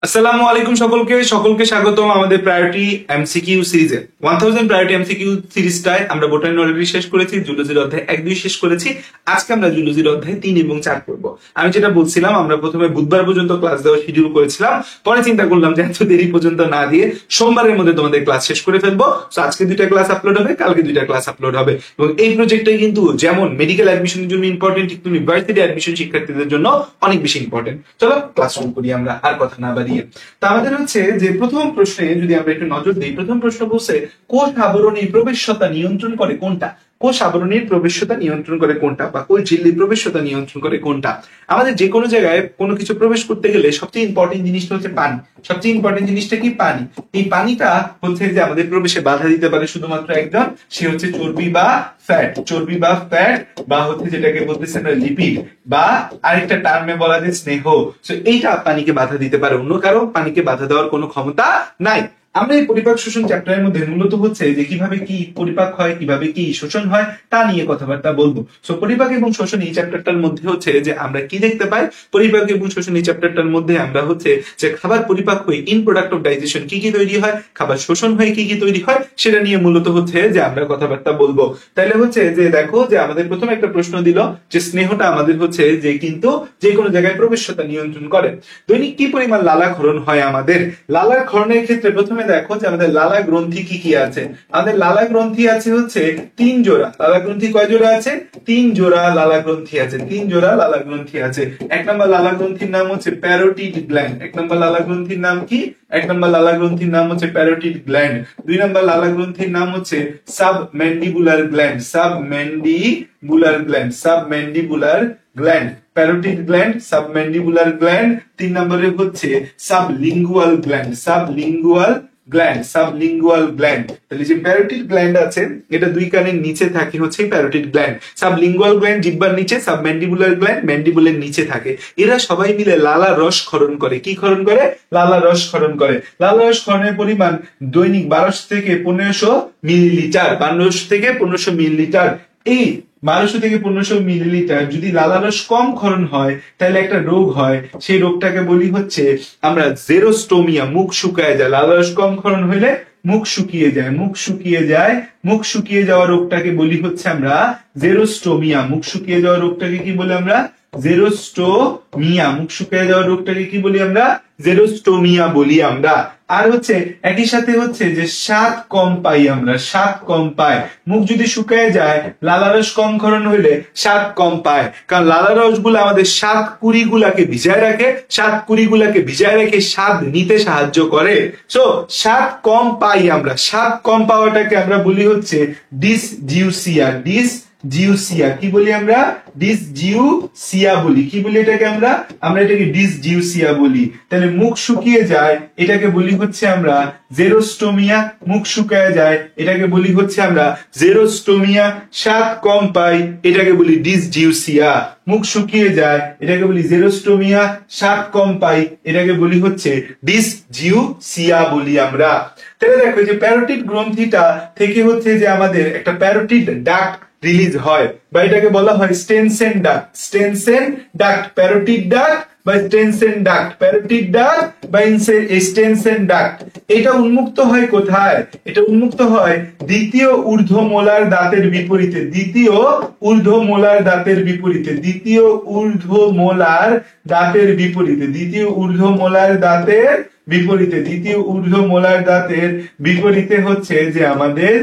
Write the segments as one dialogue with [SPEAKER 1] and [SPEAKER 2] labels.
[SPEAKER 1] আসসালামু আলাইকুম সকলকে সকলকে স্বাগতম আমাদের প্রায়োরিটি এমসিকিউ সিরিজে 1000 প্রায়োরিটি এমসিকিউ সিরিজটায় আমরা বোটানি অলরেডি শেষ করেছি, জুলজির অধ্যায় 1-2 শেষ করেছি। আজকে আমরা জুলজির অধ্যায় 3 এবং 4 করব। আমি যেটা বলছিলাম, আমরা প্রথমে বুধবার পর্যন্ত ক্লাস দেওয়া শিডিউল করেছিলাম, পরে চিন্তা করলাম যে এত দেরি পর্যন্ত না দিয়ে সোমবারের মধ্যে তোমাদের ক্লাস শেষ করে ফেলবো। তো আজকে 2টা ক্লাস আপলোড হবে, কালকে 2টা ক্লাস আপলোড হবে। এবং এই প্রজেক্টটাই কিন্তু যেমন মেডিকেল অ্যাডমিশনের জন্য ইম্পর্টেন্ট, ঠিক ইউনিভার্সিটি অ্যাডমিশন শিক্ষার্থীদের জন্য অনেক বেশি ইম্পর্টেন্ট। চলো ক্লাস শুরু করি আমরা আর কথা না বাড়িয়ে। তা আমাদের হচ্ছে যে প্রথম প্রশ্নে যদি আমরা একটু নজর দিই, প্রথম প্রশ্ন বলছে কোষ আবরণীর প্রবেশ্যতা নিয়ন্ত্রণ করে কোনটা? কোষ আবরণীর প্রবেশ্যতা নিয়ন্ত্রণ করে কোনটা, বা কোষ ঝিল্লির প্রবেশ্যতা নিয়ন্ত্রণ করে কোনটা? আমাদের যে কোনো জায়গায় কোনো কিছু প্রবেশ করতে গেলে সবচেয়ে ইম্পর্টেন্ট জিনিসটা হচ্ছে পানি। সবচেয়ে ইম্পর্টেন্ট জিনিসটা কি? পানি। এই পানিটা হচ্ছে যে আমাদের প্রবেশে বাধা দিতে পারে শুধুমাত্র একজন, সে হচ্ছে চর্বি বা ফ্যাট। চর্বি বা ফ্যাট বা হচ্ছে যেটাকে বলতেছে আমরা লিপিড, বা আরেকটা টার্মে বলা যায় স্নেহ। তো এইটা পানিকে বাধা দিতে পারে, অন্য কারো পানিকে বাধা দেওয়ার কোনো ক্ষমতা নাই। আমরা এই পরিপাক শোষণ চ্যাপ্টারের মধ্যে মূলত হচ্ছে যে কিভাবে কি পরিপাক হয়, কিভাবে কি শোষণ হয় তা নিয়ে কথাবার্তা বলবো। সো পরিপাক এবং শোষণ এই চ্যাপ্টারটার মধ্যে হচ্ছে যে আমরা কি দেখতে পাই, পরিপাক এবং শোষণ এই চ্যাপ্টারটার মধ্যে আমরা হচ্ছে যে খাবার পরিপাক হয়ে ইন প্রোডাক্ট অফ ডাইজেশন কি কি তৈরি হয়, খাবার শোষণ হয়ে কি কি তৈরি হয়, সেটা নিয়ে মূলত হচ্ছে যে আমরা কথাবার্তা বলবো। তাইলে হচ্ছে যে দেখো যে আমাদের প্রথমে একটা প্রশ্ন দিল যে স্নেহটা আমাদের হচ্ছে যে কিন্তু যে কোনো জায়গায় প্রবেশ্যতা নিয়ন্ত্রণ করে। দৈনিক কি পরিমাণ লালা ক্ষরণ হয় আমাদের? লালা ক্ষরণের ক্ষেত্রে প্রথমে দেখো যে আমাদের লালা গ্রন্থি কি কি আছে। আমাদের লালা গ্রন্থি আছে হচ্ছে 3 জোড়া। লালা গ্রন্থি কয় জোড়া আছে? 3 জোড়া লালা গ্রন্থি আছে। 3 জোড়া লালা গ্রন্থি আছে। এক নম্বর লালা গ্রন্থির নাম হচ্ছে প্যারোটিড গ্ল্যান্ড। এক নম্বর লালা গ্রন্থির নাম কি? এক নম্বর লালা গ্রন্থির নাম হচ্ছে প্যারোটিড গ্ল্যান্ড। 2 নম্বর লালা গ্রন্থির নাম হচ্ছে submandibular gland. Submandibular gland. Submandibular gland. Parotid gland, submandibular gland. 3 নম্বরে হচ্ছে sublingual gland. Sublingual gland. Sublingual gland. তাহলে যে প্যারোটিড গ্ল্যান্ড আছে এটা 2 কানের নিচে থাকে হচ্ছে প্যারোটিড গ্ল্যান্ড। সাবলিঙ্গুয়াল গ্ল্যান্ড জিহ্বার নিচে, সাবম্যান্ডিবুলার গ্ল্যান্ড ম্যান্ডিবুলের নিচে থাকে। এরা সবাই মিলে লালা রস ক্ষরণ করে। কি ক্ষরণ করে? লালা রস ক্ষরণ করে। লালা রস ক্ষরণের পরিমাণ দৈনিক 1200 থেকে 1500 মিলিলিটার। 1200 থেকে 1500 মিলিলিটার। এই 1200 থেকে 1500 মিলিলিটার যদি লালারস কম ক্ষরণ হয় তাহলে একটা রোগ হয়, সেই রোগটাকে বলি হচ্ছে আমরা জেরোস্টোমিয়া। মুখ শুকায় যায়। লালারস কম ক্ষরণ হইলে মুখ শুকিয়ে যায়। মুখ শুকিয়ে যায়। মুখ শুকিয়ে যাওয়া রোগটাকে বলি হচ্ছে আমরা জেরোস্টোমিয়া। মুখ শুকিয়ে যাওয়া রোগটাকে কি বলি আমরা? জেরোস্টোমিয়া। মুখ শুকিয়ে যাওয়া রোগটাকে কি বলি আমরা? জেরোস্টোমিয়া বলি আমরা। আর হচ্ছে একই সাথে হচ্ছে যে স্বাদ কম পাই আমরা। স্বাদ কম পায়। মুখ যদি শুকায় যায়, লালারস কম ক্ষরণ হইলে স্বাদ কম পায়, কারণ লালারস গুলো আমাদের স্বাদ কুড়ি গুলাকে ভিজায় রাখে। স্বাদ কুড়ি গুলাকে ভিজায় রেখে স্বাদ নিতে সাহায্য করে। সো স্বাদ কম পাই আমরা। স্বাদ কম পাওয়াটাকে আমরা বলি হচ্ছে ডিসজিউসিয়া। ডিসজিউসিয়া কি বলি আমরা? ডিসজিউসিয়া বলি। কি বলি এটাকে আমরা? আমরা এটাকে ডিসজিউসিয়া বলি। তাহলে মুখ শুকিয়ে যায় এটাকে বলি হচ্ছে আমরা জেরোস্টোমিয়া। মুখ শুকায় যায় এটাকে বলি হচ্ছে আমরা জেরোস্টোমিয়া। স্বাদ কম পাই এটাকে বলি ডিসজিউসিয়া। মুখ শুকিয়ে যায় এটাকে বলি জেরোস্টোমিয়া। স্বাদ কম পাই এটাকে বলি হচ্ছে ডিসজিউসিয়া বলি আমরা। তাহলে দেখো যে প্যারোটিড গ্রন্থিটা থেকে হচ্ছে যে আমাদের একটা প্যারোটিড ডাক্ট রিলিজ হয়, বা এটাকে বলা হয় স্টেনসেন ডাক্ট। স্টেনসেন ডাক্ট, প্যারোটিড ডাক্ট বা স্টেনসেন ডাক্ট। প্যারোটিড ডাক্ট বা স্টেনসেন ডাক্ট। এটা উন্মুক্ত হয় কোথায়? এটা উন্মুক্ত হয় দ্বিতীয় ঊর্ধ্বমোলার দাঁতের বিপরীতে। দ্বিতীয় ঊর্ধ্বমোলার দাঁতের বিপরীতে। দ্বিতীয় ঊর্ধ্বমোলার দাঁতের বিপরীতে। দ্বিতীয় ঊর্ধ্বমোলার দাঁতের বিপরীতে। দ্বিতীয় ঊর্ধ্বমোলার দাঁতের বিপরীতে হচ্ছে যে আমাদের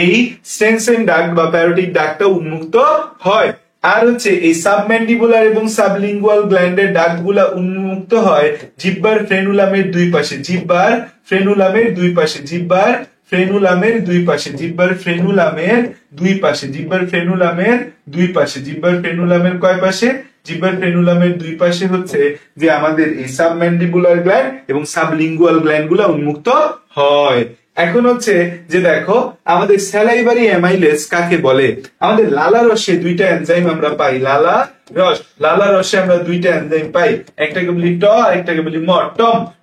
[SPEAKER 1] এই স্টেনসেন ডাক্ট বা প্যারোটিড ডাক্টটা উন্মুক্ত হয়। আর হচ্ছে এই সাবম্যান্ডিবুলার এবং সাবলিঙ্গুয়াল গ্ল্যান্ডের ডাক্টগুলা উন্মুক্ত হয় জিহ্বার ফ্রেনুলামের দুই পাশে। জিহ্বার ফ্রেনুলামের দুই পাশে। জিহ্বার ফ্রেনুলামের দুই পাশে। জিহ্বার ফ্রেনুলামের দুই পাশে। জিহ্বার ফ্রেনুলামের দুই পাশে। জিহ্বার ফ্রেনুলামের কয় পাশে? জিহ্বার ফ্রেনুলামের দুই পাশে হচ্ছে যে আমাদের এই সাবম্যান্ডিবুলার গ্ল্যান্ড এবং সাবলিঙ্গুয়াল গ্ল্যান্ড গুলা উন্মুক্ত হয়। এখন হচ্ছে যে দেখো আমাদের স্যালাইভারি অ্যামাইলেজ কাকে বলে। আমাদের লালা রসে দুইটা এনজাইম আমরা পাই, লালা রসে আমরা দুইটা এনজাইম পাই, একটাকে বলি ট আর একটাকে বলি ম।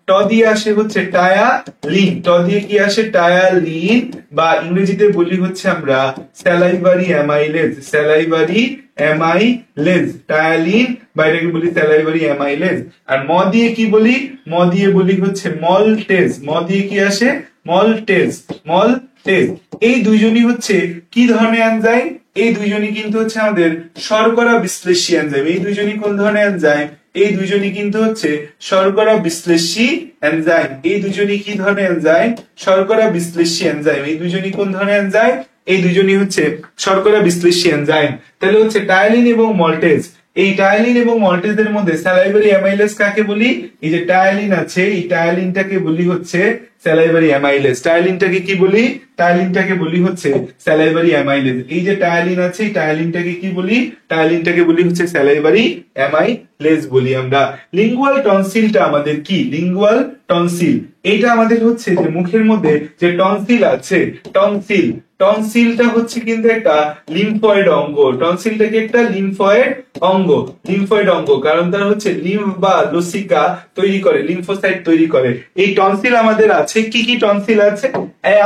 [SPEAKER 1] ট দিয়ে আসে হচ্ছে টায়ালিন, ট দিয়ে কি আসে টায়ালিন, বা ইংরেজিতে বলি হচ্ছে আমরা salivary amylase, salivary amylase ptyalin, বা এটাকে বলি স্যালাইভারি অ্যামাইলেজ। আর ম দিয়ে কি বলি, ম দিয়ে বলি হচ্ছে মলটেজ, ম দিয়ে কি আসে মলটেজ, মলটেজ। এই দুইজনই হচ্ছে কি ধরনের এনজাইম, এই দুইজনই কিন্তু হচ্ছে আমাদের শর্করা বিশ্লেষী এনজাইম। এই দুইজনই কোন ধরনের এনজাইম, এই দুইজনই কিন্তু হচ্ছে শর্করা বিশ্লেষী এনজাইম। এই দুইজনই কি ধরনের এনজাইম, শর্করা বিশ্লেষী এনজাইম। এই দুইজনই কোন ধরনের এনজাইম, এই দুইজনই হচ্ছে শর্করা বিশ্লেষী এনজাইম। তাহলে হচ্ছে টায়ালিন এবং মল্টেজ, এই টায়ালিন এবং মল্টেজের মধ্যে স্যালাইভারি অ্যামাইলেজ কাকে বলি, এই যে টায়ালিন আছে এই টায়ালিনটাকে বলি হচ্ছে স্যালাইভারি অ্যামাইলেজ। টায়ালিনটাকে কি বলি, টায়ালিনটাকে বলি হচ্ছে স্যালাইভারি অ্যামাইলেজ। এই যে টায়ালিন আছে এই টায়ালিনটাকে কি বলি, টায়ালিনটাকে বলি হচ্ছে স্যালাইভারি অ্যামাইলেজ বলি আমরা। লিঙ্গুয়াল টনসিলটা আমাদের কি, লিঙ্গুয়াল টনসিল এইটা আমাদের হচ্ছে যে মুখের মধ্যে যে টনসিল আছে, টনসিল, টনসিলটা হচ্ছে কিন্তু একটা লিম্ফয়েড অঙ্গ, টনসিলটা কি একটা লিম্ফয়েড অঙ্গ, লিম্ফয়েড অঙ্গ, কারণ তারা হচ্ছে লিম্ফ বা লসিকা তৈরি করে, লিম্ফোসাইট তৈরি করে। এই টনসিল আমাদের আছে, কি কি টনসিল আছে,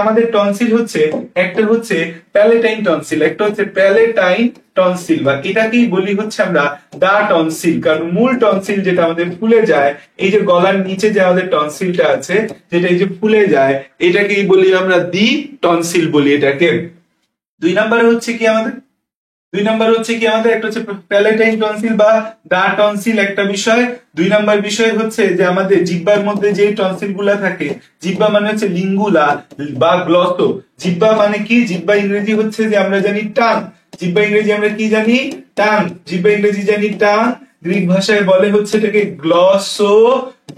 [SPEAKER 1] আমাদের টনসিল হচ্ছে একটা হচ্ছে প্যালেটাইন টনসিল, একটা হচ্ছে প্যালেটাইন টনসিল, বা এটাকেই বলি হচ্ছে আমরা দা টনসিল, কারণ মূল টনসিল যেটা আমাদের ফুলে যায়, এই যে গলার নিচে যে আমাদের টনসিলটা আছে যেটা এই যে ফুলে যায়, এটাকেই বলি আমরা দি টনসিল বলি এটাকে। দুই নম্বরে হচ্ছে কি আমাদের, দুই নাম্বার হচ্ছে কি আমাদের একটা হচ্ছে প্যালেটাইন টনসিল বা দা টনসিল একটা বিষয়। দুই নাম্বার বিষয় হচ্ছে যে আমাদের জিহ্বার মধ্যে যে টনসিল গুলা থাকে, জিহ্বা মানে হচ্ছে লিঙ্গুলা বা গ্লসো, জিহ্বা মানে কি, জিহ্বা ইংরেজি হচ্ছে যে আমরা জানি টাং, জিহ্বা ইংরেজি আমরা কি জানি টাং, জিহ্বা ইংরেজি জানি টাং, গ্রিক ভাষায় বলে হচ্ছে এটাকে গ্লসো,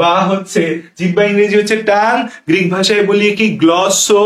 [SPEAKER 1] বা হচ্ছে জিহ্বা ইংরেজি হচ্ছে টাং, গ্রিক ভাষায় বলি কি গ্লসো,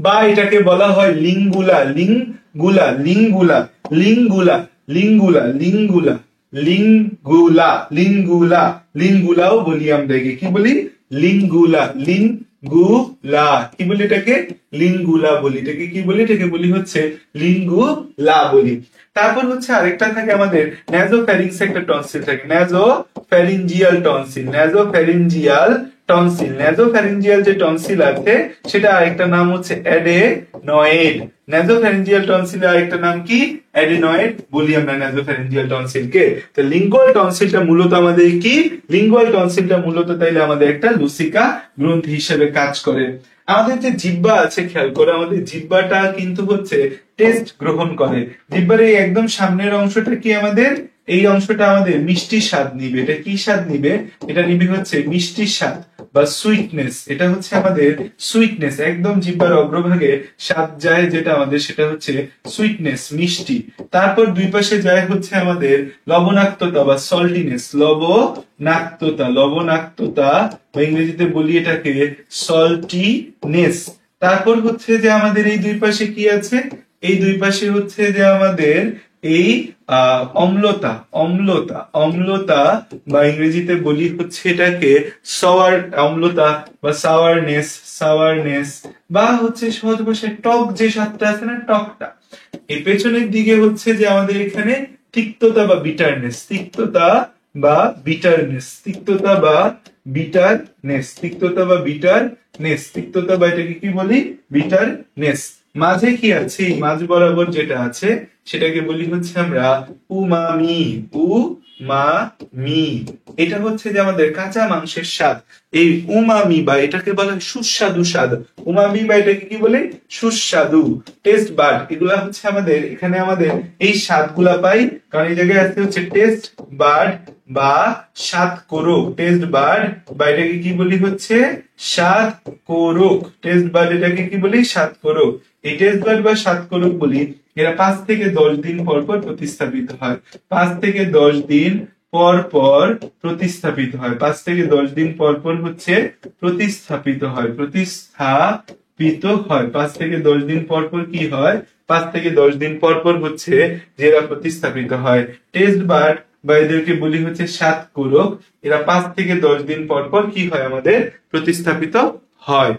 [SPEAKER 1] বা এটাকে বলা হয় লিঙ্গুলা, লিঙ্গুলা, লিঙ্গুলা, লিঙ্গুলা, লিঙ্গুলা, লিঙ্গুলা, লিঙ্গুলা, লিঙ্গুলা, লিঙ্গুলাও বলি আমরা একে কি বলি লিঙ্গুলা, লিঙ্গুলা, কি বলি এটাকে লিঙ্গুলা বলি, এটাকে কি বলি, এটাকে বলি হচ্ছে লিঙ্গুলা বলি। তারপর হচ্ছে আরেকটা থাকে আমাদের ন্যাজোফ্যারিংস একটা টনসিল থাকে, ন্যাজোফ্যারিঞ্জিয়াল টনসিল, ন্যাজোফ্যারিঞ্জিয়াল টনসিল, ন্যাজোফ্যারিঞ্জিয়াল যে টনসিল আছে সেটা আরেকটা নাম হচ্ছে অ্যাডেনয়েড, ন্যাজোফ্যারিঞ্জিয়াল টনসিলের আরেকটা নাম কি অ্যাডেনয়েড বলি আমরা ন্যাজোফ্যারিঞ্জিয়াল টনসিলকে। তো লিঙ্গুয়াল টনসিলটা মূলত আমাদের কি, লিঙ্গুয়াল টনসিলটা মূলত তাইলে আমাদের একটা লুসিকা গ্রন্থি হিসেবে কাজ করে। আমাদের যে জিহ্বা আছে খেয়াল করে, আমাদের জিহ্বাটা কিন্তু হচ্ছে টেস্ট গ্রহণ করে, জিহ্বার এই একদম সামনের অংশটা কি আমাদের, এই অংশটা আমাদের মিষ্টি স্বাদ নিবে, এটা কি স্বাদ নিবে, এটা নিবে হচ্ছে মিষ্টি স্বাদ বা সুইটনেস, এটা হচ্ছে আমাদের সুইটনেস, একদম জিহ্বার অগ্রভাগে স্বাদ যায় যেটা আমাদের সেটা হচ্ছে সুইটনেস মিষ্টি। তারপর দুই পাশে যায় হচ্ছে আমাদের লবণাক্ততা বা সল্টিনেস, লবণাক্ততা, লবণাক্ততা বা ইংরেজিতে বলি এটাকে সল্টিনেস। তারপর হচ্ছে যে আমাদের এই দুই পাশে কি আছে, এই দুই পাশে হচ্ছে যে আমাদের এই অম্লতা, অম্লতা, অম্লতা বা ইংরেজিতে বলি হচ্ছে এটাকে সাওয়ার, অম্লতা বা সাওয়ারনেস, সাওয়ারনেস, বা হচ্ছে সহজ ভাষায় টক যে স্বাদটা আছে না টকটা। এই পেছনের দিকে হচ্ছে যে আমাদের এখানে তিক্ততা বা বিটারনেস, তিক্ততা বা বিটারনেস, তিক্ততা বা বিটারনেস, তিক্ততা বা বিটারনেস, তিক্ততা বা এটাকে কি বলি বিটারনেস। মাঝে কি আছে, মাঝ বরাবর যেটা আছে সেটাকে বলি হচ্ছে আমরা উমামি, উমামি, এটা হচ্ছে যে আমাদের কাঁচা মাংসের স্বাদ, এই উমামি বা এটাকে বলা হয় সুস্বাদু স্বাদ, উমামি বা এটাকে কি বলে সুস্বাদু, টেস্ট বাড, এগুলা হচ্ছে আমাদের এখানে আমাদের এই স্বাদগুলা পাই, কারণ এই জায়গায় আছে হচ্ছে টেস্ট বাড বা স্বাদ কোরক, টেস্ট বাড বা এটাকে কি বলি হচ্ছে স্বাদ কোরক, টেস্ট বাড এটাকে কি বলি স্বাদ কোরক। এই টেস্ট বাড বা স্বাদ কোরক বলি এরা 5 থেকে 10 দিন পর পর প্রতিস্থাপিত হয়, 5 থেকে 10 দিন পর পর প্রতিস্থাপিত হয়, 5 থেকে 10 দিন পর পর হচ্ছে প্রতিস্থাপিত হয়, প্রতিস্থাপিত হয়, 5 থেকে 10 দিন পর পর কি হয়, 5 থেকে 10 দিন পর পর হচ্ছে যে এরা প্রতিস্থাপিত হয়। টেস্ট বাড বা এদেরকে বলি হচ্ছে স্বাদ কোরক, এরা 5 থেকে 10 দিন পর পর কি হয় আমাদের প্রতিস্থাপিত হয়।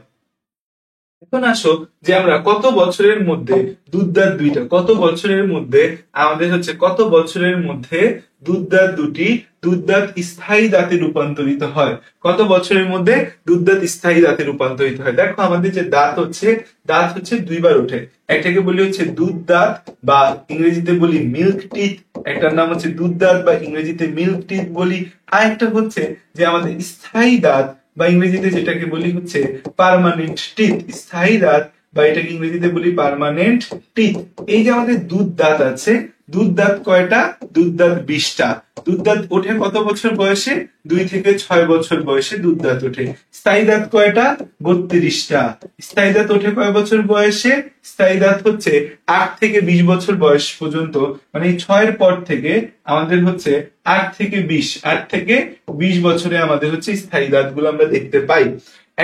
[SPEAKER 1] এখন আসো যে আমরা কত বছরের মধ্যে দুধদাঁত দুইটা, কত বছরের মধ্যে আমাদের হচ্ছে কত বছরের মধ্যে দুধদাঁত দুটি দুধদাঁত স্থায়ী দাঁতে রূপান্তরিত হয়, কত বছরের মধ্যে দুধদাঁত স্থায়ী দাঁতে রূপান্তরিত হয়। দেখো আমাদের যে দাঁত হচ্ছে দুইবার ওঠে। একটাকে বলি হচ্ছে দুধ দাঁত বা ইংরেজিতে বলি মিল্ক টিথ, একটার নাম হচ্ছে দুধ দাঁত বা ইংরেজিতে মিল্ক টিথ বলি। আর একটা হচ্ছে যে আমাদের স্থায়ী দাঁত বা ইংরেজিতে যেটাকে বলি হচ্ছে পার্মানেন্ট টিথ, স্থায়ী দাঁত বা এটাকে ইংরেজিতে বলি পার্মানেন্ট টিথ। এই যে আমাদের দুধ দাঁত আছে, দুধ দাঁত কয়টা? দুধ দাঁত 20টা। দুধ দাঁত ওঠে কত বছর বয়সে? 2 থেকে 6 বছর বয়সে দুধ দাঁত ওঠে। স্থায়ী দাঁত কয়টা? 32টা। স্থায়ী দাঁত ওঠে কয় বছর বয়সে? স্থায়ী দাঁত হচ্ছে 8 থেকে 20 বছর বয়স পর্যন্ত, মানে এই 6 পর থেকে আমাদের হচ্ছে 8 থেকে 20 বছরে আমাদের হচ্ছে স্থায়ী দাঁত গুলো আমরা দেখতে পাই।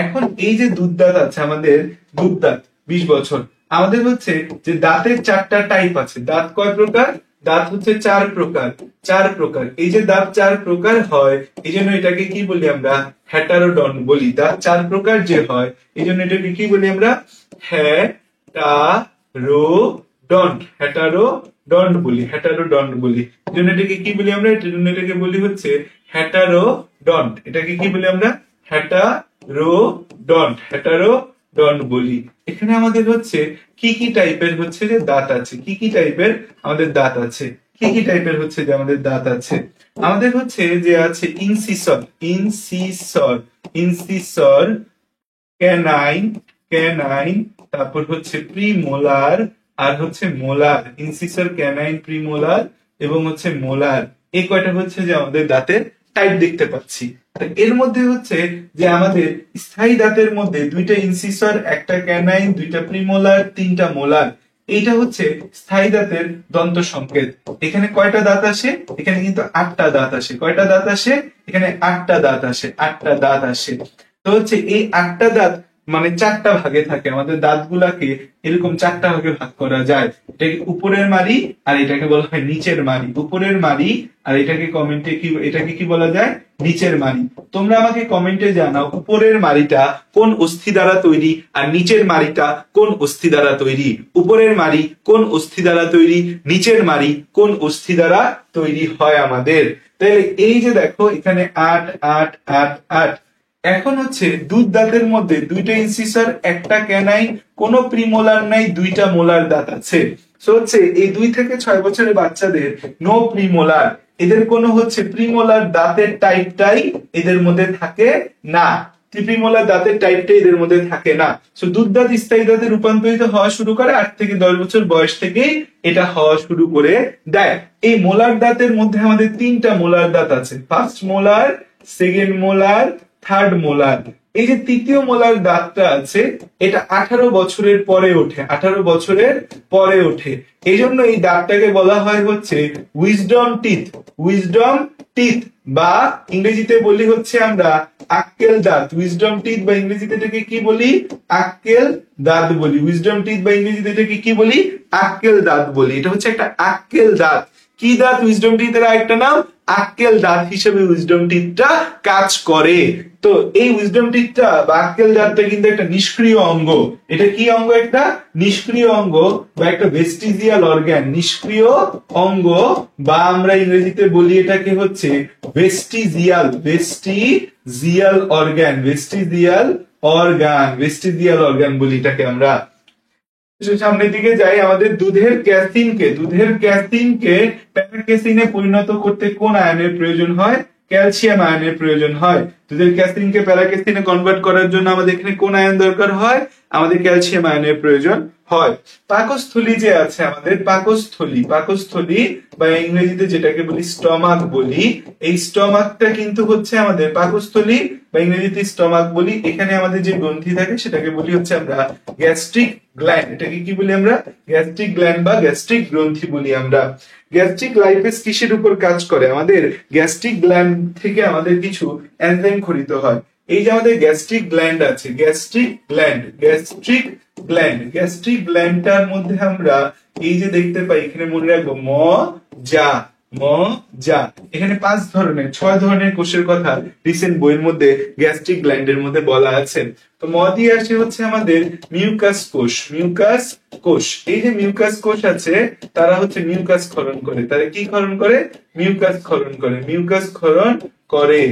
[SPEAKER 1] এখন এই যে দুধ দাঁত আছে আমাদের, দুধ দাঁত 20 বছর, আমাদের হচ্ছে যে দাঁতের 4টা টাইপ আছে। দাঁত কয় প্রকার? দাঁত হচ্ছে 4 প্রকার। 4 প্রকার। এই যে দাঁত 4 প্রকার হয়, এই জন্য এটাকে কি বলি আমরা? হেটারোডন্ট বলি। দাঁত 4 প্রকার যে হয়, এই জন্য এটাকে কি বলি আমরা? হেটারোডন্ট। হেটারোডন্ট বলি, হেটারোডন্ট বলি। এই জন্য এটাকে কি বলি আমরা? এটার জন্য এটাকে বলি হচ্ছে হেটারোডন্ট। এটাকে কি বলি আমরা? হেটারোডন্ট। হেটারোডন্ট বলি। এখানে আমাদের হচ্ছে কি কি টাইপের হচ্ছে যে দাঁত আছে, কি কি টাইপের আমাদের দাঁত আছে, কি কি টাইপের হচ্ছে যে আমাদের দাঁত আছে। আমাদের হচ্ছে যে আছে incisor, incisor, incisor, canine, canine, তারপর হচ্ছে প্রিমোলার, আর হচ্ছে মোলার। ইনসিসর, ক্যানাইন, প্রিমোলার এবং হচ্ছে মোলার, এই কয়টা হচ্ছে যে আমাদের দাঁতের টাইপ দেখতে পাচ্ছি। এর মধ্যে হচ্ছে যে আমাদের স্থায়ী দাঁতের মধ্যে 2টা ইনসিসর, একটা ক্যানাইন, 2টা প্রিমোলার, 3টা মোলার। এইটা হচ্ছে স্থায়ী দাঁতের দন্ত সংকেত। এখানে কয়টা দাঁত আসে? এখানে কিন্তু 8টা দাঁত আসে। কয়টা দাঁত আসে? এখানে 8টা দাঁত আসে, 8টা দাঁত আসে। তো হচ্ছে এই 8টা দাঁত মানে 4টা ভাগে থাকে। আমাদের দাঁতগুলাকে এরকম 4টা ভাগে ভাগ করা যায়। এটাকে উপরের মাড়ি আর এটাকে বলা হয় নিচের মাড়ি। উপরের মাড়ি আর এটাকে কমেন্টে কি, এটাকে কি বলা যায়? নিচের মাড়ি। তোমরা আমাকে কমেন্টে জানাও উপরের মাড়িটা কোন অস্থি দ্বারা তৈরি আর নিচের মাড়িটা কোন অস্থি দ্বারা তৈরি। উপরের মাড়ি কোন অস্থি দ্বারা তৈরি, নিচের মাড়ি কোন অস্থি দ্বারা তৈরি হয় আমাদের। তাহলে এই যে দেখো এখানে 8 8 8 8। এখন হচ্ছে দুধ দাঁতের মধ্যে 2টা ইনসিসর, একটা ক্যানাইন, কোনো প্রিমোলার নাই, 2টা মোলার দাঁত আছে। সো হচ্ছে এই 2 থেকে 6 বছরের বাচ্চাদের নো প্রিমোলার, এদের কোনো হচ্ছে প্রিমোলার দাঁতের টাইপটাই এদের মধ্যে থাকে না। প্রিমোলার দাঁতের টাইপটাই এদের মধ্যে থাকে না। সো দুধ দাঁত স্থায়ী দাঁতে রূপান্তরিত হওয়া শুরু করে 8 থেকে 10 বছর বয়স থেকেই এটা হওয়া শুরু করে দেয়। এই মোলার দাঁতের মধ্যে আমাদের 3টা মোলার দাঁত আছে। First molar, second molar, third molar. এই যে তৃতীয় মোলার দাঁতটা আছে, এটা 18 বছরের পরে ওঠে, 18 বছরের পরে ওঠে। এই জন্য এই দাঁতটাকে বলা হয় হচ্ছে উইজডম টিথ, উইজডম টিথ, বা ইংরেজিতে বলি হচ্ছে আমরা আক্কেল দাঁত। উইজডম টিথ বা ইংরেজিতে এটাকে কি বলি? আক্কেল দাঁত বলি। উইজডম টিথ বা ইংরেজিতে এটাকে কি বলি? আক্কেল দাঁত বলি। এটা হচ্ছে একটা আক্কেল দাঁত। কি দাঁত? উইজডম টিথের আরেকটা নাম আক্কেল দাঁত হিসেবে উইজডম টিথটা কাজ করে। তো এই উইজডম টিথটা বা আক্কেল দাঁতটা কিন্তু একটা নিষ্ক্রিয় অঙ্গ। এটা কি অঙ্গ? একটা নিষ্ক্রিয় অঙ্গ বা একটা ভেস্টিজিয়াল অর্গান। নিষ্ক্রিয় অঙ্গ বা আমরা ইংরেজিতে বলি এটাকে হচ্ছে vestigial, vestigial organ, vestigial organ, vestigial organ বলি এটাকে আমরা। সামনের দিকে যাই। আমাদের দুধের ক্যাসিনকে প্যারাকেসিনে পরিণত করতে কোন আয়নের প্রয়োজন হয়? ক্যালসিয়াম আয়নের প্রয়োজন হয়। দুধের ক্যাসিনকে প্যারাকেসিনে কনভার্ট করার জন্য আমাদের এখানে কোন আয়ন দরকার হয়? আমাদের ক্যালসিয়াম আয়নের প্রয়োজন হয়। পাকস্থলী যে আছে আমাদের, পাকস্থলী বা ইংরেজিতে যেটাকে বলি স্টমাক বলি, এই স্টমাকটা কিন্তু হচ্ছে আমাদের পাকস্থলী বা ইংরেজিতে স্টমাক বলি। এখানে আমাদের যে গ্রন্থি থাকে সেটাকে বলি হচ্ছে আমরা গ্যাস্ট্রিক গ্ল্যান্ড। এটাকে কি বলি আমরা? গ্যাস্ট্রিক গ্ল্যান্ড বা গ্যাস্ট্রিক গ্রন্থি বলি আমরা। গ্যাস্ট্রিক লাইপেজ কিসের উপর কাজ করে? আমাদের গ্যাস্ট্রিক গ্ল্যান্ড থেকে আমাদের কিছু এনজাইম খরিত হয়। এই যে আমাদের গ্যাস্ট্রিক গ্ল্যান্ড আছে, gastric gland, gastric gland, gastric গ্ল্যান্ডটার মধ্যে আমরা এই যে দেখতে পাই, এখানে মনে রাখবো মজ্জা, মজ্জা। এখানে 6 ধরনের কোষের কথা রিসেন্ট বইয়ের মধ্যে গ্যাস্ট্রিক গ্ল্যান্ডের মধ্যে বলা আছে। তো ম দিয়ে আসে হচ্ছে আমাদের মিউকাস কোষ। মিউকাস কোষ, এই যে মিউকাস কোষ আছে তারা হচ্ছে মিউকাস ক্ষরণ করে। তারা কি ক্ষরণ করে? মিউকাস ক্ষরণ করে। মিউকাস ক্ষরণ করে।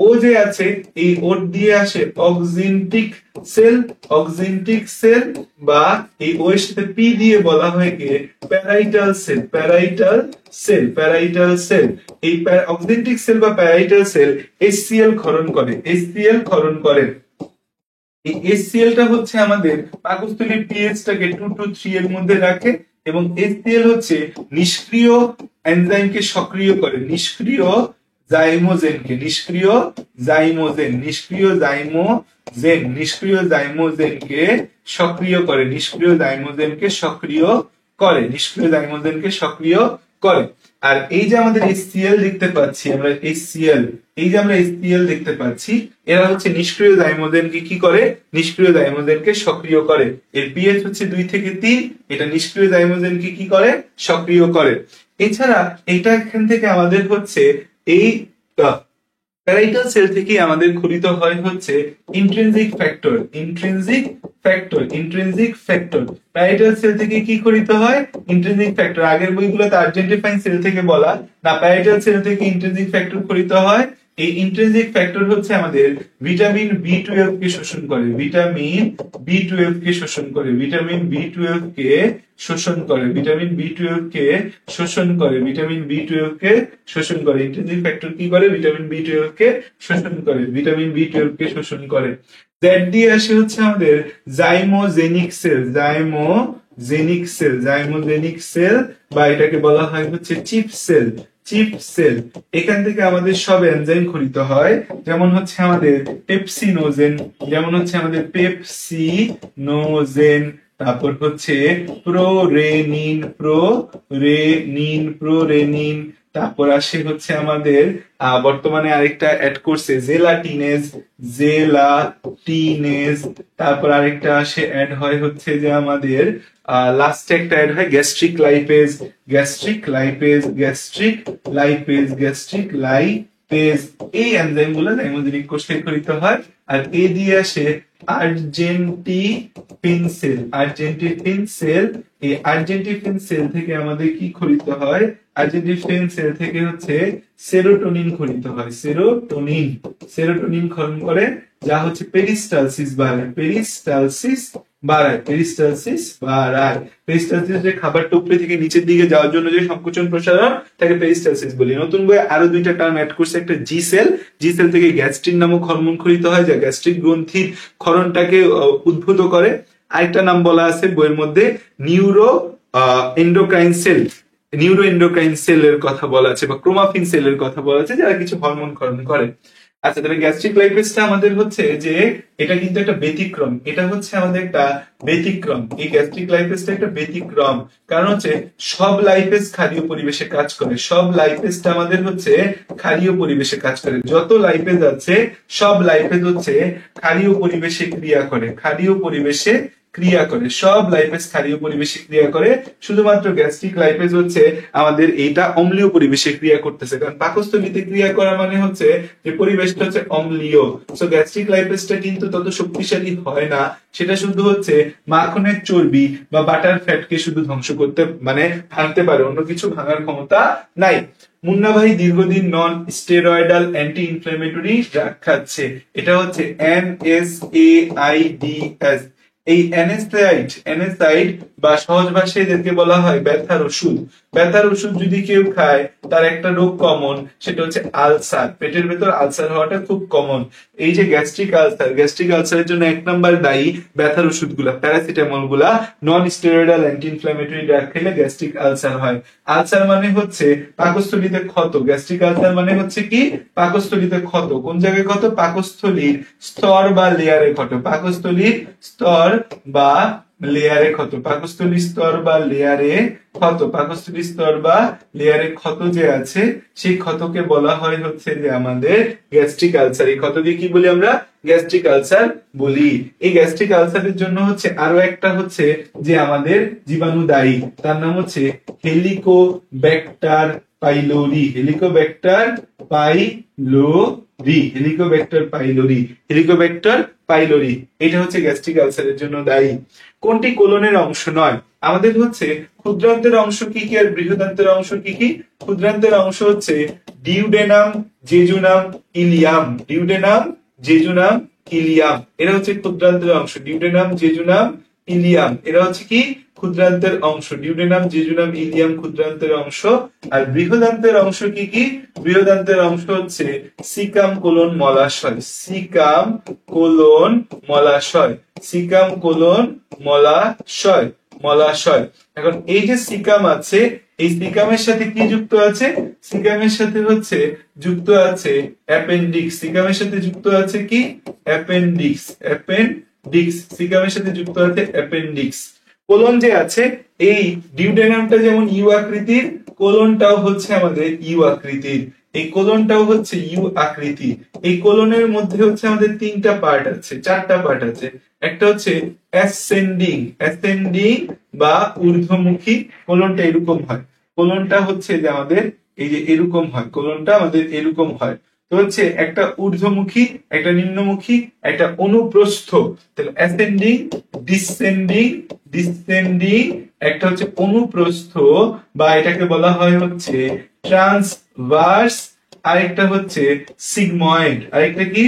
[SPEAKER 1] ও যে আছে এই ওর দিয়ে আসে অক্সিনটিক সেল। অক্সিনটিক সেল বা এই ও এর সাথে পি দিয়ে বলা হয় কি parietal sell. Parietal sell, parietal sell. এই অক্সিনটিক সেল বা প্যারাইটাল সেল HCl ক্ষরণ করে। HCl ক্ষরণ করে। এই HCl টা হচ্ছে আমাদের পাকস্থলীর pH টাকে 2 to 3 এর মধ্যে রাখে এবং HCl হচ্ছে নিষ্ক্রিয় এনজাইমকে সক্রিয় করে। নিষ্ক্রিয় জাইমোজেনকে, নিষ্ক্রিয় জাইমোজেন, নিষ্ক্রিয় জাইমোজেন, নিষ্ক্রিয় জাইমোজেনকে সক্রিয় করে। নিষ্ক্রিয় জাইমোজেনকে সক্রিয় করে। নিষ্ক্রিয় জাইমোজেনকে সক্রিয় করে। আর এই যে আমাদের HCl দেখতে পাচ্ছি আমরা, HCl, এই যে আমরা HCl দেখতে পাচ্ছি, এরা হচ্ছে নিষ্ক্রিয় জাইমোজেনকে কি করে? নিষ্ক্রিয় জাইমোজেনকে সক্রিয় করে। এর pH হচ্ছে 2 থেকে 3। এটা নিষ্ক্রিয় জাইমোজেনকে কি করে? সক্রিয় করে। এছাড়া এটা এখান থেকে আমাদের হচ্ছে এই প্যারাইটাল সেল থেকে আমাদের খরিত হয় হচ্ছে intrinsic factor. Intrinsic factor, intrinsic factor. Parietal sell থেকে কি খরিত হয়? Intrinsic factor. আগের বইগুলোতে আর্জেন্টিফাইং সেল থেকে বলা, না প্যারাইটাল সেল থেকে ইন্ট্রিনজিক ফ্যাক্টর খরিত হয়। এই ইন্ট্রিনজিক ফ্যাক্টর হচ্ছে আমাদের ভিটামিন B12 কে শোষণ করে। ভিটামিন B12 কে শোষণ করে। ভিটামিন B12 কে শোষণ করে। ভিটামিন B12 কে শোষণ করে। ভিটামিন B12 কে শোষণ করে। ইন্ট্রিনজিক ফ্যাক্টর কি করে? ভিটামিন B12 কে শোষণ করে। ভিটামিন B12 কে শোষণ করে। জেড দিয়ে আসে হচ্ছে আমাদের জাইমোজেনিক সেল। জাইমোজেনিক সেল, জাইমোজেনিক সেল বা এটাকে বলা হয় হচ্ছে চিপ সেল। Chip sell. এখান থেকে আমাদের সব এনজাইম খরিত হয়, যেমন হচ্ছে আমাদের পেপসিনোজেন, যেমন হচ্ছে আমাদের পেপসিনোজেন, তারপর হচ্ছে প্রোরেনিন, প্রোরেনিন, তারপর আসে হচ্ছে আমাদের বর্তমানে আরেকটা অ্যাড করছে জেলাটিনেজ, জেলাটিনেজ। তারপর আরেকটা আসে অ্যাড হয় হচ্ছে যে আমাদের লাস্টে একটা অ্যাড হয় gastric lipase, gastric lipase, gastric lipase, gastric lipase. এই এনজাইম গুলো জাইমোজেনিক কোষে খরিত হয়। আর এ দিয়ে আসে আর্জেন্টিফিন সেল। আর্জেন্টিফিন সেল, এই আর্জেন্টিফিন সেল থেকে আমাদের কি খরিত হয়? আর্জেন্টিফিন সেল থেকে হচ্ছে সেরোটোনিন খরিত হয়। সেরোটোনিন, সেরোটোনিন ক্ষরণ করে, যা হচ্ছে পেরিস্টালসিস বাড়ায়। পেরিস্টালসিস বাড়ায়, পেরিস্টালসিস বাড়ায়। পেরিস্টালসিস যে খাবারটা উপরে থেকে নিচের দিকে যাওয়ার জন্য যে সংকোচন প্রসারণ, তাকে পেরিস্টালসিস বলি। নতুন বইয়ে আরো দুইটা টার্ম অ্যাড করছে, একটা জি সেল। জি সেল থেকে গ্যাস্ট্রিন নামক হরমোন খরিত হয়, যা গ্যাস্ট্রিক গ্রন্থির ক্ষরণটাকে উদ্ভূত করে। আরেকটা নাম বলা আছে বইয়ের মধ্যে neuro endocrine cell. Neuro endocrine সেলের কথা বলা আছে বা ক্রোমাফিন সেলের কথা বলা আছে, যারা কিছু হরমোন ক্ষরণ করে। আচ্ছা, তাহলে গ্যাস্ট্রিক লাইপেজটা আমাদের হচ্ছে যে এটা কিন্তু একটা ব্যতিক্রম। এটা হচ্ছে আমাদের একটা ব্যতিক্রম। এই গ্যাস্ট্রিক লাইপেজটা একটা ব্যতিক্রম, কারণ হচ্ছে সব লাইপেজ ক্ষারীয় পরিবেশে কাজ করে। সব লাইপেজটা আমাদের হচ্ছে ক্ষারীয় পরিবেশে কাজ করে। যত লাইপেজ আছে সব লাইপেজ হচ্ছে ক্ষারীয় পরিবেশে ক্রিয়া করে। ক্ষারীয় পরিবেশে ক্রিয়া করে। সব লাইপেজ ক্ষারীয় পরিবেশে ক্রিয়া করে। শুধুমাত্র গ্যাস্ট্রিক লাইপেজ হচ্ছে আমাদের এইটা অম্লীয় পরিবেশে ক্রিয়া করতেছে, কারণ পাকস্থলীতে ক্রিয়া করা মানে হচ্ছে যে পরিবেশটা হচ্ছে অম্লীয়। সো গ্যাস্ট্রিক লাইপেজটা কিন্তু তত শক্তিশালী হয় না। সেটা শুধু হচ্ছে মাখনের চর্বি বা বাটার ফ্যাটকে শুধু ধ্বংস করতে মানে ভাঙতে পারে, অন্য কিছু ভাঙার ক্ষমতা নাই। মুন্না ভাই দীর্ঘদিন non steroidal anti inflammatory drug খাচ্ছে। এটা হচ্ছে NSAIDs। এই NSAID বা সহজ ভাষায় এদেরকে বলা হয় ব্যথার ওষুধ। ব্যথার ওষুধ যদি কেউ খায় তার একটা রোগ কমন, সেটা হচ্ছে আলসার। পেটের ভেতর আলসার হওয়াটা খুব কমন। এই যে গ্যাস্ট্রিক আলসার, গ্যাস্ট্রিক আলসারের জন্য 1 নাম্বার দায়ী ব্যথার ওষুধগুলা, প্যারাসিটামল গুলা। Non steroidal anti inflammatory drug খেলে গ্যাস্ট্রিক আলসার হয়। আলসার মানে হচ্ছে পাকস্থলীতে ক্ষত। গ্যাস্ট্রিক আলসার মানে হচ্ছে কি পাকস্থলীতে ক্ষত। কোন জায়গায় ক্ষত? পাকস্থলীর স্তর বা লেয়ারে ক্ষত। পাকস্থলীর স্তর বা লেয়ারে ক্ষত। পাকস্থলীর স্তর বা লেয়ারে ক্ষত। পাকস্থলীর স্তর বা লেয়ারে ক্ষত যে আছে, সেই ক্ষতকে বলা হয় হচ্ছে যে আমাদের গ্যাস্ট্রিক আলসার। এই ক্ষতকে কি বলি আমরা? গ্যাস্ট্রিক আলসার বলি। এই গ্যাস্ট্রিক আলসারের জন্য হচ্ছে আরো একটা হচ্ছে যে আমাদের জীবাণু দায়ী, তার নাম হচ্ছে Helicobacter pylori, Helicobacter pylori, Helicobacter pylori, Helicobacter pylori. এটা হচ্ছে গ্যাস্ট্রিক আলসারের জন্য দায়ী। কোনটি কোলনের অংশ নয়? আমাদের হচ্ছে ক্ষুদ্রান্তের অংশ কি কি আর বৃহদান্তের অংশ কি কি? ক্ষুদ্রান্তের অংশ হচ্ছে duodenum, jejunum, Ilium. Duodenum, jejunum, Ilium, এরা হচ্ছে ক্ষুদ্রান্তের অংশ। ডিউডেনাম, জেজুনাম, ইলিয়াম, এরা হচ্ছে কি ক্ষুদ্রান্তের অংশ। ডিউডেনাম, জেজুনাম, ইলিয়াম ক্ষুদ্রান্তের অংশ। আর বৃহদান্তের অংশ কি কি? বৃহদান্তের অংশ হচ্ছে সিকাম, কোলন, মলাশয়। সিকাম, কোলন, মলাশয়। সিকাম, কোলন, মলাশয়, মলাশয়। এখন এই যে সিকাম আছে, এই সিকামের সাথে কি যুক্ত আছে? সিকামের সাথে হচ্ছে যুক্ত আছে অ্যাপেন্ডিক্স। সিকামের সাথে যুক্ত আছে কি? অ্যাপেন্ডিক্স। অ্যাপেন্ডিক্স, সিকামের সাথে যুক্ত আছে অ্যাপেন্ডিক্স। কোলন যে আছে, এই ডিউডেনামটা যেমন ইউ আকৃতির, কোলনটাও হচ্ছে আমাদের ইউ আকৃতির। এই কোলনটাও হচ্ছে ইউ আকৃতি। এই কোলনের মধ্যে হচ্ছে আমাদের তিনটা পার্ট আছে, চারটা পার্ট আছে। একটা হচ্ছে অ্যাসেন্ডিং, অ্যাসেন্ডিং বা ঊর্ধ্বমুখী। কোলনটা এরকম হয়। কোলনটা হচ্ছে যে আমাদের এই যে এরকম হয়, কোলনটা আমাদের এরকম হয়। তো হচ্ছে একটা ঊর্ধ্বমুখী, একটা নিম্নমুখী, একটা অনুপ্রস্থ। তাহলে অ্যাসেন্ডিং, ডিসেন্ডিং, ডিসেন্ডিং, একটা হচ্ছে অনুপ্রস্থ বা এটাকে বলা হয় হচ্ছে ট্রান্সভার্স, আরেকটা হচ্ছে সিগময়েড। আরেকটা কি?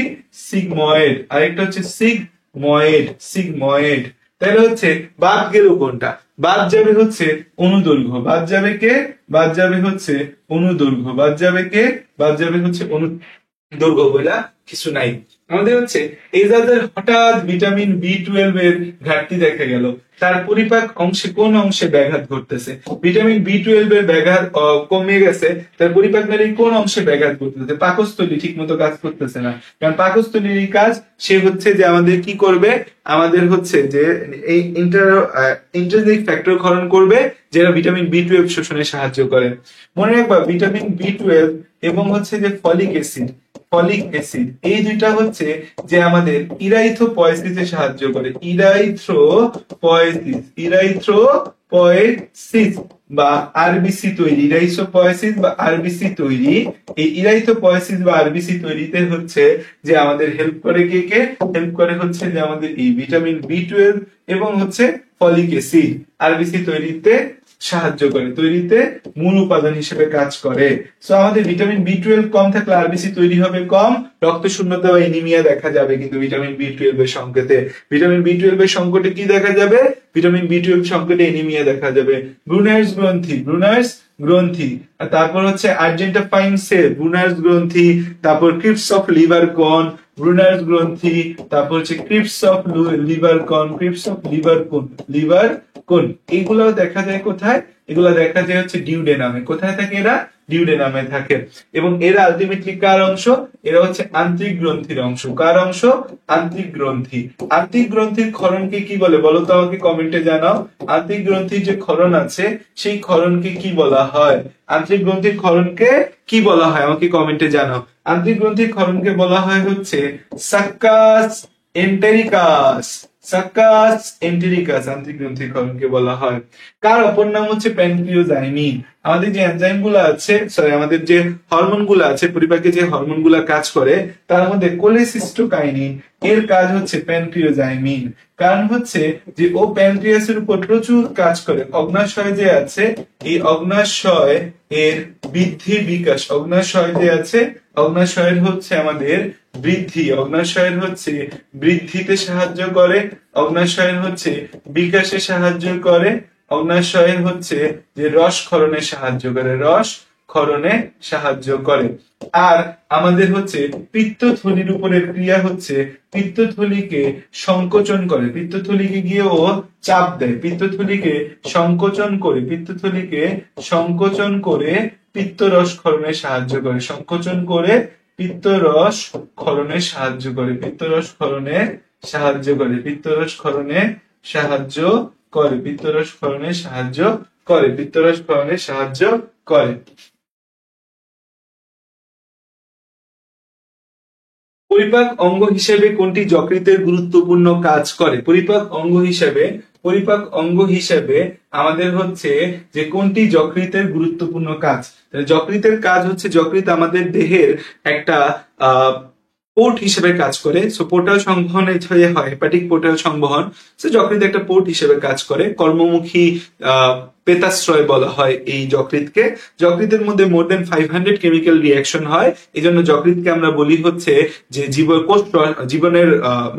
[SPEAKER 1] সিগময়েড। আরেকটা হচ্ছে সিগময়েড, সিগময়েড। তাহলে হচ্ছে বাদ গেল কোনটা? বাদ যাবে হচ্ছে অনুদৈর্ঘ্য। বাদ যাবে কে? বাদ যাবে হচ্ছে অনুদৈর্ঘ্য। বাদ যাবে কে? বাদ যাবে হচ্ছে অনুদৈর্ঘ্য। বইলা কিছু নাই। আমাদের হচ্ছে এই যাদের হঠাৎ ভিটামিন বি 12 এর ঘাটতি দেখা গেল, তার পরিপাক অংশে কোন অংশে ব্যাঘাত ঘটতেছে? ভিটামিন বি 12 এর ব্যাঘাত কমে গেছে, তার পরিপাক নালীর কোন অংশে ব্যাঘাত ঘটতেছে? পাকস্থলী ঠিক মতো কাজ করতেছে না। কারণ পাকস্থলীর কাজ সে হচ্ছে যে আমাদের কি করবে? আমাদের হচ্ছে যে এই ইন্টারজেনিক ফ্যাক্টর ক্ষরণ করবে, যেটা ভিটামিন বি 12 শোষণে সাহায্য করে। মনে রাখবা ভিটামিন বি 12 এবং হচ্ছে যে ফলিক অ্যাসিড, ফলিক অ্যাসিড, এই দুইটা হচ্ছে যে আমাদের ইরাইথ্রোপয়েসিসে সাহায্য করে। ইরাইথ্রোপয়েসিস, ইরাইথ্রোপয়েসিস বা আরবিসি তৈরি। ইরাইথ্রোপয়েসিস বা আরবিসি তৈরি। এই ইরাইথ্রোপয়েসিস বা আরবিসি তৈরিতে হচ্ছে যে আমাদের হেল্প করে কে কে? হেল্প করে হচ্ছে যে আমাদের এই ভিটামিন বি 12 এবং হচ্ছে ফলিক অ্যাসিড আরবিসি তৈরিতে সাহায্য করে, তৈরিতে মূল উপাদান হিসেবে কাজ করে। সো আমাদের ভিটামিন বি 12 কম থাকলে আরবিসি তৈরি হবে কম, রক্ত শূন্যতা বা এনিমিয়া দেখা যাবে কিন্তু ভিটামিন বি 12 এর সংকেতে। ভিটামিন বি 12 এর সংকটে কি দেখা যাবে? ভিটামিন বি 12 সংকটে এনিমিয়া দেখা যাবে। ব্রুনার্স গ্রন্থি, ব্রুনার্স গ্রন্থি, আর তারপর হচ্ছে আর্জেন্টাফাইন সেল, ব্রুনার্স গ্রন্থি, তারপর ক্রিপস অফ লিভার কোন, ব্রুনার্স গ্রন্থি, তারপর হচ্ছে ক্রিপস অফ লিভার কোন, ক্রিপস অফ লিভার কোন, লিভার কোন, এগুলো দেখা যায় কোথায়? এগুলো দেখা যায় হচ্ছে ডিউডেনামে। কোথায় থাকে এরা? ডিউডেনামে থাকে। এবং এরা আলটিমেটলি কার অংশ? এরা হচ্ছে আন্তরিক গ্রন্থির অংশ। কার অংশ? আন্তরিক গ্রন্থি। আন্তরিক গ্রন্থির ক্ষরণকে কি বলে বলো তো আমাকে কমেন্টে জানাও। আন্তরিক গ্রন্থির যে ক্ষরণ আছে সেই ক্ষরণকে কি বলা হয়? আন্তরিক গ্রন্থির ক্ষরণকে কি বলা হয় আমাকে কমেন্টে জানাও। আন্তরিক গ্রন্থির ক্ষরণকে বলা হয় হচ্ছে সাক্কাস এন্টেরিকাস। সাক্কাস এন্টেরিকাস আন্তরিক গ্রন্থির ক্ষরণকে বলা হয়। কার অপর নাম হচ্ছে প্যানক্রিওজাইমিন। আমাদের যে এনজাইম গুলো আছে, সরি আমাদের যে হরমোন গুলো আছে, পরিপাকে যে হরমোন গুলা কাজ করে, তার মধ্যে কোলেসিস্টোকাইনিন এর কাজ হচ্ছে প্যানক্রিওজাইমিন। কারণ হচ্ছে যে ও প্যানক্রিয়াসের উপর প্রচুর কাজ করে। অগ্নাশয় যে আছে, এই অগ্নাশয় এর বৃদ্ধি বিকাশ, অগ্নাশয় যে আছে, অগ্নাশয়ের হচ্ছে আমাদের বৃদ্ধি, অগ্নাশয়ের হচ্ছে বৃদ্ধিতে সাহায্য করে, অগ্নাশয়ের হচ্ছে বিকাশে সাহায্য করে, অগ্নাশয়ের হচ্ছে যে রস ক্ষরণে সাহায্য করে, রস ক্ষরণে সাহায্য করে। আর আমাদের হচ্ছে পিত্তথলির উপরের ক্রিয়া হচ্ছে পিত্তথলিকে সংকোচন করে, পিত্তথলিকে গিয়ে ও চাপ দেয়, পিত্তথলিকে সংকোচন করে, পিত্তথলিকে সংকোচন করে পিত্তরস ক্ষরণে সাহায্য করে, সংকোচন করে পিত্তরস ক্ষরণে সাহায্য করে, পিত্তরস ক্ষরণে সাহায্য করে, পিত্তরস ক্ষরণে সাহায্য করে, পিত্তরস ক্ষরণে সাহায্য করে, পিত্তরস ক্ষরণে সাহায্য করে। পরিপাক অঙ্গ হিসেবে কোনটি যকৃতের গুরুত্বপূর্ণ কাজ করে? পরিপাক অঙ্গ হিসেবে আমাদের হচ্ছে যে কোনটি যকৃতের গুরুত্বপূর্ণ কাজ। যকৃতের কাজ হচ্ছে, যকৃৎ আমাদের দেহের একটা পোর্ট হিসেবে কাজ করে। সো পোর্টাল সংবহনে হয় হেপাটিক পোর্টাল সংবহন। সো যকৃৎ একটা পোর্ট হিসেবে কাজ করে। কর্মমুখী পেতাশ্রয় বলা হয় এই যকৃৎকে। যকৃতের মধ্যে মোর দেন 500 কেমিক্যাল রিঅ্যাকশন হয়। এই জন্য যকৃৎকে আমরা বলি হচ্ছে যে জীবনের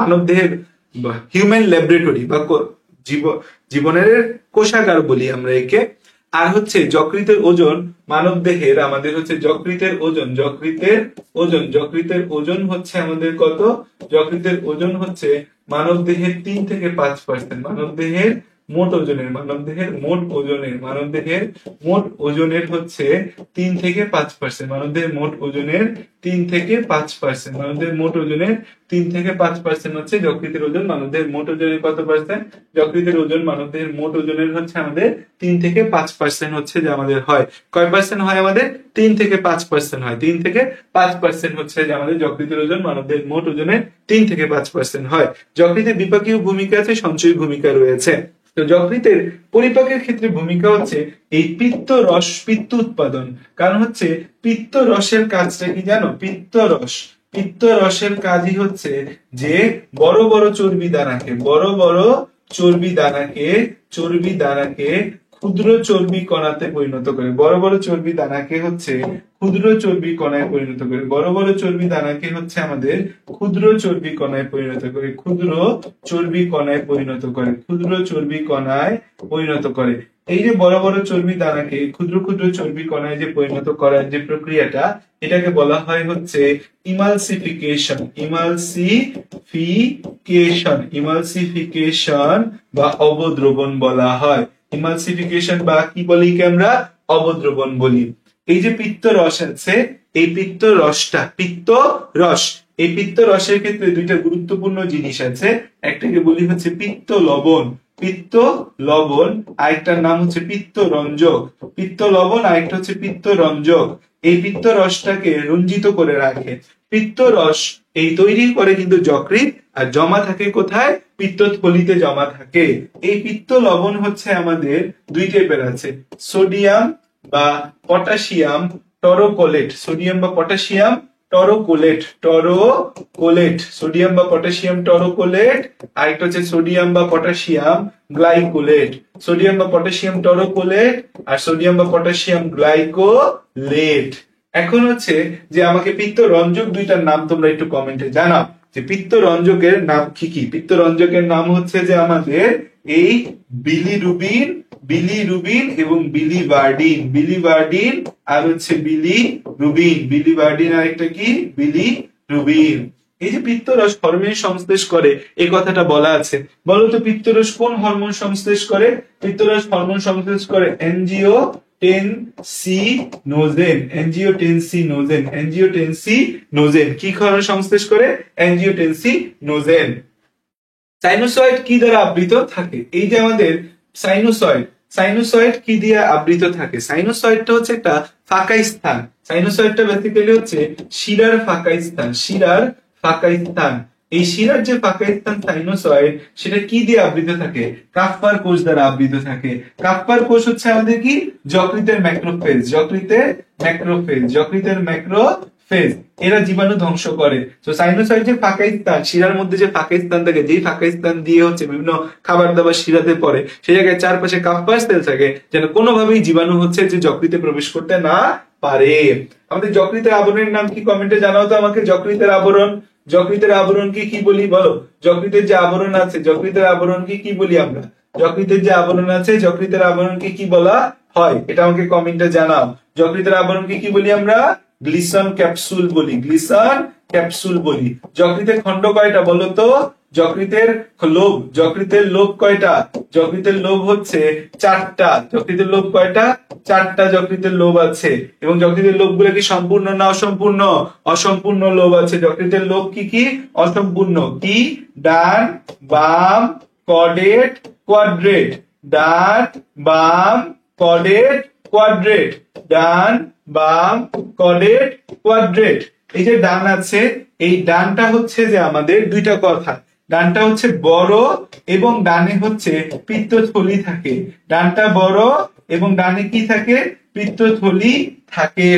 [SPEAKER 1] মানবদেহের হিউম্যান ল্যাবরেটরি বা জীবনের কোষাগার বলি আমরা একে। আর হচ্ছে যকৃতের ওজন মানবদেহের, আমাদের হচ্ছে যকৃতের ওজন হচ্ছে আমাদের কত? যকৃতের ওজন হচ্ছে মানবদেহের 3 থেকে 5%। মানবদেহের মোট ওজনের হচ্ছে 3 থেকে 5%। মানবদেহের মোট ওজনের 3 থেকে 5% হচ্ছে যকৃতের ওজন। মানবদেহের মোট ওজনের কত পার্সেন্ট? যকৃতের ওজন মানবদেহের মোট ওজনের হচ্ছে আমাদের 3 থেকে 5% হচ্ছে যে আমাদের হয়। কয় পার্সেন্ট হয় আমাদের? 3 থেকে 5% হয়। 3 থেকে 5% হচ্ছে যে আমাদের যকৃতের ওজন মানবদেহের মোট ওজনের 3 থেকে 5% হয়। যকৃতের বিপাকীয় ভূমিকা আছে, সঞ্চয়ী ভূমিকা রয়েছে। তো যকৃতের পরিপাকের ক্ষেত্রে ভূমিকা হচ্ছে এই পিত্ত উৎপাদন। কারণ হচ্ছে পিত্ত রসের কাজটা কি জানো? পিত্ত রসের কাজই হচ্ছে যে বড় বড় চর্বি দানাকে ক্ষুদ্র চর্বি কণাতে পরিণত করে। বড় বড় চর্বি দানাকে হচ্ছে ক্ষুদ্র চর্বি কণায় পরিণত করে। বড় বড় চর্বি দানাকে হচ্ছে আমাদের ক্ষুদ্র চর্বি কণায় পরিণত করে। এই যে বড় বড় চর্বি দানাকে ক্ষুদ্র ক্ষুদ্র চর্বি কণায় যে পরিণত করার যে প্রক্রিয়াটা, এটাকে বলা হয় হচ্ছে ইমালসিফিকেশন বা অবদ্রবণ বলা হয়। ইমালসিফিকেশন বা কি বলি কি আমরা? অবদ্রবণ বলি। এই যে পিত্ত রস আছে, এই পিত্ত রসের ক্ষেত্রে দুইটা গুরুত্বপূর্ণ জিনিস আছে। একটাকে বলি হচ্ছে পিত্ত লবণ, আরেকটার নাম হচ্ছে পিত্ত লবণ, আরেকটা হচ্ছে পিত্ত রঞ্জক। এই পিত্ত রসটাকে রঞ্জিত করে রাখে। পিত্ত রস এই তৈরি করে কিন্তু যকৃৎ, আর জমা থাকে কোথায়? পিত্তথলিতে জমা থাকে। এই পিত্ত লবণ হচ্ছে আমাদের দুই টাইপের আছে, সোডিয়াম বা পটাশিয়াম টরোকোলেট। আরেকটা হচ্ছে সোডিয়াম বা পটাশিয়াম গ্লাইকোলেট। আর সোডিয়াম বা পটাশিয়াম গ্লাইকোলেট। এখন হচ্ছে যে আমাকে পিত্ত রঞ্জক দুইটার নাম তোমরা একটু কমেন্টে জানাও যে পিত্ত রঞ্জকের নাম কি কি। পিত্ত রঞ্জকের নাম হচ্ছে যে আমাদের এই বিলিরুবিন এবং বিলিভার্ডিন আর হচ্ছে বিলিভার্ডিন আর একটা কি? বিলিরুবিন। এই যে পিত্তরস হরমোন সংশ্লেষ করে এই কথাটা বলা আছে। বলতো পিত্তরস কোন হরমোন সংশ্লেষ করে? পিত্তরস হরমোন সংশ্লেষ করে অ্যানজিওটেনসিনোজেন। কি হরমোন সংশ্লেষ করে? অ্যানজিওটেনসিনোজেন। সাইনোসয়েড কি দ্বারা আবৃত থাকে? এই যে আমাদের সাইনোসয়েড কি দিয়ে আবৃত থাকে? সাইনোসয়েডটা হচ্ছে একটা ফাঁকা স্থান। সাইনোসয়েডটা বেসিক্যালি হচ্ছে শিরার ফাঁকা স্থান। এই শিরার যে ফাঁকা স্থান সাইনোসয়েড, সেটা কি দিয়ে আবৃত থাকে? কাফপার কোষ দ্বারা আবৃত থাকে। কাফপার কোষ হচ্ছে আমাদের কি? যকৃতের ম্যাক্রোফেজ। এরা জীবাণু ধ্বংস করে। তো সাইনোসয়েড যে ফাঁকা স্থান, শিরার মধ্যে যে ফাঁকা স্থান থাকে, যেই ফাঁকা স্থান দিয়ে হচ্ছে বিভিন্ন খাবার দাবার শিরাতে পড়ে, সেই জায়গায় চারপাশে কাফপার সেল থাকে, যেন কোনোভাবেই জীবাণু হচ্ছে যে যকৃতে প্রবেশ করতে না পারে। আমাদের যকৃতের আবরণের নাম কি? কমেন্টে জানাও তো আমাকে। যকৃতের আবরণ কি বলি বলো? যকৃতের যে আবরণ আছে, যকৃতের আবরণ কি বলি আমরা? যকৃতের যে আবরণ আছে, যকৃতের আবরণকে কি বলা হয়? এটা আমাকে কমেন্টে জানাও। যকৃতের আবরণকে কি বলি আমরা? গ্লিসন ক্যাপসুল বলি। যকৃতের খণ্ড কয়টা বলো তো? যকৃতের লোব কয়টা? যকৃতের লোব হচ্ছে 4টা। যকৃতের লোব কয়টা? 4টা যকৃতের লোব আছে। এবং যকৃতের লোবগুলো কি সম্পূর্ণ না অসম্পূর্ণ? অসম্পূর্ণ লোব আছে। যকৃতের লোব কি অসম্পূর্ণ? কি? ডান, বাম, কর্ডেট, কোয়াড্রেট। ডান, বাম, কর্ডেট, কোয়াড্রেট। ডান, বাম, কর্ডেট, কোয়াড্রেট। এই যে ডান আছে, এই ডানটা হচ্ছে যে আমাদের দুইটা কথা, ডানটা হচ্ছে বড় এবং ডানে হচ্ছে পিত্তথলি থাকে, ডানটা বড় এবং ডানে কি থাকে, পিত্তথলি থাকে।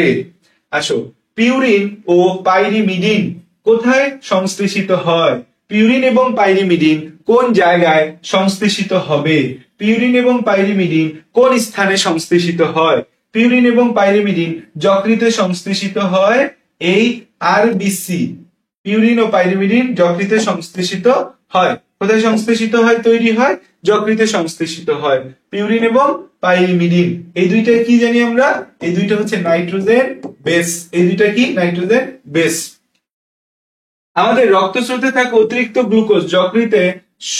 [SPEAKER 1] আসো, পিউরিন ও পাইরিমিডিন কোথায় সংশ্লেষিত হয়? পিউরিন এবং পাইরিমিডিন কোন জায়গায় সংশ্লেষিত হবে? পিউরিন এবং পাইরিমিডিন কোন স্থানে সংশ্লেষিত হয়? পিউরিন এবং পাইরিমিডিন যকৃতে সংশ্লেষিত হয় এই আরবিসি। পিউরিন ও পাইরিমিডিন যকৃতে সংশ্লেষিত হয়। কোথায় সংশ্লেষিত হয়, তৈরি হয়? যকৃতে সংশ্লেষিত হয় পিউরিন এবং পাইরিমিডিন। এই দুইটা কি জানি আমরা? এই দুইটা হচ্ছে নাইট্রোজেন বেস। এই দুইটা কি? Nitrogen base. আমাদের রক্তস্রোতে থাকা অতিরিক্ত গ্লুকোজ যকৃতে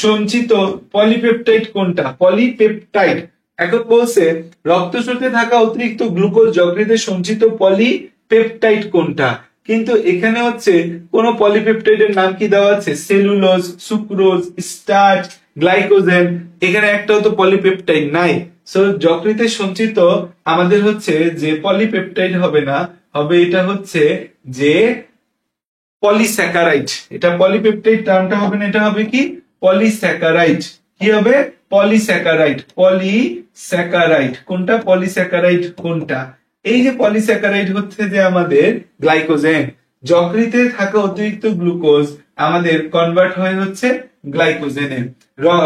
[SPEAKER 1] সঞ্চিত পলিপেপটাইড কোনটা? পলিপেপটাইড। এখন বলছে রক্তস্রোতে থাকা অতিরিক্ত গ্লুকোজ যকৃতে সঞ্চিত পলিপেপটাইড কোনটা, কিন্তু এখানে হচ্ছে কোন পলিপেপটাইডের নাম কি দেওয়া আছে? Cellulose, sucrose, starch, glycogen. এখানে একটাও তো পলিপেপটাইড নাই। সো যকৃতে সঞ্চিত আমাদের হচ্ছে যে পলিপেপটাইড হবে না, হবে এটা হচ্ছে যে পলিস্যাকারাইড। এটা পলিপেপটাইড টার্মটা হবে না, এটা হবে কি? পলিস্যাকারাইড। কি হবে? পলিস্যাকারাইড। পলিস্যাকারাইড কোনটা? পলিস্যাকারাইড কোনটা? এই যে পলিস্যাকারাইড হচ্ছে যে আমাদের গ্লাইকোজেন। যকৃতে থাকা অতিরিক্ত গ্লুকোজ আমাদের কনভার্ট হয় হচ্ছে গ্লাইকোজেনে।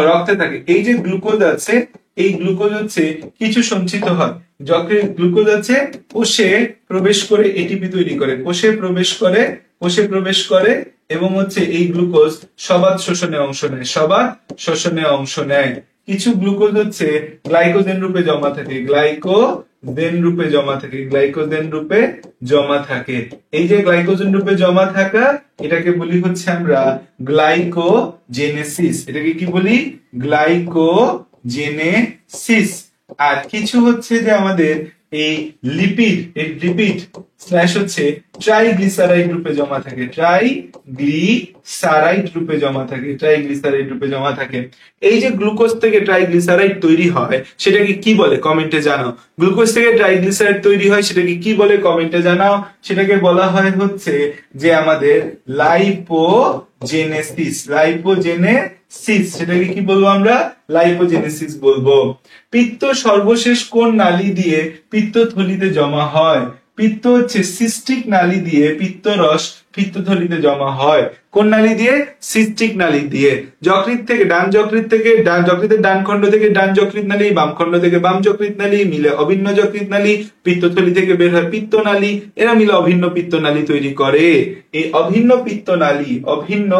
[SPEAKER 1] রক্তে থাকে এই যে গ্লুকোজ আছে, এই গ্লুকোজ হচ্ছে কিছু সঞ্চিত হয় যকৃত। গ্লুকোজ আছে কোষে প্রবেশ করে এটিপি তৈরি করে, কোষে প্রবেশ করে, কোষে প্রবেশ করে এবং হচ্ছে এই গ্লুকোজ সবাত শোষণে অংশ নেয়, সবাত শোষণে অংশ নেয়। কিছু গ্লুকোজ হচ্ছে গ্লাইকোজেন রূপে জমা থাকে, গ্লাইকোজেন রূপে জমা থাকে, গ্লাইকোজেন রূপে জমা থাকে। এই যে গ্লাইকোজেন রূপে জমা থাকা, এটাকে বলি হচ্ছে আমরা গ্লাইকোজেনেসিস। এটাকে কি বলি? গ্লাইকোজেনেসিস। আর কিছু হচ্ছে যে আমাদের এই লিপিড, এই লিপিড স্ল্যাশ হচ্ছে ট্রাইগ্লিসারাইড রূপে জমা থাকে, ট্রাইগ্লিসারাইড রূপে জমা থাকে, ট্রাইগ্লিসারাইড রূপে জমা থাকে। এই যে গ্লুকোজ থেকে ট্রাইগ্লিসারাইড তৈরি হয় সেটাকে কি বলে? কমেন্টে জানাও। গ্লুকোজ থেকে ট্রাইগ্লিসারাইড তৈরি হয় সেটাকে কি বলে? কমেন্টে জানাও। সেটাকে বলা হয় হচ্ছে যে আমাদের লাইপোজেনেসিস, লাইপোজেনেসিস। সেটাকে কি বলবো আমরা? লাইপোজেনেসিস বলবো। পিত্ত সর্বশেষ কোন নালী দিয়ে পিত্তথলিতে জমা হয়? পিত্ত হচ্ছে সিস্টিক নালী দিয়ে পিত্তরস পিত্তথলিতে জমা হয়। কোন নালী দিয়ে? সিস্টিক নালী দিয়ে। যকৃত থেকে, ডান যকৃত থেকে, ডান যকৃতের ডান খণ্ড থেকে ডান যকৃত নালী, বাম খণ্ড থেকে বাম যকৃত নালী মিলে অভিন্ন যকৃত নালী, পিত্তথলি থেকে বের হয় পিত্ত নালী, এরা মিলে অভিন্ন পিত্ত নালী তৈরি করে। এই অভিন্ন পিত্ত নালী, অভিন্ন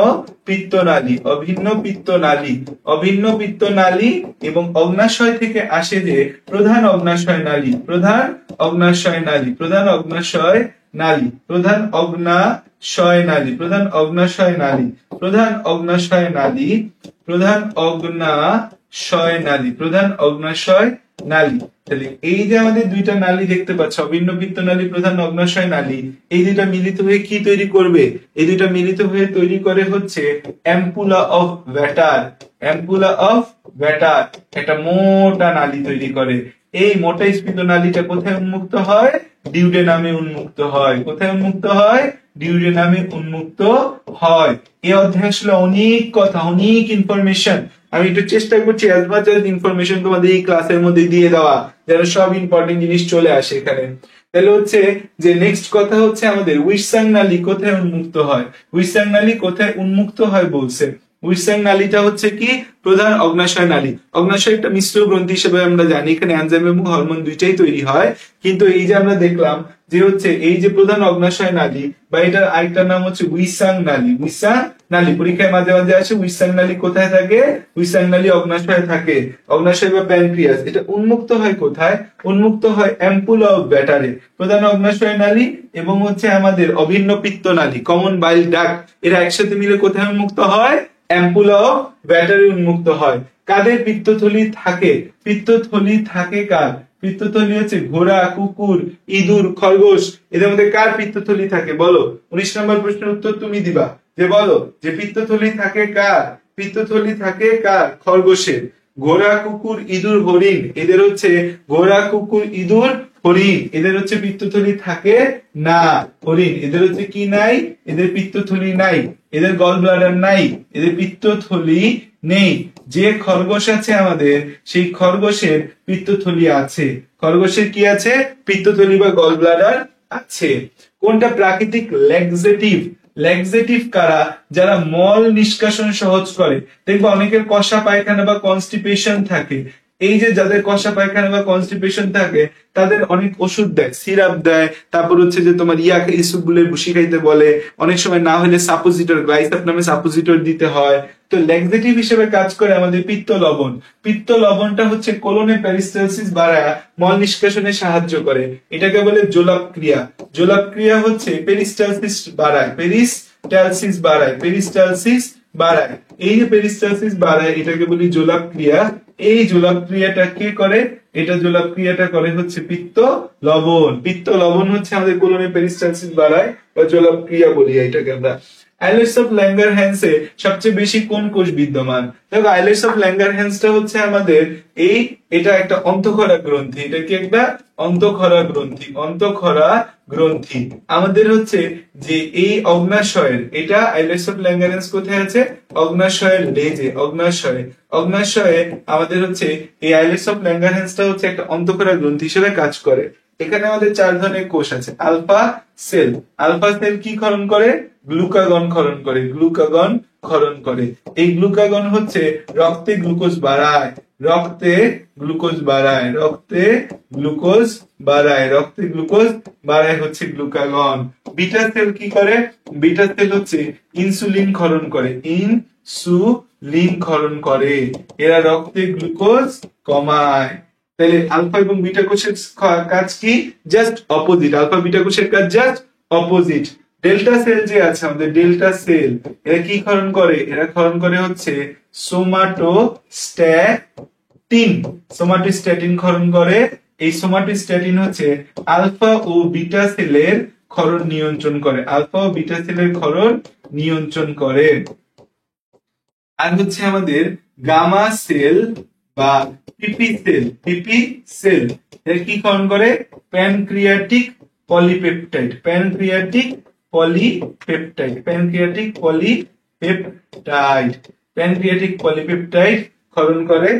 [SPEAKER 1] পিত্ত নালী, অভিন্ন পিত্ত নালী, অভিন্ন পিত্ত নালী এবং অগ্নাশয় থেকে আসে যে প্রধান অগ্নাশয় নালী, প্রধান অগ্নাশয় নালী, প্রধান অগ্নাশয় নালী, প্রধান অগ্নাশয় নালী, প্রধান অগ্নাশয় নালী, প্রধান অগ্নাশয় নালী, প্রধান অগ্নাশয় নালী, প্রধান অগ্নাশয় নালী। তাহলে এই যে আমাদের দুইটা নালী দেখতে পাচ্ছ, অভিন্ন পিত্ত নালী, প্রধান অগ্নাশয় নালী, এই দুইটা মিলিত হয়ে কি তৈরি করবে? এই দুইটা মিলিত হয়ে তৈরি করে হচ্ছে অ্যাম্পুলা অফ ভ্যাটার। অ্যাম্পুলা অফ ভ্যাটার একটা মোটা নালী তৈরি করে। এই মোটা স্ফীত নালীটা কোথায় উন্মুক্ত হয়? ডিউডেনামে উন্মুক্ত হয়। কোথায় উন্মুক্ত হয়? ডিউডেনামে উন্মুক্ত হয়। এই অধ্যায় আসলে অনেক কথা, অনেক ইনফরমেশন। আমি একটু চেষ্টা করছি অ্যাজ মাচ অ্যাজ ইনফরমেশন তোমাদের এই ক্লাসের মধ্যে দিয়ে দেওয়া, যেন সব ইম্পর্টেন্ট জিনিস চলে আসে এখানে। তাহলে হচ্ছে যে নেক্সট কথা হচ্ছে আমাদের উইটসাং নালী কোথায় উন্মুক্ত হয়? উইটসাং নালী কোথায় উন্মুক্ত হয় বলছে। উইটসাং নালীটা হচ্ছে কি? প্রধান অগ্নাশয় নালী। অগ্নাশয় একটা মিশ্র গ্রন্থি হিসেবে আমরা জানি, এখানে এনজাইম এবং হরমোন দুইটাই তৈরি হয়। কিন্তু এই যে আমরা দেখলাম যে হচ্ছে এই যে প্রধান অগ্নাশয় নালী বা এটার আরেকটা নাম হচ্ছে উইটসাং নালী। উইটসাং নালী পরীক্ষায় মাঝে মাঝে আসে। উইটসাং নালী কোথায় থাকে? উইটসাং নালী অগ্নাশয়ে থাকে। অগ্নাশয় বা প্যানক্রিয়াস। এটা উন্মুক্ত হয় কোথায়? উন্মুক্ত হয় অ্যাম্পুলা অফ ভ্যাটারে। প্রধান অগ্নাশয় নালী এবং হচ্ছে আমাদের অভিন্ন পিত্ত নালী, কমন বাইল ডাক্ট, এরা একসাথে মিলে কোথায় উন্মুক্ত হয়? অ্যাম্পুলা অফ ভ্যাটারে উন্মুক্ত হয়। কাদের পিত্তথলি থাকে? পিত্তথলি থাকে কার? পিত্তথলি হচ্ছে ঘোড়া, কুকুর, ইঁদুর, খরগোশ। এদের মধ্যে কার পিত্তথলি থাকে বলো? 19 নম্বর প্রশ্নের উত্তর তুমি দিবা, যে বলো যে পিত্তথলি থাকে কার? পিত্তথলি থাকে কার? খরগোশের। ঘোড়া, কুকুর, ইঁদুর, হরিণ, এদের হচ্ছে ঘোড়া, কুকুর, ইঁদুর, হরিণ, এদের হচ্ছে পিত্তথলি থাকে না। হরিণ, এদের হচ্ছে কি নাই? এদের পিত্তথলি নাই, এদের গল ব্লাডার নাই, এদের পিত্তথলি নেই। যে খরগোশ আছে আমাদের, সেই খরগোশের পিত্তথলি আছে। খরগোশের কি আছে? পিত্তথলি বা গল ব্লাডার আছে। কোনটা প্রাকৃতিক ল্যাক্সেটিভ? ল্যাক্সেটিভ কারা? যারা মল নিষ্কাশন সহজ করে। দেখবো অনেকের কষা পায়খানা বা কনস্টিপেশন থাকে। এই যে যাদের কষা পায়খানা বা কনস্টিপেশন থাকে তাদের অনেক ওষুধ দেয়, সিরাপ দেয়, তারপর হচ্ছে যে তোমার ইসবগুলের ভুসি খাইতে বলে, অনেক সময় না হলে সাপোজিটর, গ্লাইসাপ নামে সাপোজিটর দিতে হয়। তো ল্যাক্সেটিভ হিসেবে কাজ করে আমাদের পিত্ত লবণ। পিত্ত লবণটা হচ্ছে কোলনে পেরিস্টালসিস বাড়ায় মল নিষ্কাশনে সাহায্য করে, এটাকে বলে জোলাপ ক্রিয়া। জোলাপ ক্রিয়া হচ্ছে পেরিস্টালসিস বাড়ায়, পেরিস্টালসিস বাড়ায়, পেরিস্টালসিস বাড়ায়। এই যে পেরিস্টালসিস বাড়ায় এটাকে বলি জোলাপ ক্রিয়া। এই জোলাপ ক্রিয়াটা কে করে? এটা জোলাপ ক্রিয়াটা করে হচ্ছে পিত্ত লবণ। পিত্ত লবণ হচ্ছে আমাদের কোলনে পেরিস্টালসিস বাড়ায় বা জোলাপ ক্রিয়া বলি এটাকে আমরা। আইলেটস অফ ল্যাঙ্গারহ্যান্সে সবচেয়ে বেশি কোন কোষ বিদ্যমান? দেখো আইলেটস অফ ল্যাঙ্গারহ্যান্সটা হচ্ছে আমাদের এটা একটা অন্তঃক্ষরা গ্রন্থি। এটা কি একটা অন্তঃক্ষরা গ্রন্থি? অন্তঃক্ষরা গ্রন্থি আমাদের হচ্ছে যে এই অগ্নাশয়ের, এটা আইলেটস অফ ল্যাঙ্গারহ্যান্স কোথায় আছে? অগ্নাশয়ের লেজে, অগ্নাশয়ে। অগ্নাশয়ে আমাদের হচ্ছে এই আইলেটস অফ ল্যাঙ্গারহ্যান্সটা হচ্ছে একটা অন্তঃক্ষরা গ্রন্থি হিসেবে কাজ করে। এখানে আমাদের 4 ধরনের কোষ আছে। আলফা সেল, আলফা সেল কি ক্ষরণ করে? গ্লুকাগন ক্ষরণ করে, গ্লুকাগন ক্ষরণ করে। এই গ্লুকাগন হচ্ছে রক্তে গ্লুকোজ বাড়ায়, রক্তে গ্লুকোজ বাড়ায়, রক্তে গ্লুকোজ বাড়ায়, রক্তে গ্লুকোজ বাড়ায় হচ্ছে গ্লুকাগন। বিটা সেল কি করে? বিটা সেল হচ্ছে ইনসুলিন ক্ষরণ করে, ইনসুলিন ক্ষরণ করে। এরা রক্তে গ্লুকোজ কমায়। তাহলে আলফা এবং বিটা কোষের কাজ কি? Just opposite. আলফা বিটা কোষের কাজ জাস্ট অপোজিট। ডেল্টা সেল যে আছে আমাদের, ডেল্টা সেল, এরা কি ক্ষরণ করে? এরা ক্ষরণ করে হচ্ছে সোমাটোস্ট্যাটিন। সোমাটোস্ট্যাটিন ক্ষরণ করে। এই সোমাটোস্ট্যাটিন হচ্ছে আলফা ও বিটা সেলের ক্ষরণ নিয়ন্ত্রণ করে, আলফা ও বিটা সেলের ক্ষরণ নিয়ন্ত্রণ করে। আর হচ্ছে আমাদের গামা সেল বা পিপি সেল, পিপি সেল এর কি ক্ষরণ করে? Pancreatic polypeptide, pancreatic polypeptide, pancreatic polypeptide, pancreatic polypeptide ক্ষরণ করে।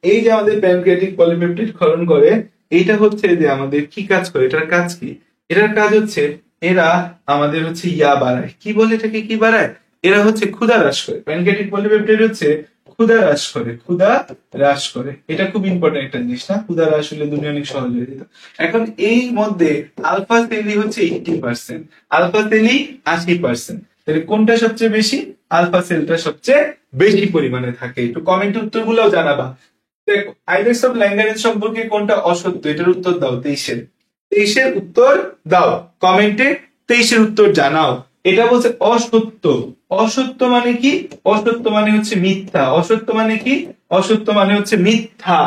[SPEAKER 1] এই যে আমাদের প্যানক্রিয়াটিক পলিপেপটাইড ক্ষরণ করে, এইটা হচ্ছে যে আমাদের কি কাজ করে? এটার কাজ কি? এটার কাজ হচ্ছে এরা আমাদের হচ্ছে ইয়া বাড়ায়। কি বলে এটাকে? কি বাড়ায়? এরা হচ্ছে ক্ষুধা হ্রাস করে। প্যানক্রিয়াটিক পলিপেপটাইড হচ্ছে ক্ষুধা হ্রাস করে, ক্ষুধা হ্রাস করে। এটা খুব ইম্পর্টেন্ট একটা জিনিস না? ক্ষুধা হ্রাস হলে দুনিয়া অনেক সহজ হয়ে যেত। এখন এই মধ্যে আলফা সেলি হচ্ছে 80%, আলফা সেলি 80%। তাহলে কোনটা সবচেয়ে বেশি? আলফা সেলটা সবচেয়ে বেশি পরিমাণে থাকে। একটু কমেন্টে উত্তরগুলোও জানাবা। দেখো আইলেটস অফ ল্যাঙ্গারহ্যান্স সম্পর্কে কোনটা অসত্য? এটার উত্তর দাও। 23-এর উত্তর দাও কমেন্টে, 23-এর উত্তর জানাও। এটা বলছে অসত্য। অসত্য মানে কি? অসত্য মানে হচ্ছে মিথ্যা। অসত্য মানে কি? অসত্য মানে হচ্ছে মিথ্যা।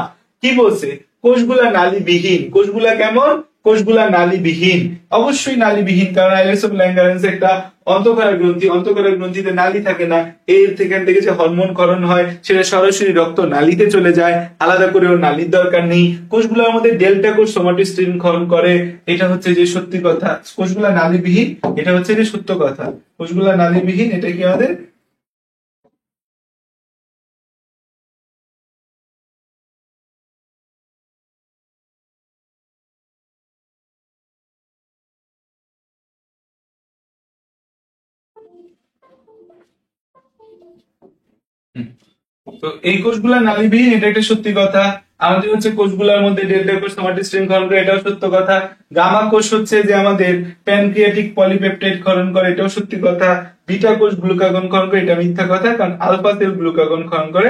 [SPEAKER 1] কি বলছে? কোষগুলা নালীবিহীন। কোষগুলা কেমন? কোষগুলা নালীবিহীন। অবশ্যই নালীবিহীন, কারণ আইলেটস অফ ল্যাঙ্গারহ্যান্স একটা অন্তঃক্ষরা গ্রন্থি। অন্তঃক্ষরা গ্রন্থিতে নালী থাকে না। এর থেকে যে হরমোন ক্ষরণ হয় সেটা সরাসরি রক্ত নালীতে চলে যায়, আলাদা করে ওর নালীর দরকার নেই। কোষগুলোর মধ্যে ডেল্টা কোষ সোমাটোস্টেটিন ক্ষরণ করে, এটা হচ্ছে যে সত্যি কথা। কোষগুলা নালীবিহীন, এটা হচ্ছে যে সত্য কথা। কোষগুলা নালীবিহীন, এটা কি আমাদের তো এই কোষগুলা নালীবিহীন, এটা একটা সত্যি কথা। আমাদের হচ্ছে কোষগুলোর মধ্যে ডেল্টা কোষ সোমাটোস্টেটিন ক্ষরণ করে, এটাও সত্য কথা। গামা কোষ হচ্ছে যে আমাদের প্যানক্রিয়াটিক পলিপেপটাইড ক্ষরণ করে, এটাও সত্যি কথা। বিটা কোষ গ্লুকাগন ক্ষরণ করে, এটা মিথ্যা কথা, কারণ আলফা সেল গ্লুকাগন ক্ষরণ করে,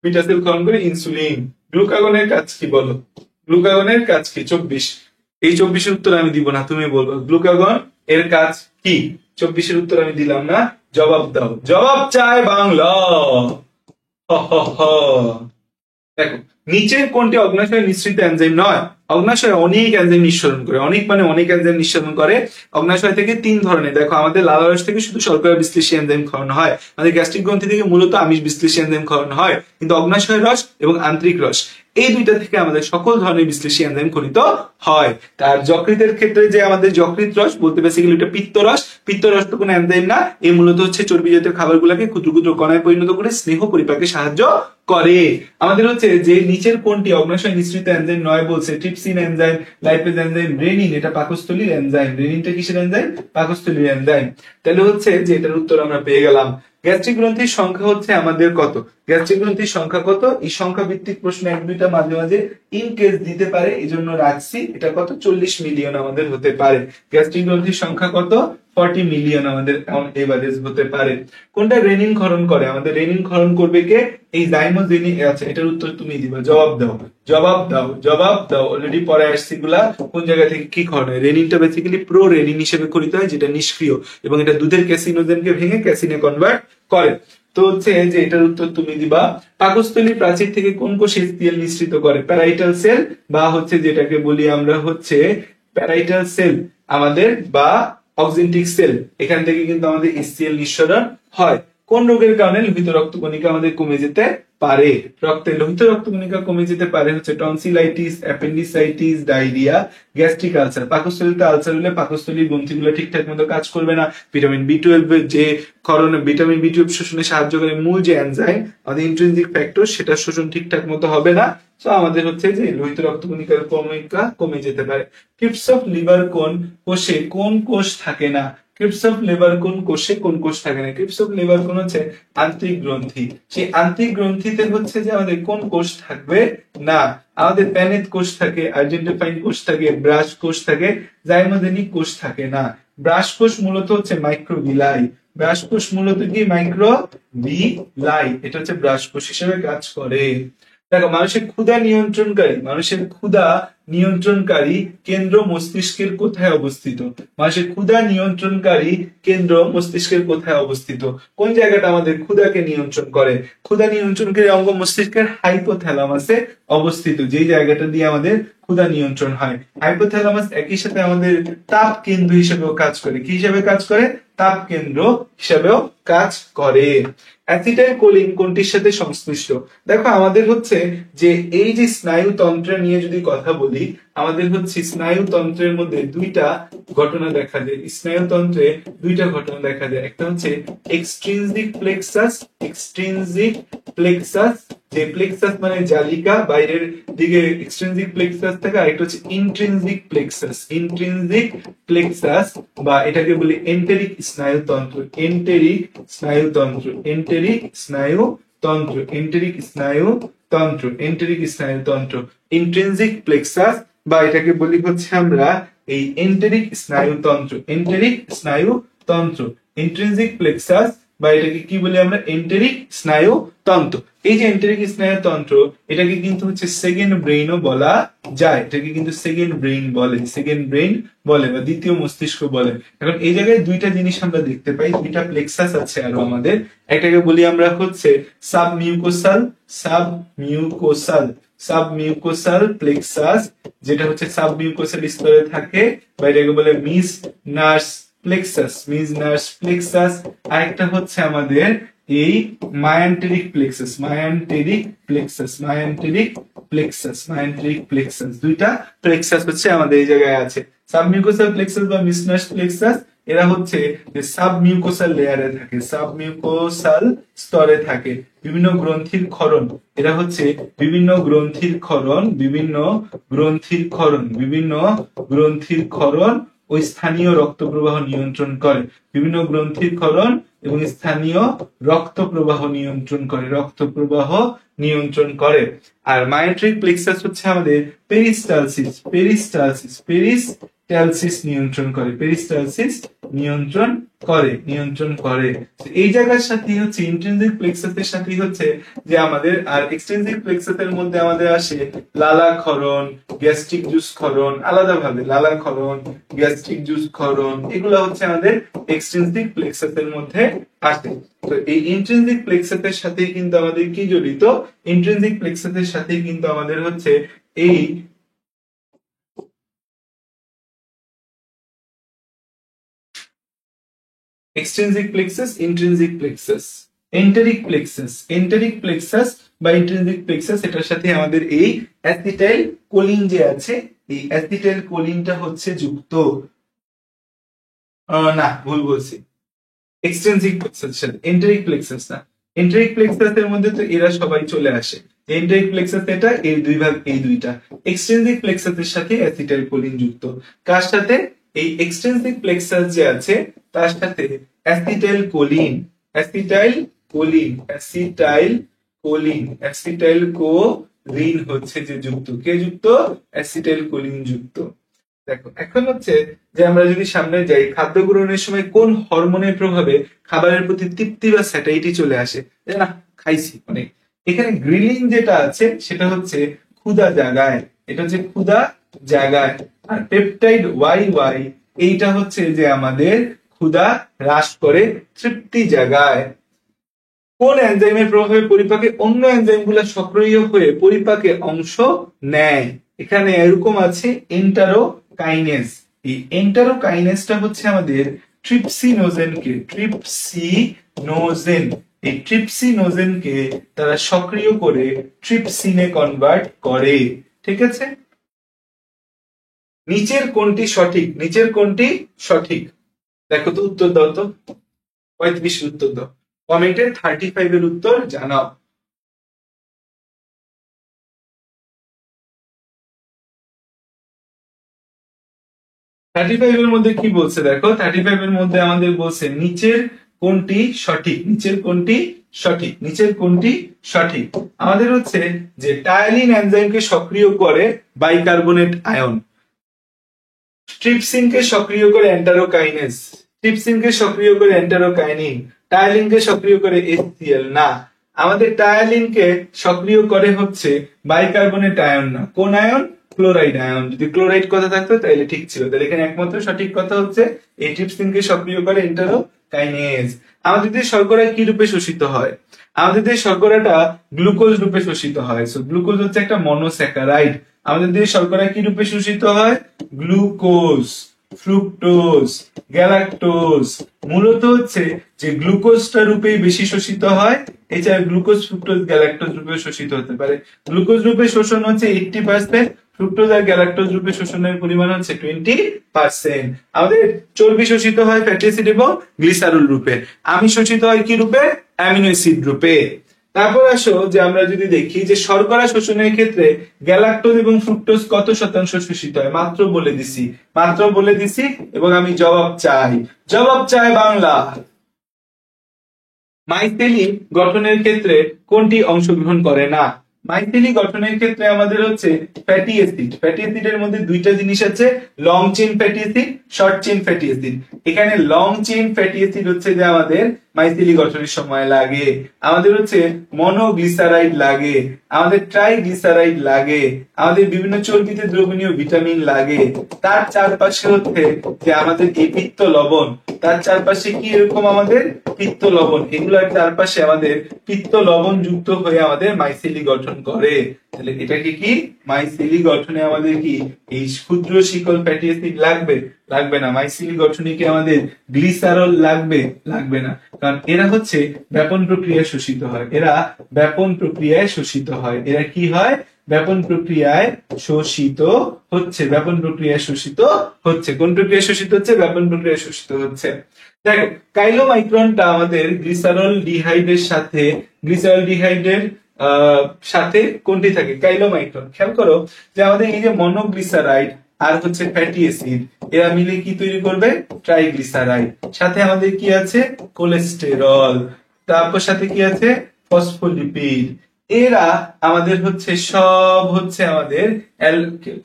[SPEAKER 1] বিটা সেল ক্ষরণ করে ইনসুলিন। গ্লুকাগনের কাজ কি বলো? গ্লুকাগনের কাজ কি? 24। এই 24-এর উত্তর আমি দিব না, তুমি বলবো গ্লুকাগন এর কাজ কি। 24-এর উত্তর আমি দিলাম না, জবাব দাও। জবাব চায় বাংলা। দেখো নিচের কোনটি অগ্নাশয় নিঃসৃত এনজাইম নয়? অগ্নাশয় অনেক এনজাইম নিঃসরণ করে, অনেক মানে অনেক এনজাইম নিঃসরণ করে। অগ্নাশয় থেকে 3 ধরনের। দেখো আমাদের লালারস থেকে শুধু শর্করা বিশ্লেষী এনজাইম ক্ষরণ হয়, আমাদের গ্যাস্ট্রিক গ্রন্থি থেকে মূলত আমিষ বিশ্লেষী এনজাইম ক্ষরণ হয়, কিন্তু অগ্নাশয় রস এবং আন্তরিক রস এই দুইটা থেকে আমাদের সকল ধরনের বিশ্লেষী এনজাইম খনিত হয়। তার যকৃতের ক্ষেত্রে যে আমাদের যকৃত রস বলতে বেসিক্যালি এটা পিত্তরস তো কোনো এনজাইম না, এই মূলত হচ্ছে চর্বি জাতীয় খাবারগুলোকে ক্ষুদ্র ক্ষুদ্র কণায় পরিণত করে স্নেহ পরিপাকে সাহায্য করে। আমাদের হচ্ছে যে নিচের কোনটি অগ্নাশয় নিঃসৃত এনজাইম নয় বলছে, trypsin enzyme, lipase enzyme, renin, এটা পাকস্থলীর এনজাইম। রেনিনটা কিসের এনজাইম? পাকস্থলীর এনজাইম। তাহলে হচ্ছে যে এটার উত্তর আমরা পেয়ে গেলাম। গ্যাস্ট্রিক গ্রন্থির সংখ্যা হচ্ছে আমাদের কত? গ্যাস্ট্রিক গ্রন্থির সংখ্যা কত? এই সংখ্যা ভিত্তিক প্রশ্ন এক দুইটা মাঝে মাঝে ইন কেস দিতে পারে, এই জন্য রাখছি। এটা কত? 40 মিলিয়ন আমাদের হতে পারে। গ্যাস্ট্রিক গ্রন্থির সংখ্যা কত? 40 মিলিয়ন আমাদের এভারেজ হতে পারে। কোনটা রেনিন ক্ষরণ করে? আমাদের রেনিন ক্ষরণ করবে কে? এই জাইমোজেনিক। আচ্ছা, এটার উত্তর তুমি দিবা। জবাব দাও। অলরেডি পরে আসছে গুলা কোন জায়গা থেকে কি ক্ষরণ হয়। রেনিনটা বেসিক্যালি প্রো রেনিন হিসেবে ক্ষরিত হয়, যেটা নিষ্ক্রিয় এবং এটা দুধের ক্যাসিনোজেনকে ভেঙে ক্যাসিনে কনভার্ট করে। তো হচ্ছে যে এটার উত্তর তুমি দিবা। পাকস্থলীর প্রাচীর থেকে কোন কোষ HCl নিঃসৃত করে? প্যারাইটাল সেল বা হচ্ছে যেটাকে বলি আমরা হচ্ছে প্যারাইটাল সেল আমাদের, বা অক্সিনটিক সেল, এখান থেকে কিন্তু আমাদের HCl নিঃসরণ হয়। কোন রোগের কারণে লোহিত রক্তকণিকা আমাদের কমে যেতে পারে? রক্তে লোহিত রক্তকণিকা কমে যেতে পারে হচ্ছে tonsillitis, appendicitis, diarrhoea, gastric ulcer. পাকস্থলীতে আলসার হলে পাকস্থলীর গ্রন্থিগুলো ঠিকঠাক মতো কাজ করবে না। ভিটামিন B12 যে ক্ষরণে ভিটামিন B12 শোষণে সাহায্য করে মূল যে এনজাইম আমাদের ইন্ট্রিনসিক ফ্যাক্টর, সেটা শোষণ ঠিকঠাক মতো হবে না। তো আমাদের হচ্ছে যে লোহিত রক্তকণিকার কণিকা কমে যেতে পারে। ক্রিপ্স অফ লিভার কোন কোষে কোন কোষ থাকে না? ক্রিপ্স অফ লিভার কোন কোষে কোন কোষ থাকে না? ক্রিপ্স অফ লিভার কোন হচ্ছে আন্তরিক গ্রন্থি। সেই আন্তরিক গ্রন্থিতে হচ্ছে যে আমাদের কোন কোষ থাকবে না? আমাদের প্যানেট কোষ থাকে, আইডেন্টিফাইং কোষ থাকে, ব্রাশ কোষ থাকে, জাইমোজেনিক কোষ থাকে না। ব্রাশ কোষ মূলত হচ্ছে মাইক্রোভিলাই। ব্রাশ কোষ মূলত কি? মাইক্রোভিলাই। এটা হচ্ছে ব্রাশ কোষ হিসেবে কাজ করে। দেখো, মানুষের ক্ষুধা নিয়ন্ত্রণকারী কেন্দ্র মস্তিষ্কের কোথায় অবস্থিত? মানুষের ক্ষুধা নিয়ন্ত্রণকারী কেন্দ্র মস্তিষ্কের কোথায় অবস্থিত? কোন জায়গাটা আমাদের ক্ষুধাকে নিয়ন্ত্রণ করে? ক্ষুধা নিয়ন্ত্রণকারী অঙ্গ মস্তিষ্কের হাইপোথ্যালামাসে অবস্থিত, যেই জায়গাটা দিয়ে আমাদের ক্ষুধা নিয়ন্ত্রণ হয়। হাইপোথ্যালামাস একই সাথে আমাদের তাপ কেন্দ্র হিসেবেও কাজ করে। কি হিসেবে কাজ করে? তাপ কেন্দ্র হিসেবেও কাজ করে। অ্যাসিটাইলকোলিন কোনটির সাথে সংশ্লিষ্ট? দেখো, আমাদের হচ্ছে যে এই যে স্নায়ুতন্ত্র নিয়ে যদি কথা বলি, আমাদের হচ্ছে স্নায়ুতন্ত্রের মধ্যে দুইটা ঘটনা দেখা যায়। স্নায়ুতন্ত্রে দুইটা ঘটনা দেখা যায়। একটা হচ্ছে এক্সট্রিনজিক প্লেক্সাস, যে প্লেক্সাস মানে জালিকা, বাইরের দিকে এক্সট্রিনজিক প্লেক্সাস থাকে। আর একটা হচ্ছে ইন্ট্রিনজিক প্লেক্সাস, বা এটাকে বলি এন্টেরিক স্নায়ুতন্ত্র। ইন্ট্রিনজিক প্লেক্সাস, বা এটাকে বলি হচ্ছে আমরা এই এন্টেরিক স্নায়ুতন্ত্র। ইন্ট্রিনজিক প্লেক্সাস, বা এটাকে কি বলি আমরা? এন্টেরিক স্নায়ুতন্ত্র। এই যে এন্টেরিক স্নায়ুতন্ত্র, এটাকে কিন্তু হচ্ছে সেকেন্ড ব্রেইনও বলা যায়। এটাকে কিন্তু সেকেন্ড ব্রেইন বলে বা দ্বিতীয় মস্তিষ্ক বলে। এখন এই জায়গায় দুইটা জিনিস আমরা দেখতে পাই, দুইটা প্লেক্সাস আছে আরো আমাদের। একটাকে বলি আমরা হচ্ছে সাবমিউকোসাল প্লেক্সাস, যেটা হচ্ছে সাবমিউকোসাল স্তরে থাকে, বা এটাকে বলে মিজনার্স প্লেক্সাস। আরেকটা হচ্ছে আমাদের এই মায়ান্টেরিক প্লেক্সাস। দুইটা প্লেক্সাস হচ্ছে আমাদের এই জায়গায় আছে। সাবমিউকোসাল প্লেক্সাস বা মিজনার্স প্লেক্সাস, এরা হচ্ছে যে সাবমিউকোসাল লেয়ারে থাকে, সাবমিউকোসাল স্তরে থাকে। বিভিন্ন গ্রন্থির ক্ষরণ, এরা হচ্ছে বিভিন্ন গ্রন্থির ক্ষরণ ও স্থানীয় রক্ত প্রবাহ নিয়ন্ত্রণ করে। বিভিন্ন গ্রন্থির ক্ষরণ এবং স্থানীয় রক্ত প্রবাহ নিয়ন্ত্রণ করে। আর মায়োট্রিক প্লেক্সাস হচ্ছে আমাদের পেরিস্টালসিস নিয়ন্ত্রণ করে। এই জায়গার সাথে হচ্ছে ইন্ট্রিনসিক প্লেক্সাসের সাথে হচ্ছে যে আমাদের, আর এক্সট্রিনসিক প্লেক্সাসের মধ্যে আমাদের আসে লালাক্ষরণ, গ্যাস্ট্রিক জুস ক্ষরণ, আলাদাভাবে লালাক্ষরণ, গ্যাস্ট্রিক জুস ক্ষরণ, এগুলো হচ্ছে আমাদের এক্সট্রিনসিক প্লেক্সাসের মধ্যে আসে। তো এই ইন্ট্রিনসিক প্লেক্সাসের সাথে কিন্তু আমাদের কি জড়িত? ইন্ট্রিনসিক প্লেক্সাসের সাথে কিন্তু আমাদের হচ্ছে এই extrinsic plexus, intrinsic plexus. Enteric plexus বা ইন্ট্রিনসিক প্লেক্সাস, এটার সাথে আমাদের এই অ্যাসিটাইল কোলিন যে আছে, এই অ্যাসিটাইল কোলিনটা হচ্ছে যুক্ত। না, ভুল বলছি, এক্সট্রিনসিক প্লেক্সাস সাথে, এন্টেরিক প্লেক্সাস না। এন্টেরিক প্লেক্সাস এর মধ্যে তো এরা সবাই চলে আসে। এন্টেরিক প্লেক্সাস এটা, এর দুই ভাগ, এই দুইটা। এক্সট্রিনসিক প্লেক্সাসের সাথে অ্যাসিটাইল কোলিন যুক্ত। কার সাথে? এই এক্সট্রিনসিক প্লেক্সাস যে আছে তার সাথে acetylcholine, acetylcholine, acetylcholine, acetylcholine হচ্ছে যে যুক্ত। কে যুক্ত? অ্যাসিটাইল কোলিন যুক্ত। দেখো এখন হচ্ছে যে আমরা যদি সামনে যাই, খাদ্য গ্রহণের সময় কোন হরমোনের প্রভাবে খাবারের প্রতি তৃপ্তি বা স্যাটাইটি চলে আসে? না, খাইছি অনেক। এখানে গ্রিলিং যেটা আছে সেটা হচ্ছে ক্ষুধা জাগায়, এটা হচ্ছে ক্ষুধা জাগায়। আর পেপটাইড ওয়াই ওয়াই এইটা হচ্ছে যে আমাদের ক্ষুধা হ্রাস করে, তৃপ্তি জাগায়। কোন এনজাইমের প্রভাবে পরিপাকে অন্য এনজাইম গুলা সক্রিয় হয়ে পরিপাকে অংশ নেয়? এখানে এরকম আছে এন্টারোকাইনেজ। এই এন্টারোকাইনেজটা হচ্ছে আমাদের ট্রিপসিনোজেনকে, এই ট্রিপসিনোজেনকে তারা সক্রিয় করে ট্রিপসিনে কনভার্ট করে। ঠিক আছে, নিচের কোনটি সঠিক? নিচের কোনটি সঠিক? দেখো তো, উত্তর দাও তো, 35 উত্তর দাও, কমেন্টে 35 এর উত্তর জানাও। থার্টি ফাইভ এর মধ্যে কি বলছে দেখো, 35 এর মধ্যে আমাদের বলছে নিচের কোনটি সঠিক, নিচের কোনটি সঠিক, নিচের কোনটি সঠিক। আমাদের হচ্ছে যে টায়ালিন এনজাইমকে সক্রিয় করে বাইকার্বনেট আয়ন, ট্রিপসিনকে সক্রিয় করে এন্টারোকাইনেজ, ট্রিপসিনকে সক্রিয় করে এন্টারোকাইনিন, টায়ালিনকে সক্রিয় করে HCl না। আমাদের টায়ালিনকে সক্রিয় করে হচ্ছে বাইকার্বনেট আয়ন না। কোন আয়ন? Chloride ion. যদি ক্লোরাইড কথা থাকতো তাহলে ঠিক ছিল। তাহলে এখানে একমাত্র সঠিক কথা হচ্ছে এই ট্রিপসিনকে সক্রিয় করে এন্টারোকাইনেজ। আমাদের দেহে শর্করা কি রূপে শোষিত হয়? আমাদের দেহে শর্করাটা গ্লুকোজ রূপে শোষিত হয়। সো গ্লুকোজ হচ্ছে একটা মনোস্যাকারাইড। আমাদের দেহে শর্করা কি রূপে শোষিত হয়? Glucose, fructose, galactose. মূলত হচ্ছে যে গ্লুকোজটা রূপেই বেশি শোষিত হয়, এছাড়া গ্লুকোজ, ফ্রুক্টোজ, গ্যালাক্টোজ রূপে শোষিত হতে পারে। গ্লুকোজ রূপে শোষণ হচ্ছে 80%, ফ্রুক্টোজ আর গ্যালাক্টোজ রূপে শোষণের পরিমাণ হচ্ছে 20%। আমাদের চর্বি শোষিত হয় ফ্যাটি অ্যাসিড এবং গ্লিসারল রূপে। আমিষ শোষিত হয় কি রূপে? অ্যামিনো অ্যাসিড রূপে। তারপর আসো যে আমরা যদি দেখি যে শর্করা শোষণের ক্ষেত্রে গ্যালাক্টোজ এবং ফ্রুক্টোজ কত শতাংশ শোষিত হয়? মাত্র বলে দিছি, মাত্র বলে দিছি, এবং আমি জবাব চাই, জবাব চাই বাংলা। মাইসেলিন গঠনের ক্ষেত্রে কোনটি অংশগ্রহণ করে না? মাইসেলি গঠনের ক্ষেত্রে আমাদের হচ্ছে ফ্যাটি অ্যাসিড। ফ্যাটি অ্যাসিডের মধ্যে দুইটা জিনিস আছে, long chain fatty acid, short chain fatty acid. এখানে লং চেইন ফ্যাটি অ্যাসিড হচ্ছে যে আমাদের মাইসেলি গঠনের সময় লাগে। আমাদের হচ্ছে মনোগ্লিসারাইড লাগে, আমাদের ট্রাইগ্লিসারাইড লাগে, আমাদের বিভিন্ন চর্বিতে দ্রবণীয় ভিটামিন লাগে। তার চারপাশে হচ্ছে যে আমাদের এই পিত্ত লবণ, তার চারপাশে কি এরকম আমাদের পিত্ত লবণ, এগুলোর চারপাশে আমাদের পিত্ত লবণ যুক্ত হয়ে আমাদের মাইসেলি গঠন করে। তাহলে এটাকে কি মাইসেলি গঠনে আমাদের কি এই ক্ষুদ্র শিকল ফ্যাটি অ্যাসিড লাগবে? লাগবে না। মাইসেলি গঠনে কি আমাদের গ্লিসারল লাগবে? লাগবে না, কারণ এরা হচ্ছে ব্যাপন প্রক্রিয়ায় শোষিত হয়, এরা ব্যাপন প্রক্রিয়ায় শোষিত হয়। এরা কি হয়? ব্যাপন প্রক্রিয়ায় শোষিত হচ্ছে, ব্যাপন প্রক্রিয়ায় শোষিত হচ্ছে। কোন প্রক্রিয়ায় শোষিত হচ্ছে? ব্যাপন প্রক্রিয়ায় শোষিত হচ্ছে। দেখো কাইলোমাইক্রনটা আমাদের গ্লিসারল ডিহাইডের সাথে, গ্লিসারল ডিহাইডের সাথে কোনটি থাকে? কাইলোমাইক্রন। খেয়াল করো যে আমাদের এই যে মনোগ্লিসারাইড আর হচ্ছে ফ্যাটি অ্যাসিড, এরা মিলে কি তৈরি করবে? ট্রাইগ্লিসারাইড। সাথে আমাদের কি আছে? কোলেস্টেরল। তারপর সাথে কি আছে? ফসফোলিপিড। এরা আমাদের হচ্ছে সব হচ্ছে আমাদের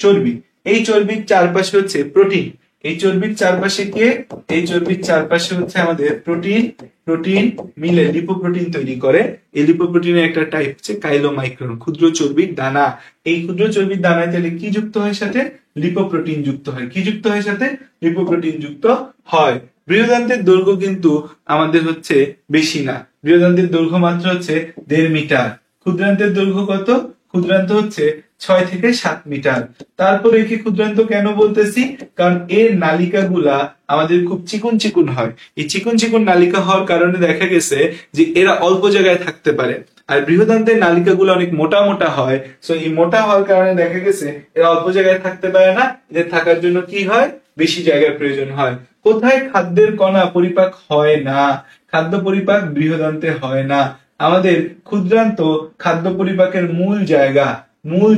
[SPEAKER 1] চর্বি। এই চর্বির চারপাশে হচ্ছে প্রোটিন। এই চর্বির চারপাশে কে? এই চর্বির চারপাশে হচ্ছে আমাদের প্রোটিন। প্রোটিন মিলে লিপোপ্রোটিন তৈরি করে। এই লিপোপ্রোটিনের একটা টাইপ হচ্ছে কাইলোমাইক্রন, ক্ষুদ্র চর্বির দানা। এই ক্ষুদ্র চর্বির দানায় তাহলে কি যুক্ত হয় সাথে? লিপোপ্রোটিন যুক্ত হয়। কি যুক্ত হয় সাথে? লিপোপ্রোটিন যুক্ত হয়। বৃহদান্ত্রের দৈর্ঘ্য কিন্তু আমাদের হচ্ছে বেশি না, বৃহদান্ত্রের দৈর্ঘ্য মাত্র হচ্ছে 1.5 মিটার। ক্ষুদ্রান্তের দৈর্ঘ্য কত? ক্ষুদ্রান্ত হচ্ছে 6 থেকে 7 মিটার। তারপরে একে ক্ষুদ্রান্ত কেন বলতেছি, কারণ এর নালিকাগুলা আমাদের খুব চিকন চিকন হয়। এই চিকন চিকন নালিকা হওয়ার কারণে দেখা গেছে যে এরা অল্প জায়গায় থাকতে পারে। আর বৃহদান্তের নালিকাগুলো অনেক মোটা মোটা হয়, সো এই মোটা হওয়ার কারণে দেখা গেছে এরা অল্প জায়গায় থাকতে পারে না। এদের থাকার জন্য কি হয়, বেশি জায়গার প্রয়োজন হয়। কোথায় খাদ্যের কণা পরিপাক হয় না, খাদ্য পরিপাক বৃহদান্তে হয় না। আমাদের ক্ষুদ্রান্ত খাদ্য পরিপাকের মূল জায়গা, মূল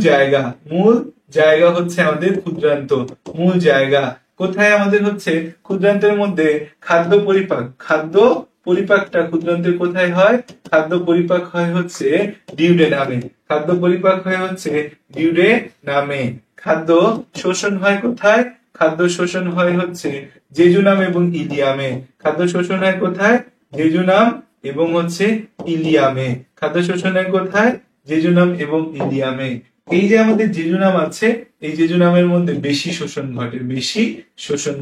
[SPEAKER 1] জায়গা হচ্ছে আমাদের ক্ষুদ্রান্ত, মূল জায়গা কোথায় আমাদের হচ্ছে ক্ষুদ্রান্তের মধ্যে খাদ্য পরিপাকটা ক্ষুদ্রান্তের কোথায় হয়, খাদ্য পরিপাক হয় হচ্ছে ডিউডেনামে, খাদ্য পরিপাক হয় হচ্ছে ডিউডেনামে। খাদ্য শোষণ হয় কোথায়, খাদ্য শোষণ হয় হচ্ছে জেজুনাম এবং ইলিয়ামে। খাদ্য শোষণ হয় কোথায়, জেজুনাম এবং হচ্ছে ইলিয়ামে। খাদ্য শোষণ হয় কোথায়, জেজুনাম এবং ইলিয়ামে। এই যে আমাদের জেজুনাম আছে, এই জেজুনামের মধ্যে বেশি শোষণ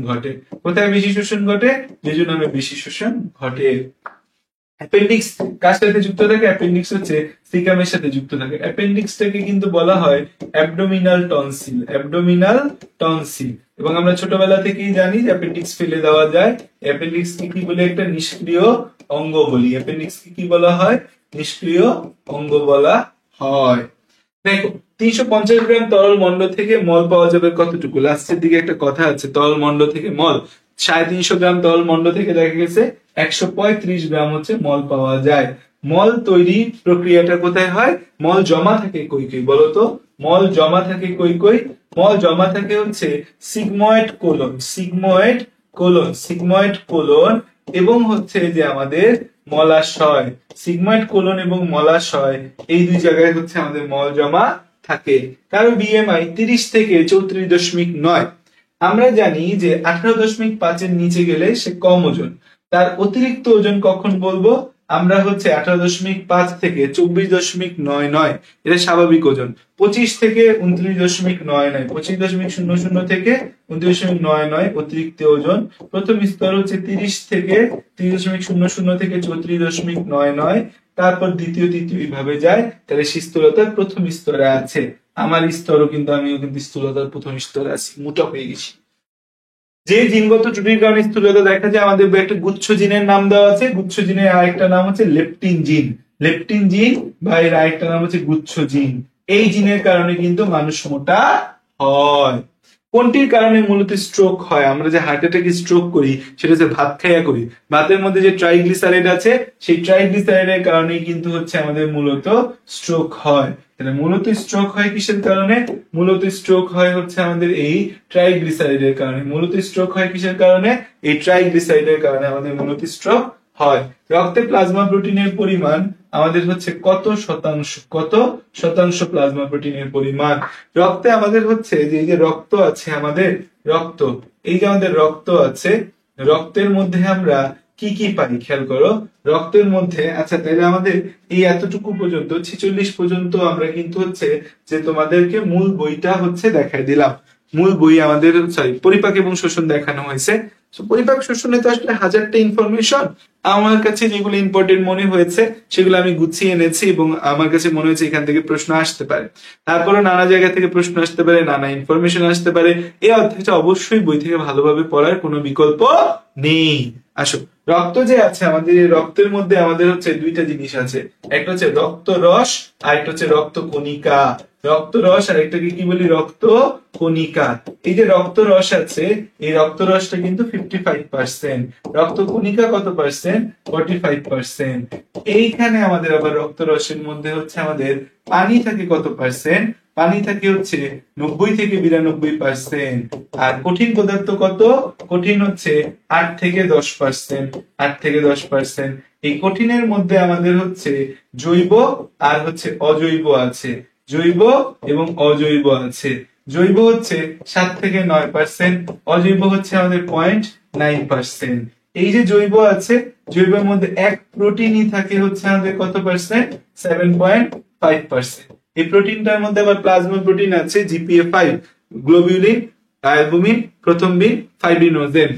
[SPEAKER 1] ঘটে। কোথায় বেশি শোষণ ঘটে, জেজুনামে বেশি শোষণ ঘটে। অ্যাপেন্ডিক্স কার সাথে যুক্ত থাকে, অ্যাপেন্ডিক্স হচ্ছে সিকামের সাথে যুক্ত থাকে। অ্যাপেন্ডিক্সটাকে কিন্তু বলা হয় অ্যাবডোমিনাল টনসিল। এবং আমরা ছোটবেলা থেকেই জানি যে অ্যাপেন্ডিক্স ফেলে দেওয়া যায়। অ্যাপেন্ডিক্স কি বলে, একটা নিষ্ক্রিয় অঙ্গ বলি। অ্যাপেন্ডিক্স কি বলা হয়, নিষ্ক্রিয় অঙ্গ বলা হয়। দেখো 350 গ্রাম তরল মণ্ড থেকে মল পাওয়া যাবে কতটুকু, লাস্টের দিকে একটা কথা আছে, তরল মণ্ড থেকে মল। 350 গ্রাম তরল মণ্ড থেকে দেখা গেছে 135 গ্রাম হচ্ছে মল পাওয়া যায়। মল তৈরি প্রক্রিয়াটা কোথায় হয়, মল জমা থাকে কই বলতো, মল জমা থাকে কই, মল জমা থাকে হচ্ছে সিগময়েড কোলন এবং হচ্ছে যে আমাদের মলাশয়। সিগময়েড কোলন এবং মলাশয় এই দুই জায়গায় হচ্ছে আমাদের মল জমা থাকে। কারো বিএমআই 30 থেকে 34.9। আমরা জানি যে 18.5 এর নিচে গেলে সে কম ওজন। তার অতিরিক্ত ওজন কখন বলবো, আমরা হচ্ছে 18.5 থেকে 24.99, এটা স্বাভাবিক ওজন। 25 থেকে 29.99, 25.00 থেকে 29.99 অতিরিক্ত ওজন। প্রথম স্তর হচ্ছে 30 থেকে 30.00 থেকে 34.99, তারপর দ্বিতীয় তৃতীয় এইভাবে যায়। তাহলে সে স্থূলতার প্রথম স্তরে আছে। আমার স্তরও কিন্তু, আমিও কিন্তু স্থূলতার প্রথম স্তরে আছি, মোটা হয়ে গেছি। যে জিনগত ত্রুটির কারণে স্থূলতা দেখা যায়, আমাদের একটা গুচ্ছ জিনের নাম দেওয়া আছে। গুচ্ছ জিনের আরেকটা নাম হচ্ছে লেপটিন জিন বা এর আরেকটা নাম হচ্ছে গুচ্ছ জিন। এই জিনের কারণে কিন্তু মানুষ মোটা হয়। কোনটির কারণে মূলত স্ট্রোক হয়, আমরা যে হার্ট অ্যাটাকে স্ট্রোক করি সেটা হচ্ছে ভাত খাইয়া করি। ভাতের মধ্যে যে ট্রাইগ্লিসারাইড আছে, সেই ট্রাইগ্লিসারাইডের কারণেই কিন্তু হচ্ছে আমাদের মূলত স্ট্রোক হয়। তাহলে মূলত স্ট্রোক হয় কিসের কারণে, মূলত স্ট্রোক হয় হচ্ছে আমাদের এই ট্রাইগ্লিসারাইডের কারণে। মূলত স্ট্রোক হয় কিসের কারণে, এই ট্রাইগ্লিসারাইডের কারণে আমাদের মূলত স্ট্রোক হয়। রক্তে প্লাজমা প্রোটিনের পরিমাণ আমাদের হচ্ছে কত শতাংশ প্লাজমা প্রোটিনের পরিমাণ। রক্তে আমাদের হচ্ছে যে এই যে রক্ত আছে, আমাদের রক্ত, এই যে আমাদের রক্ত আছে, রক্তের মধ্যে আমরা কি কি পাই খেয়াল করো। রক্তের মধ্যে, আচ্ছা তাহলে আমাদের এই এতটুকু পর্যন্ত 46 পর্যন্ত আমরা কিন্তু হচ্ছে যে তোমাদেরকে মূল বইটা হচ্ছে দেখাই দিলাম। মূল বই আমাদের পরিপাক এবং শোষণ দেখানো হয়েছে। পরিপাক শোষণে তো আসলে হাজারটা ইনফরমেশন, আমার কাছে যেগুলো ইম্পর্টেন্ট মনে হয়েছে সেগুলো আমি গুছিয়ে এনেছি এবং আমার কাছে মনে হয়েছে এখান থেকে প্রশ্ন আসতে পারে। তারপরে নানা জায়গা থেকে প্রশ্ন আসতে পারে, নানা ইনফরমেশন আসতে পারে। এই অধ্যায়টা অবশ্যই বই থেকে ভালোভাবে পড়ার কোনো বিকল্প নেই। আসো, রক্ত যে আছে আমাদের, এই রক্তের মধ্যে আমাদের হচ্ছে দুইটা জিনিস আছে, একটা হচ্ছে রক্ত রস আর একটা হচ্ছে রক্ত কণিকা। রক্ত রস আর একটাকে কি বলি, রক্ত কণিকা। এই যে রক্ত রস আছে, এই রক্ত রসটা কিন্তু 55%, রক্ত কণিকা কত পার্সেন্ট, 45%। এইখানে আমাদের আবার রক্ত রসের মধ্যে হচ্ছে আমাদের পানি থাকে কত পার্সেন্ট, পানি থাকে হচ্ছে 90 থেকে 92%। আর কঠিন পদার্থ কত, কঠিন হচ্ছে 8 থেকে 10%, 8 থেকে 10%। এই কঠিনের মধ্যে আমাদের হচ্ছে জৈব আর হচ্ছে অজৈব আছে, জৈব এবং অজৈব আছে। জৈব হচ্ছে 7 থেকে 9%, অজৈব হচ্ছে আমাদের 0.9%। এই যে জৈব আছে, জৈবের মধ্যে এক প্রোটিনই থাকে হচ্ছে আমাদের কত পার্সেন্ট, 7.5%। এই প্রোটিনটার মধ্যে আবার প্লাজমা প্রোটিন আছে GPA5, গ্লোবিউলিন, অ্যালবুমিন, প্রথমবিন, ফাইব্রিনোজেন।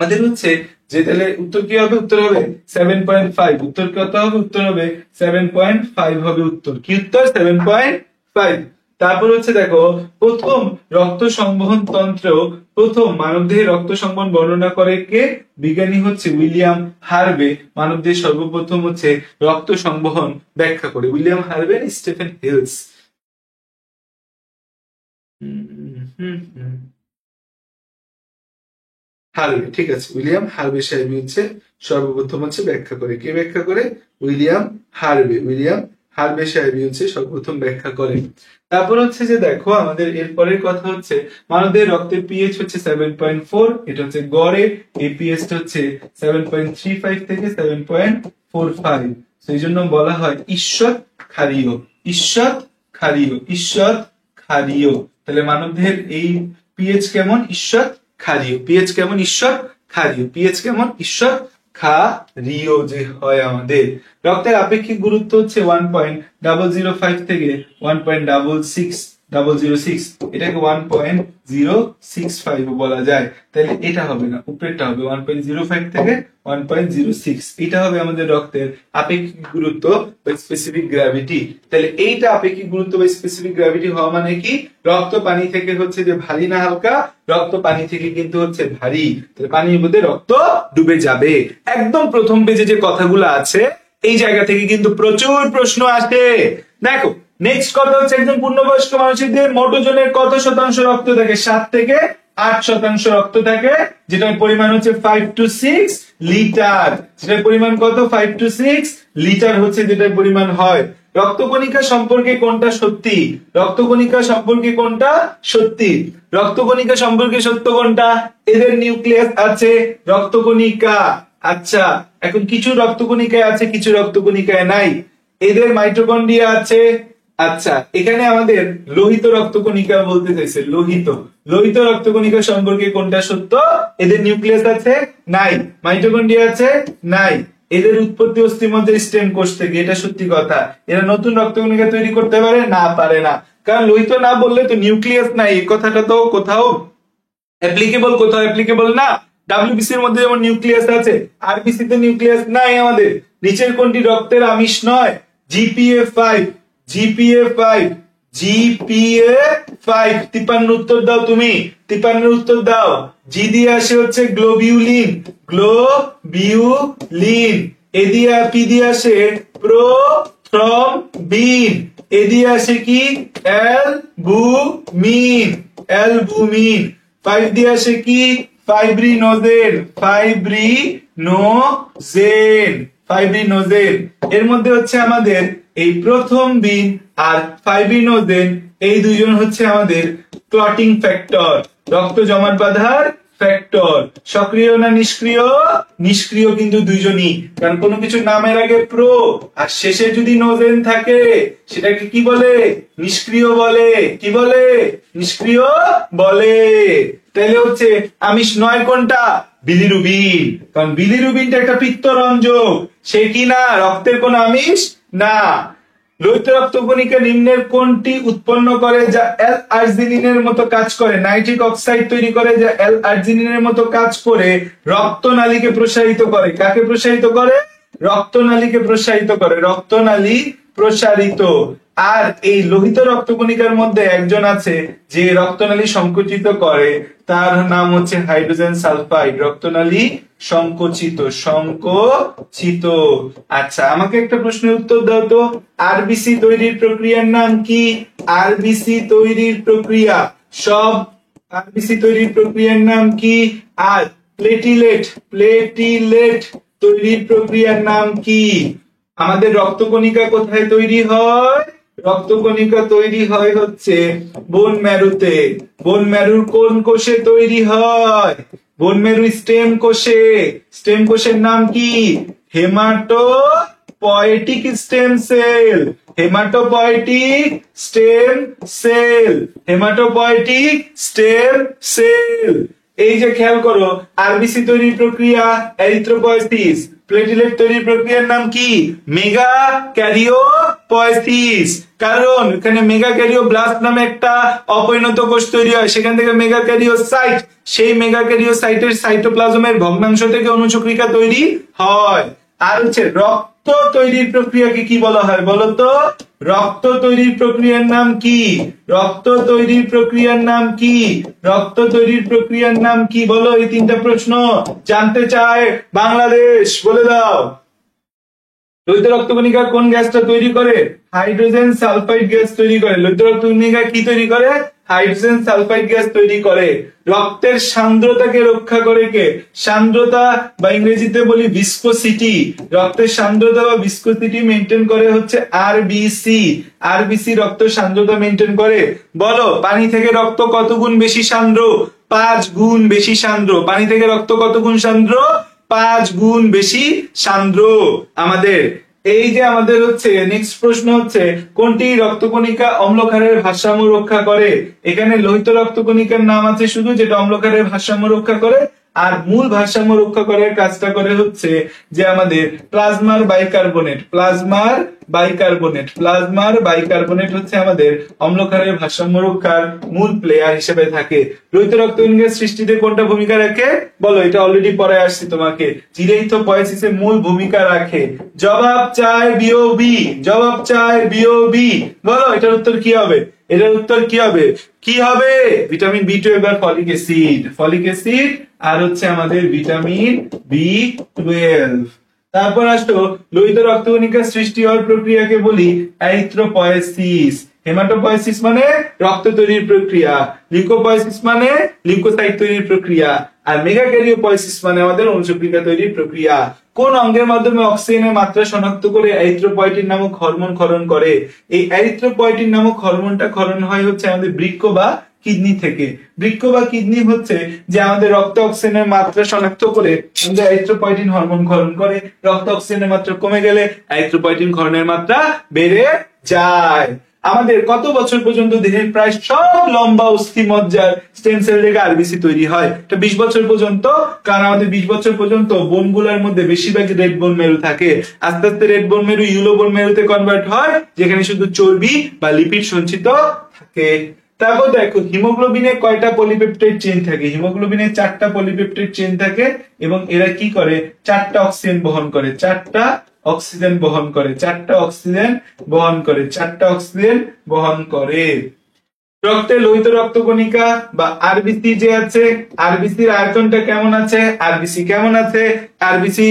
[SPEAKER 1] আমাদের হচ্ছে যে তাহলে উত্তর কি হবে, উত্তর হবে 7.5। উত্তর কত হবে, উত্তর হবে 7.5 হবে উত্তর, কি উত্তর 7.5। তারপর হচ্ছে দেখো প্রথম রক্ত সংবহন তন্ত্র, প্রথম মানবদেহে রক্ত সংবহন বর্ণনা করে কে, বিজ্ঞানী হচ্ছে উইলিয়াম হার্ভে। মানবদেহে সর্বপ্রথম হচ্ছে রক্ত সংবহন ব্যাখ্যা করে William Harvey, Stephen hills. Harvey, ঠিক আছে, উইলিয়াম হার্ভে সাহেব হচ্ছে সর্বপ্রথম হচ্ছে ব্যাখ্যা করে, কে ব্যাখ্যা করে, উইলিয়াম হার্ভে। উইলিয়াম হার্ভে সাহেব হচ্ছে সর্বপ্রথম ব্যাখ্যা করে। তারপর হচ্ছে যে দেখো আমাদের এরপরের কথা হচ্ছে মানবদের রক্তের পিএইচ হচ্ছে 7.4, এটা হচ্ছে গড়ে, এই পিএইচ হচ্ছে 7.35 থেকে 7.45, সেই জন্য বলা হয় ঈষৎ ক্ষারীয়, ঈষৎ ক্ষারীয়, ঈষৎ ক্ষারীয়। তাহলে মানবদেহের এই পিএইচ কেমন, ঈষৎ ক্ষারীয়, পিএইচ কেমন, ঈষৎ ক্ষারীয়, পিএইচ কেমন, ঈষৎ ক্ষারীয় যে হয় আমাদের। রক্তের আপেক্ষিক গুরুত্ব হচ্ছে 1.005 থেকে 1.06006, এটাকে 1.065 বলা যায়। তাহলে এটা হবে না, উপরেরটা হবে 1.05 থেকে 1.06, এটা হবে আমাদের রক্তের আপেক্ষিক গুরুত্ব বা স্পেসিফিক গ্র্যাভিটি। তাহলে এইটা আপেক্ষিক গুরুত্ব বা স্পেসিফিক গ্র্যাভিটি হওয়া মানে কি, রক্ত পানি থেকে হচ্ছে যে ভারী না হালকা, রক্ত পানি থেকে কিন্তু হচ্ছে ভারী, তাহলে পানির মধ্যে রক্ত ডুবে যাবে। একদম প্রথম পেজে যে কথাগুলো আছে এই জায়গা থেকে কিন্তু প্রচুর প্রশ্ন আসে। দেখো নেক্সট কথা হচ্ছে একজন পূর্ণবয়স্ক মানুষের মোট ওজনের কত শতাংশ রক্ত থাকে, 7 থেকে 8% রক্ত থাকে, যেটার পরিমাণ হচ্ছে 5 to 6 লিটার, যেটার পরিমাণ কত, 5 to 6 লিটার হচ্ছে যেটার পরিমাণ হয়। রক্তকণিকা সম্পর্কে কোনটা সত্যি, রক্তকণিকা সম্পর্কে কোনটা সত্যি, রক্তকণিকা সম্পর্কে সত্য কোনটা, এদের নিউক্লিয়াস আছে রক্তকণিকা। আচ্ছা এখন কিছু রক্তকণিকায় আছে, কিছু রক্তকণিকায় নাই, এদের মাইটোকন্ড্রিয়া আছে। আচ্ছা এখানে আমাদের লোহিত রক্তকণিকা বলতে চাইছে, লোহিত, লোহিত রক্তকণিকা সম্পর্কে কোনটা সত্য, এদের নিউক্লিয়াস আছে নাই, মাইটোকন্ড্রিয়া আছে নাই, এদের উৎপত্তি অস্থিমজ্জার স্টেম কোষ থেকে, এটা সত্যি কথা। এরা নতুন রক্তকণিকা তৈরি করতে পারে না, পারে না, কারণ লোহিত না বললে তো নিউক্লিয়াস নাই, এই কথাটা তো কোথাও অ্যাপ্লিকেবল, কোথাও অ্যাপ্লিকেবল না। ডাব্লিউবিসি এর মধ্যে যেমন নিউক্লিয়াস আছে, আরবিসি তে নিউক্লিয়াস নাই আমাদের। নিচের কোনটি রক্তের আমিষ নয়, জিপিএ5, জিপিএ5, জিপিএ5, 53 উত্তর দাও তুমি, 53 উত্তর দাও। জি দিয়ে আসে হচ্ছে গ্লোবিউলিন, গ্লোবিউলিন, এ দিয়ে পি দিয়ে আসে প্রোথ্রম্বিন, এ দিয়ে আসে কি অ্যালবুমিন, অ্যালবুমিন, 5 দিয়ে আসে কি ফাইব্রিনোজেন, ফাইব্রিনোজেন, ফাইব্রিনোজেন। এর মধ্যে হচ্ছে আমাদের এই প্রথম বিন আর ফাইব্রিনোজেন, এই দুইজন হচ্ছে আমাদের ক্লটিং ফ্যাক্টর, রক্ত জমাট বাঁধার ফ্যাক্টর। সক্রিয় না নিষ্ক্রিয়, নিষ্ক্রিয় কিন্তু দুইজনই, কারণ কোনো কিছু নামের আগে প্রো আর শেষে যদি নোজেন থাকে সেটাকে কি বলে, নিষ্ক্রিয় বলে, কি বলে, নিষ্ক্রিয় বলে। তাহলে হচ্ছে আমিষ নয় কোনটা, বিলিরুবিন, কারণ বিলিরুবিনটা একটা পিত্তরঞ্জক, সে কি না রক্তের কোন আমিষ না। লোহিত রক্তকণিকা নিম্নের কোনটি উৎপন্ন করে যা এল আর্জিনিনের মতো কাজ করে, নাইট্রিক অক্সাইড তৈরি করে যা এল আর্জিনিনের মতো কাজ করে রক্তনালীকে প্রসারিত করে, কাকে প্রসারিত করে, রক্তনালীকে প্রসারিত করে, রক্তনালী প্রসারিত। আর এই লোহিত রক্তকণিকার মধ্যে একজন আছে যে রক্তনালী সংকুচিত করে, তার নাম হচ্ছে হাইড্রোজেন সালফাইড, রক্তনালী সংকুচিত, সংকুচিত। আচ্ছা আমাকে একটা প্রশ্নের উত্তর দাও তো, আরবিসি তৈরির প্রক্রিয়ার নাম কি, আরবিসি তৈরির প্রক্রিয়া, সব আরবিসি তৈরির প্রক্রিয়ার নাম কি, আর প্লেটিলেট, প্লেটিলেট তৈরির প্রক্রিয়ার নাম কি। আমাদের রক্তকণিকা কোথায় তৈরি হয়, রক্তকণিকা তৈরি হয় হচ্ছে বোন ম্যারুতে, বোন ম্যারুর কোন কোষে তৈরি হয়, বোন ম্যারু স্টেম কোষে, স্টেম কোষের নাম কি, haematopoietic stem cell, haematopoietic stem cell, haematopoietic stem cell. এই যে খেয়াল করো আরবিসি তৈরির প্রক্রিয়া এরিথ্রোপয়েসিস, প্লেটিলেট তৈরির প্রক্রিয়ার নাম কি? মেগা ক্যারিওপয়েসিস। কারণ এখানে মেগা ক্যারিওব্লাস্ট নামে একটা অপরিণত কোষ তৈরি হয়, সেখান থেকে মেগা ক্যারিওসাইট, সেই মেগা ক্যারিওসাইটের সাইটোপ্লাজমের ভগ্নাংশ থেকে অণুচক্রিকা তৈরি হয়। আর হচ্ছে রক্ত তৈরির প্রক্রিয়াকে কি বলা হয় বলতো? রক্ত তৈরির প্রক্রিয়ার নাম কি? রক্ত তৈরির প্রক্রিয়ার নাম কি? রক্ত তৈরির প্রক্রিয়ার নাম কি বলো? এই তিনটা প্রশ্ন জানতে চায় বাংলাদেশ, বলে দাও। লোহিত রক্তকণিকা কোন গ্যাসটা তৈরি করে? হাইড্রোজেন সালফাইড গ্যাস তৈরি করে। লোহিত রক্তকণিকা কি তৈরি করে? হাইড্রোজেন সালফাইড গ্যাস তৈরি করে। রক্তের সান্দ্রতাকে রক্ষা করে কে? সান্দ্রতা বা ইংরেজিতে বলি ভিসকোসিটি। রক্তের সান্দ্রতা বা ভিসকোসিটি মেনটেন করে হচ্ছে আরবিসি। আরবিসি রক্ত সান্দ্রতা মেনটেন করে। বলো, পানি থেকে রক্ত কত গুণ বেশি সান্দ্র? 5 গুণ বেশি সান্দ্র। পানি থেকে রক্ত কত গুণ সান্দ্র? 5 গুণ বেশি সান্দ্র। আমাদের এই যে আমাদের হচ্ছে নেক্সট প্রশ্ন হচ্ছে, কোনটি রক্তকণিকা অম্লক্ষারের ভারসাম্য রক্ষা করে? এখানে লোহিত রক্তকণিকার নাম আছে শুধু, যেটা অম্লক্ষারের ভারসাম্য রক্ষা করে। আর মূল ভারসাম্য রক্ষা করার কাজটা করে হচ্ছে যে আমাদের প্লাজমার বাইকার্বনেট। প্লাজমার বাইকার্বনেট, প্লাজমার বাইকার্বনেট হচ্ছে আমাদের অম্লক্ষারের ভারসাম্য রক্ষার মূল প্লেয়ার হিসেবে থাকে। লোহিত রক্তকণিকার সৃষ্টিতে কোনটা ভূমিকা রাখে বলো? এটা অলরেডি পড়ে আসছি তোমাকে। জিরেইথোপয়েসিসে মূল ভূমিকা রাখে। জবাব চাই বিওবি, জবাব চাই বিওবি। বলো এটার উত্তর কি হবে? এটার উত্তর কি হবে? কি হবে? ভিটামিন বি12 আর ফলিক অ্যাসিড। ফলিক অ্যাসিড আর হচ্ছে আমাদের ভিটামিন বি12। তারপর আসলো লোহিত রক্তকণিকা সৃষ্টি হওয়ার প্রক্রিয়াকে বলি এরিথ্রোপয়েসিস। হেমাটোপয়েসিস মানে রক্ত তৈরির প্রক্রিয়া, লিউকোপয়েসিস মানে লিউকোসাইট তৈরির প্রক্রিয়া, আর মেগাক্যারিওপয়েসিস মানে আমাদের অণুচক্রিকা তৈরির প্রক্রিয়া। কোন অঙ্গের মাধ্যমে অক্সিজেনের মাত্রা শনাক্ত করে এরিথ্রোপয়েটিন নামক হরমোন ক্ষরণ করে? এই এরিথ্রোপয়েটিন নামক হরমোনটা ক্ষরণ হয় হচ্ছে আমাদের বৃক্ক বা কিডনি থেকে। বৃক্ক বা কিডনি হচ্ছে যে আমাদের রক্ত অক্সিজেনের মাত্রা শনাক্ত করে আমাদের এরিথ্রোপয়েটিন হরমোন ক্ষরণ করে। রক্ত অক্সিজেনের মাত্রা কমে গেলে এরিথ্রোপয়েটিন ক্ষরণের মাত্রা বেড়ে যায়। আমাদের কত বছর পর্যন্ত দেহের প্রায় সব লম্বা অস্থি মজ্জার স্টেম সেল থেকে আরবিসি তৈরি হয়? এটা 20 বছর পর্যন্ত, কারণ আমাদের 20 বছর পর্যন্ত বোন গুলার মধ্যে বেশিরভাগ রেড বোন মেরু থাকে। আস্তে আস্তে রেড বোন মেরু ইউলো বোন মেরুতে কনভার্ট হয়, যেখানে শুধু চর্বি বা লিপিড সঞ্চিত থাকে। তারপর দেখো, হিমোগ্লোবিনে কয়টা পলিপেপটাইড চেইন থাকে? হিমোগ্লোবিনে 4টা পলিপেপটাইড চেইন থাকে এবং এরা কি করে? 4টা অক্সিজেন বহন করে, 4টা অক্সিজেন বহন করে, 4টা অক্সিজেন বহন করে, 4টা অক্সিজেন বহন করে। রক্তে লোহিত রক্তকণিকা বা আরবিসি যে আছে, আরবিসির আয়তনটা কেমন আছে? আরবিসি কেমন আছে? আরবিসি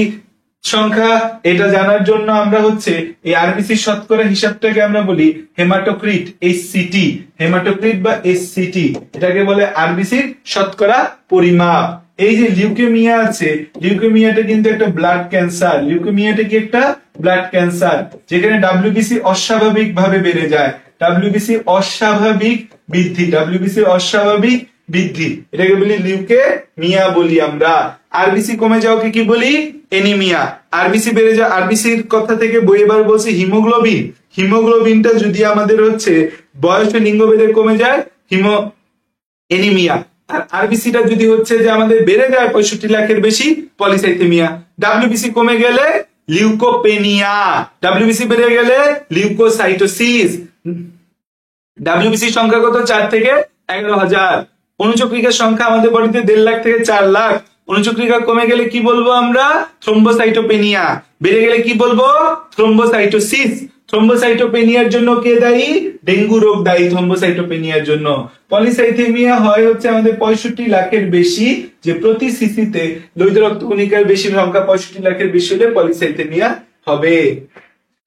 [SPEAKER 1] সংখ্যা এটা জানার জন্য আমরা হচ্ছে এই আরবিসি শতকরা হিসাবটাকে আমরা বলি হেমাটোক্রিট, এইচসিটি। হেমাটোক্রিট বা এইচসিটি এটাকে বলে আরবিসির শতকরা পরিমাপ। এই যে লিউকেমিয়া আছে, লিউকেমিয়াটা কিন্তু একটা ব্লাড ক্যান্সার। লিউকেমিয়াটা কি একটা ব্লাড ক্যান্সার, যেখানে ডাব্লিউবিসি অস্বাভাবিক ভাবে বেড়ে যায়। ডাব্লিউবিসি অস্বাভাবিক বৃদ্ধি, ডাব্লিউবিসি অস্বাভাবিক বৃদ্ধি, এটাকে বলি লিউকেমিয়া বলি আমরা। আরবিসি কমে যাওয়াকে কি বলি? এনিমিয়া। আরবিসি বেড়ে যাওয়া, আরবিসির কথা থেকে বই এবার বলছি হিমোগ্লোবিন। হিমোগ্লোবিনটা যদি আমাদের হচ্ছে বয়সে লিঙ্গভেদে কমে যায়, এনিমিয়া। আর আরবিসিটা যদি হচ্ছে যে আমাদের বেড়ে যায় 65 লাখের বেশি, পলিসাইথেমিয়া। ডাব্লিউবিসি কমে গেলে লিউকোপেনিয়া। ডাব্লিউবিসি বেড়ে গেলে লিউকোসাইটোসিস। ডাব্লিউবিসি সংখ্যা কত? 4 থেকে 11,000। অণুচক্রিকার সংখ্যা আমাদের বডিতে 1.5 লাখ থেকে 4 লাখ। অণুচক্রিকা কমে গেলে কি বলবো আমরা? থ্রোম্বোসাইটোপেনিয়া। বেড়ে গেলে কি বলবো? থ্রোম্বোসাইটোসিস। থ্রোম্বোসাইটোপেনিয়ার জন্য কে দায়ী? ডেঙ্গু রোগ দায়ী থ্রোম্বোসাইটোপেনিয়ার জন্য। পলিসাইথেমিয়া হয় হচ্ছে আমাদের 65 লাখের বেশি, যে প্রতি সিসিতে লোহিত রক্তকণিকার বেশি সংখ্যা 65 লাখের বেশি হলে পলিসাইথেমিয়া হবে।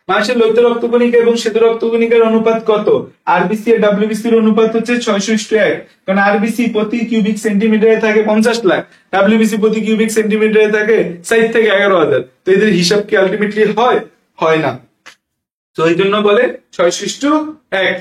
[SPEAKER 1] মানুষের লোহিত রক্তকণিকা এবং শ্বেত রক্তকণিকার অনুপাত কত? আরবিসি আর ডাব্লিউবিসি এর অনুপাত হচ্ছে 6:1। কারণ আরবিসি প্রতি কিউবিক সেন্টিমিটারে থাকে 50 লাখ, ডাব্লিউবিসি প্রতি কিউবিক সেন্টিমিটারে থাকে 60 থেকে 11,000। তো এদের হিসাব কি আলটিমেটলি হয়? হয় না। তো এই জন্য বলে 6:1।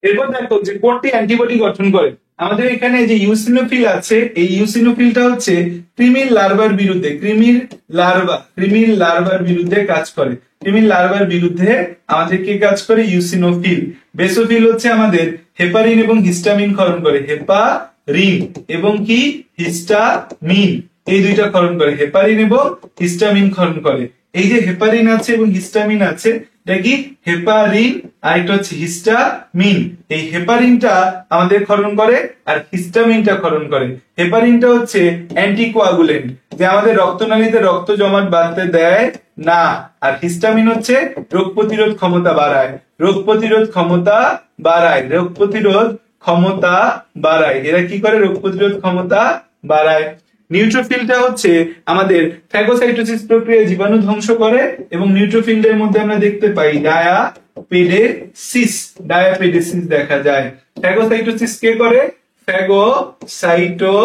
[SPEAKER 1] এরপর দেখো যে কোনটি অ্যান্টিবডি গঠন করে। আমাদের এখানে যে ইউসিনোফিল আছে, এই ইউসিনোফিলটা হচ্ছে কৃমির লার্ভার বিরুদ্ধে, কৃমির লার্ভার বিরুদ্ধে কাজ করে। কৃমির লার্ভার বিরুদ্ধে আমাদের কি কাজ করে? ইউসিনোফিল। বেসোফিল হচ্ছে আমাদের হেপারিন এবং হিস্টামিন ক্ষরণ করে, হেপারিন এবং কি হিস্টামিন, এই দুইটা ক্ষরণ করে, হেপারিন এবং হিস্টামিন ক্ষরণ করে। এই যে হেপারিন আছে এবং হিস্টামিন আছে, এটা কি হেপারিন আর একটা হচ্ছে হিস্টামিন। এই হেপারিনটা আমাদের ক্ষরণ করে আর হিস্টামিনটা ক্ষরণ করে। হেপারিনটা হচ্ছে অ্যান্টিকোয়াগুলেন্ট, যে আমাদের রক্তনালীতে রক্ত জমাট বাঁধতে দেয় না, আর হিস্টামিন হচ্ছে রোগ প্রতিরোধ ক্ষমতা বাড়ায়, রোগ প্রতিরোধ ক্ষমতা বাড়ায়, রোগ প্রতিরোধ ক্ষমতা বাড়ায়। এরা কি করে? রোগ প্রতিরোধ ক্ষমতা বাড়ায়। নিউট্রোফিলটা হচ্ছে আমাদের ফ্যাগোসাইটোসিস প্রক্রিয়ায় জীবাণু ধ্বংস করে, এবং নিউট্রোফিলদের মধ্যে আমরা দেখতে পাই ডায়াপেডেসিস, ডায়াপেডেসিস দেখা যায়। ফ্যাগোসাইটোসিস কে করে? ফ্যাগোসাইটোসিস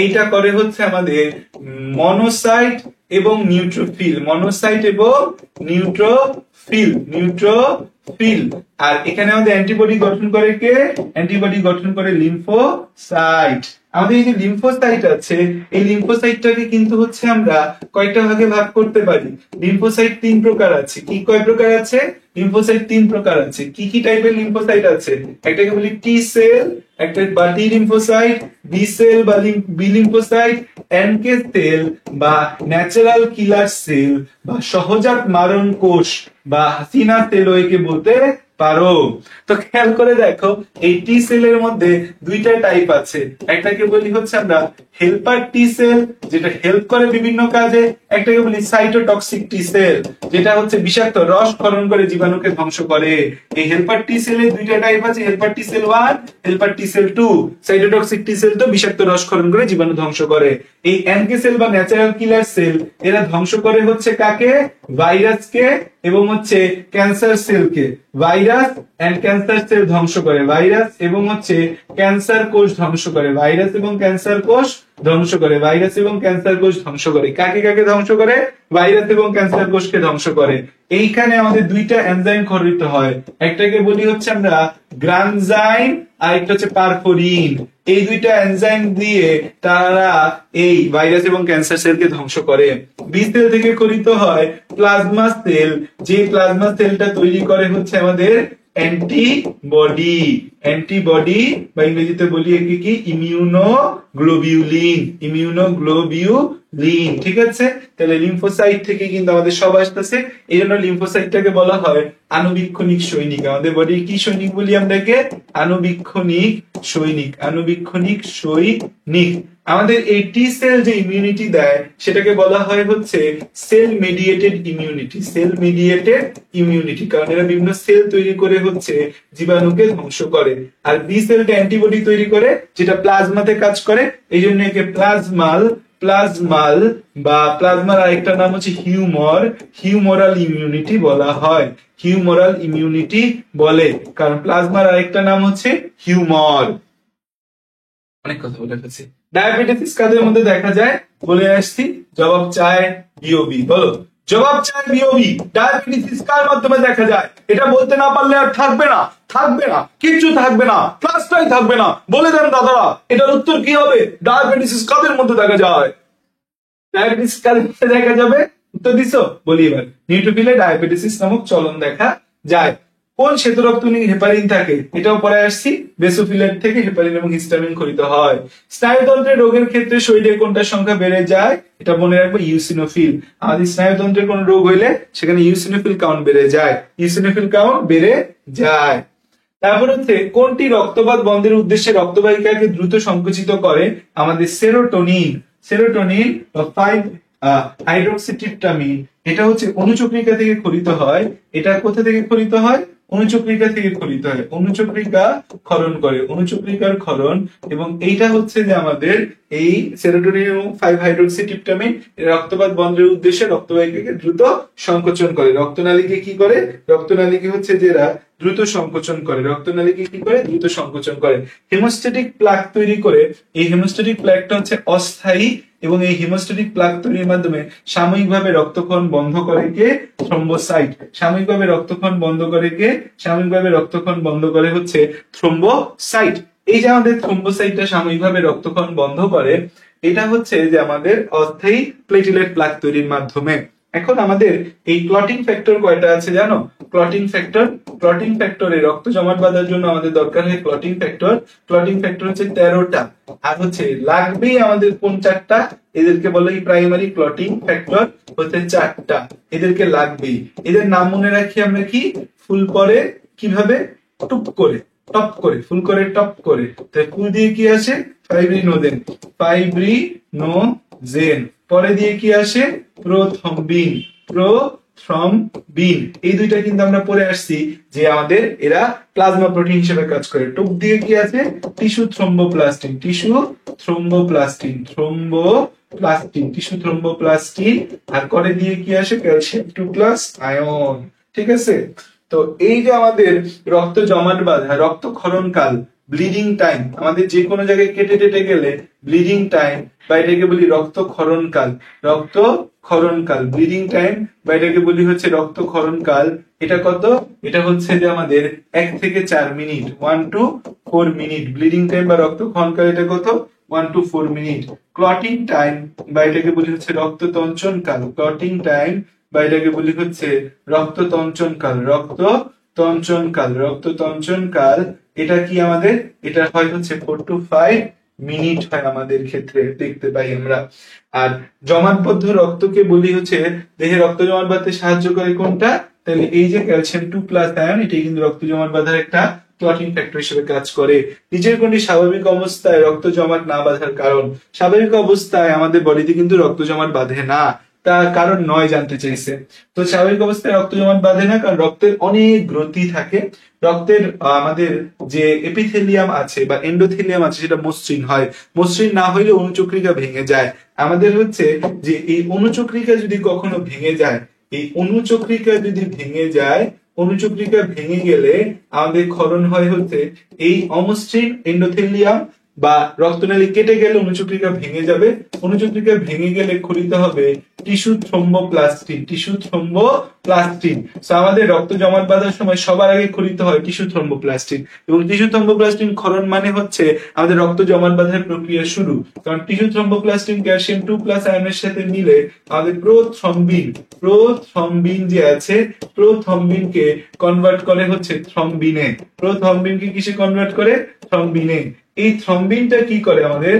[SPEAKER 1] এইটা করে হচ্ছে আমাদের মনোসাইট এবং নিউট্রোফিল, মনোসাইট এবং নিউট্রোফিল। আর এখানে আমাদের অ্যান্টিবডি গঠন করে কে? অ্যান্টিবডি গঠন করে লিম্ফোসাইট। আমাদের এই যে লিম্ফোসাইট আছে, এই লিম্ফোসাইটটাকে কিন্তু হচ্ছে আমরা কয়টা ভাগে ভাগ করতে পারি? লিম্ফোসাইট 3 প্রকার আছে। কি কয় প্রকার আছে? লিম্ফোসাইট 3 প্রকার আছে। কি কি টাইপের লিম্ফোসাইট আছে? একটাকে বলি টি সেল, একটা বা টি লিম্ফোসাইট, বি সেল বা বি লিম্ফোসাইট, এনকে সেল বা ন্যাচারাল কিলার সেল বা সহজাত মারণ কোষ বা হাসিনা সেল একে বলতে পারো। তো খেয়াল করে দেখো, এই টি সেলের মধ্যে দুইটা টাইপ আছে। একটাকে বলি হচ্ছে আমরা হেল্পার টি সেল, যেটা হেল্প করে বিভিন্ন কাজে। একটাকে বলি সাইটোটক্সিক টি সেল, যেটা হচ্ছে বিষাক্ত রস ক্ষরণ করে জীবাণুকে ধ্বংস করে। এই হেল্পার টি সেলের দুইটা টাইপ আছে, helper T cell 1, helper T cell 2। Cytotoxic T cell তো বিষাক্ত রস ক্ষরণ করে জীবাণু ধ্বংস করে। এই এনকে সেল বা ন্যাচারাল কিলার সেল, এরা ধ্বংস করে হচ্ছে কাকে? ভাইরাসকে এবং হচ্ছে ক্যান্সার সেলকে। ভাইরাস এন্ড ক্যান্সার সেল ধ্বংস করে, ভাইরাস এবং হচ্ছে ক্যান্সার কোষ ধ্বংস করে, ভাইরাস এবং ক্যান্সার কোষ ধ্বংস করে, ভাইরাস এবং ক্যান্সার কোষ ধ্বংস করে। কাকে কাকে ধ্বংস করে? ভাইরাস এবং ক্যান্সার কোষকে ধ্বংস করে। এইখানে আমাদের দুইটা এনজাইম খরিত হয়, একটাকে বলি হচ্ছে আমরা গ্রানজাইম আর একটা হচ্ছে পারফোরিন। এই দুইটা এনজাইম দিয়ে তারা এই ভাইরাস এবং ক্যান্সার সেলকে ধ্বংস করে। বি সেল থেকে খরিত হয় প্লাজমা সেল, যে প্লাজমা সেলটা তৈরি করে হচ্ছে আমাদের অ্যান্টিবডি, অ্যান্টিবডি বা ইংরেজিতে বলি একে কি? Immunoglobulin, immunoglobulin. ঠিক আছে, তাহলে লিম্ফোসাইট থেকে কিন্তু আমাদের সব আসতেছে। এই জন্য লিম্ফোসাইটটাকে বলা হয় আণুবীক্ষণিক সৈনিক। আমাদের বডির কি সৈনিক বলি আমরা একে? আণুবীক্ষণিক সৈনিক, আণুবীক্ষণিক সৈনিক। আমাদের এই টি সেল যে ইমিউনিটি দেয়, সেটাকে বলা হয় হচ্ছে cell mediated immunity, cell mediated immunity, কারণ এরা বিভিন্ন সেল তৈরি করে হচ্ছে জীবাণুকে ধ্বংস করে। আর বি সেলটা অ্যান্টিবডি তৈরি করে, যেটা প্লাজমাতে কাজ করে। এই জন্য একে প্লাজমাল বা প্লাজমার আরেকটা নাম হচ্ছে হিউমোরাল ইমিউনিটি বলা হয়, হিউমোরাল ইমিউনিটি বলে, কারণ প্লাজমার আরেকটা নাম হচ্ছে হিউমর। অনেক কথা বলে ফেলছি। ডায়াবেটিস কাদের মধ্যে দেখা যায় বলে আসছি? জবাব চায় বিওবি। বলো, জবাব চায় বিওবি ডায়াবেটিস কার মাধ্যমে দেখা যায়? এটা বলতে না পারলে আর থাকবে না, থাকবে না, কিচ্ছু থাকবে না, ক্লাসটাই থাকবে না। বলে দেন দাদারা, এটার উত্তর কি হবে? ডায়াবেটিস কাদের মধ্যে দেখা যায়? ডায়াবেটিস কাদের মধ্যে দেখা যাবে? উত্তর দিছো? বলি এবার। নিউট্রোফিলে ডায়াবেটিস নামক চলন দেখা যায়। কোন শ্বেত রক্তনীল হেপারিন থাকে? এটাও পরে আসছি। বেসোফিলের থেকে হেপারিন এবং হিস্টামিন খরিত হয়। স্নায়ুতন্ত্রের রোগের ক্ষেত্রে শরীরে কোনটার সংখ্যা বেড়ে যায়? এটা মনে রাখবো, ইউসিনোফিল। আমাদের স্নায়ুতন্ত্রের কোন রোগ হইলে সেখানে ইউসিনোফিল কাউন্ট বেড়ে যায়, ইউসিনোফিল কাউন্ট বেড়ে যায়। তারপর হচ্ছে কোনটি রক্তপাত বন্ধের উদ্দেশ্যে রক্তবাহিকাকে দ্রুত সংকুচিত করে? আমাদের সেরোটোনিন, সেরোটোনিন বা 5 হাইড্রোক্সিট্রিপটামিন। এটা হচ্ছে অনুচক্রিকা থেকে খরিত হয়। এটা কোথা থেকে খরিত হয়? অনুচক্রিকা থেকে খরিত হয়। অনুচক্রিকা ক্ষরণ করে, অনুচক্রিকার ক্ষরণ। এবং এইটা হচ্ছে যে আমাদের এই সেরোটোনিন এবং 5 হাইড্রোক্সিট্রিপটামিন রক্তপাত বন্ধের উদ্দেশ্যে রক্তবাহিকাকে দ্রুত সংকোচন করে। রক্তনালীকে কি করে? রক্তনালীকে হচ্ছে যেটা দ্রুত সংকোচন করে, রক্তনালীকে কি করে? দ্রুত সংকোচন করে। হেমোস্ট্যাটিক প্লাক তৈরি করে। এই হেমোস্ট্যাটিক প্লাকটা হচ্ছে অস্থায়ী, এবং এই হেমোস্ট্যাটিক প্লাক তৈরির মাধ্যমে সাময়িকভাবে রক্তক্ষরণ বন্ধ করে কে? থ্রম্বোসাইট। সাময়িকভাবে রক্তক্ষরণ বন্ধ করে কে? সাময়িকভাবে রক্তক্ষরণ বন্ধ করে হচ্ছে থ্রম্বোসাইট। এই যে আমাদের থ্রোম্বোসাইটটা সাময়িকভাবে রক্তক্ষরণ বন্ধ করে, এটা হচ্ছে যে আমাদের অস্থায়ী প্লেটলেট প্লাক তৈরির মাধ্যমে। এখন আমাদের এই ক্লটিং ফ্যাক্টর কয়টা আছে জানো? ক্লটিং ফ্যাক্টরে রক্ত জমাট বাঁধার জন্য আমাদের দরকার হয় ক্লটিং ফ্যাক্টর হচ্ছে 13টা। আর হচ্ছে লাগবেই আমাদের কোন 4টা? এদেরকে বলে প্রাইমারি ক্লটিং ফ্যাক্টর হচ্ছে 4টা, এদেরকে লাগবেই। এদের নাম মনে রাখি আমরা কি? ফুল পরে কিভাবে? টপ করে ফুল করে টপ করে। তাই ফুল দিয়ে কি আসে? ফাইব্রিনোজেন। পরে দিয়ে কি আসে? প্রোথ্রম্বিন। এই দুইটা কিন্তু আমরা পরে আসছি যে আমাদের এরা প্লাজমা প্রোটিন হিসেবে কাজ করে। টুক দিয়ে কি আছে? Tissue thromboplastin. আর করে দিয়ে কি আসে? Calcium 2+ ion. ঠিক আছে? তো এই যে আমাদের রক্ত জমাট বাঁধা, রক্তক্ষরণকাল, ব্লিডিং টাইম, আমাদের যে কোনো জায়গায় কেটে টেটে গেলে ব্লিডিং টাইম বা এটাকে বলি রক্তক্ষরণকাল, ব্লিডিং টাইম বা এটাকে বলি হচ্ছে রক্তক্ষরণকাল। এটা কত? এটা হচ্ছে যে আমাদের 1 থেকে 4 minute, 1 to 4 minute bleeding time বা রক্তক্ষরণকাল। এটা কত? 1 to 4 মিনিট। ক্লটিং টাইম বা এটাকে বলি হচ্ছে রক্ততঞ্চনকাল, বা এটাকে বলি হচ্ছে রক্ততঞ্চনকাল। এটা কি আমাদের? এটা হয় হচ্ছে 4 to 5 মিনিট হয় আমাদের ক্ষেত্রে, দেখতে পাই আমরা। আর জমাটবদ্ধ রক্তকে বলি হচ্ছে দেহে রক্ত জমাট বাঁধতে সাহায্য করে কোনটা? তাহলে এই যে ক্যালসিয়াম 2+ আয়ন, এটাই কিন্তু রক্ত জমাট বাঁধার একটা ক্লটিং ফ্যাক্টর হিসেবে কাজ করে। নিচের কোনটি স্বাভাবিক অবস্থায় রক্ত জমাট না বাঁধার কারণ? স্বাভাবিক অবস্থায় আমাদের বডিতে কিন্তু রক্ত জমাট বাঁধে না, তার কারণ নয় জানতে চাইছে। তো স্বাভাবিক অবস্থায় রক্ত জমাট বাঁধে না কারণ রক্তের অনেক গ্রন্থি থাকে। রক্তের আমাদের যে এপিথেলিয়াম আছে বা এন্ডোথেলিয়াম আছে সেটা মসৃণ হয়। মসৃণ না হইলে অনুচক্রিকা ভেঙে যায়। আমাদের হচ্ছে যে এই অনুচক্রিকা যদি কখনো ভেঙে যায়, অনুচক্রিকা ভেঙে গেলে আমাদের ক্ষরণ হয় হচ্ছে এই অমসৃণ এন্ডোথেলিয়াম বা রক্তনালী কেটে গেলে অনুচক্রিকা ভেঙে যাবে। অনুচক্রিকা ভেঙে গেলে ক্ষরিত হবে টিস্যু থ্রোম্বোপ্লাস্টিন। আমাদের রক্ত জমাট বাঁধার সময় সবার আগে ক্ষরিত হয় টিস্যু থ্রোম্বোপ্লাস্টিন, এবং টিস্যু থ্রোম্বোপ্লাস্টিন ক্ষরণ মানে হচ্ছে আমাদের রক্ত জমাট বাঁধার প্রক্রিয়া শুরু। কারণ টিস্যু থ্রোম্বোপ্লাস্টিন ক্যালসিয়াম 2+ আয়নের সাথে মিলে আমাদের প্রোথ্রম্বিন যে আছে, প্রোথ্রম্বিনকে কনভার্ট করে হচ্ছে থ্রম্বিনে। প্রোথ্রম্বিনকে কিসে কনভার্ট করে? থ্রম্বিনে। এই থ্রম্বিনটা কি করে? আমাদের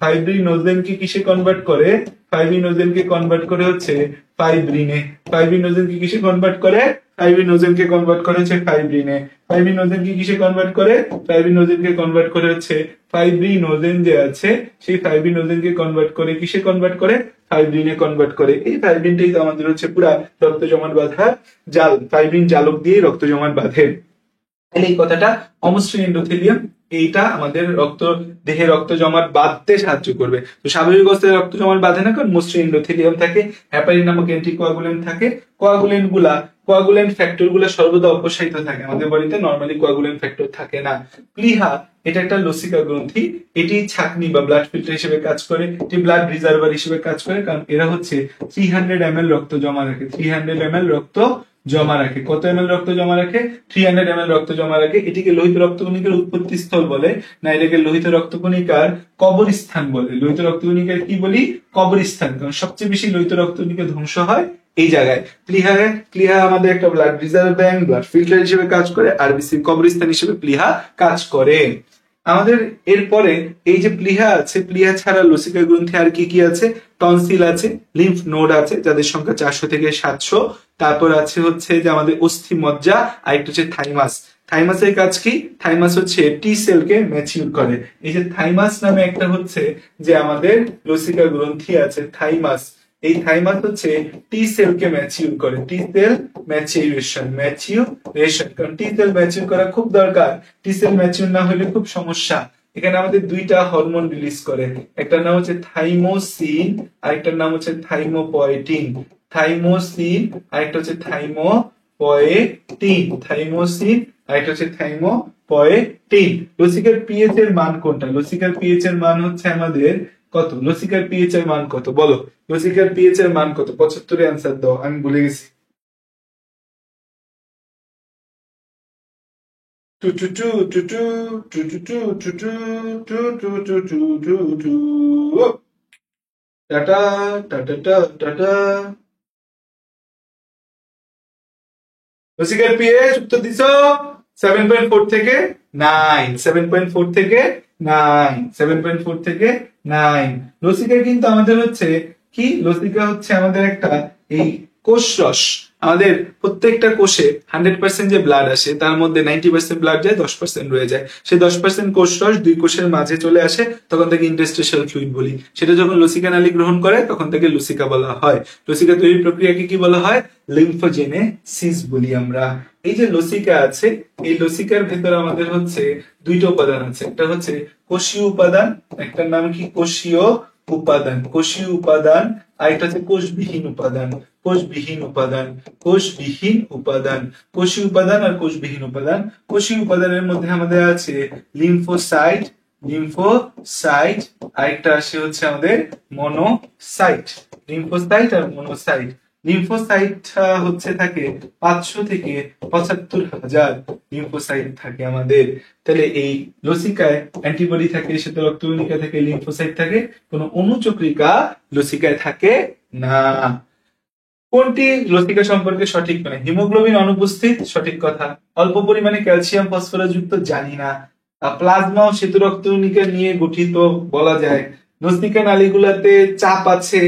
[SPEAKER 1] ফাইব্রিনোজেনকে কিসে কনভার্ট করে? ফাইব্রিনোজেনকে কনভার্ট করে হচ্ছে ফাইব্রিনে। ফাইব্রিনোজেনকে কিসে কনভার্ট করে? ফাইব্রিনোজেনকে কনভার্ট করে হচ্ছে ফাইব্রিনে। ফাইব্রিনোজেনকে কিসে কনভার্ট করে? ফাইব্রিনোজেনকে কনভার্ট করে হচ্ছে ফাইব্রিনোজেন যে আছে সেই ফাইব্রিনোজেনকে কনভার্ট করে কিসে কনভার্ট করে? ফাইব্রিনে কনভার্ট করে। এই ফাইব্রিনটাই তো আমাদের হচ্ছে পুরা রক্ত জমাট বাঁধার জাল। ফাইব্রিন জালক দিয়ে রক্ত জমাট বাঁধে। এই কথাটা অমসৃণ এন্ডোথেলিয়াম, এইটা আমাদের দেহে রক্ত জমাট বাঁধতে সাহায্য করবে। তো স্বাভাবিক অবস্থায় রক্ত জমাট বাঁধে না কারণ মসৃণ এন্ডোথেলিয়াম থাকে, হ্যাপারিন নামক অ্যান্টিকোয়াগুলেন্ট থাকে। কোয়াগুলেন্ট ফ্যাক্টর গুলা সর্বদা অপসারিত থাকে, আমাদের বডিতে নরমালি কোয়াগুলেন্ট ফ্যাক্টর থাকে না। প্লিহা এটা একটা লসিকা গ্রন্থি, এটি ছাকনি বা ব্লাড ফিল্টার হিসেবে কাজ করে, এটি ব্লাড রিজার্ভার হিসেবে কাজ করে, কারণ এরা হচ্ছে 300 ml রক্ত জমা রাখে। 300 ml রক্ত জমা রাখে। কত ml রক্ত জমা রাখে? 300 ml রক্ত জমা রাখে। এটিকে লোহিত রক্তকণিকার উৎপত্তি স্থল বলে, না এটাকে লোহিত রক্তকণিকার কবরস্থান বলে। লোহিত রক্তকণিকার কি বলি? কবরস্থান, কারণ সবচেয়ে বেশি লোহিত রক্তকণিকা ধ্বংস হয় এই জায়গায়। প্লিহা আমাদের একটা blood reserve bank, blood filter হিসেবে কাজ করে, আরবিসির কবরস্থান হিসেবে প্লিহা কাজ করে। আমাদের এরপরে এই যে প্লিহা আছে, প্লিহা ছাড়া লসিকা গ্রন্থি আর কি কি আছে? টনসিল আছে, লিম্ফ নোড আছে যাদের সংখ্যা 400 থেকে 700। তারপর আছে হচ্ছে যে আমাদের অস্থি মজ্জা, আর একটা হচ্ছে থাইমাস। থাইমাসের কাজ কি? থাইমাস হচ্ছে টি সেলকে ম্যাচিউর করে। এই যে থাইমাস নামে একটা হচ্ছে যে আমাদের লসিকা গ্রন্থি আছে থাইমাস, এই থাইমাস হচ্ছে টি সেলকে ম্যাচিউর করে। টি সেল ম্যাচিউরেশন, কারণ টি সেল ম্যাচিউর করা খুব দরকার। টি সেল ম্যাচিউর না হলে খুব সমস্যা। এখানে আমাদের দুইটা হরমোন রিলিজ করে, একটা নাম হচ্ছে থাইমোসিন আর একটার নাম হচ্ছে থাইমোপয়েটিন। থাইমোসিন আর একটা হচ্ছে থাইমোপয়েটিন। লসিকার পিএইচ এর মান কোনটা? লসিকার পিএইচ এর মান হচ্ছে আমাদের কত? লসিকার পিএইচ এর মান কত বলো? লসিকার পিএইচ এর মান কত? 75 অ্যান্সার দাও, আমি ভুলে গেছি। টু টু টু টু টু টু টু টু টু টু টু টু টু টু টু টু টাটা টাটা টাটা। রসিকার পিএইচ উত্তর দিছ 7.4 থেকে 9, 7.4 থেকে 9, 7.4 থেকে 9। লসিকা কিন্তু আমাদের হচ্ছে কি, লসিকা হচ্ছে আমাদের একটা এই কোষ রস। আমাদের প্রত্যেকটা কোষে 100% যে ব্লাড আসে তার মধ্যে 90% ব্লাড যায়, 10% রয়ে যায়। সেই 10% কোষ রস দুই কোষের মাঝে চলে আসে, তখন থেকে ইন্টারস্টিশিয়াল ফ্লুইড বলি। সেটা যখন লসিকা নালী গ্রহণ করে তখন থেকে লসিকা বলা হয়। লসিকা তৈরির প্রক্রিয়াকে কি বলা হয়? লিম্ফোজেনেসিস বলি আমরা। এই যে লসিকা আছে, এই লসিকার ভেতরে আমাদের হচ্ছে দুইটা উপাদান আছে। একটা হচ্ছে কোষীয় উপাদান, একটার নাম কি কোষীয় উপাদান, কোষীয় উপাদান। আর একটা হচ্ছে কোষবিহীন উপাদান, কোষবিহীন উপাদান, কোষবিহীন উপাদান, কোষীয় উপাদান আর কোষবিহীন উপাদান। কোষীয় উপাদানের মধ্যে আমাদের আছে লিম্ফোসাইট, লিম্ফোসাইট, আরেকটা আসে হচ্ছে আমাদের মনোসাইট, লিম্ফোসাইট আর মনোসাইট। লিম্ফোসাইট হচ্ছে থাকে 500 থেকে 75,000 লিম্ফোসাইট থাকে আমাদের। তাহলে এই লসিকায় অ্যান্টিবডি থাকে, শ্বেত রক্তকণিকা থেকে লিম্ফোসাইট থাকে, কোন অনুচক্রিকা লসিকায় থাকে না। কোনটি লসিকা সম্পর্কে সঠিক? মানে হিমোগ্লোবিন অনুপস্থিত, সঠিক কথা। অল্প পরিমাণে ক্যালসিয়াম ফসফরাস যুক্ত, জানি না। প্লাজমা ও শ্বেত রক্তকণিকা নিয়ে গঠিত, বলা যায়। লসিকা নালীগুলাতে চাপ আছে,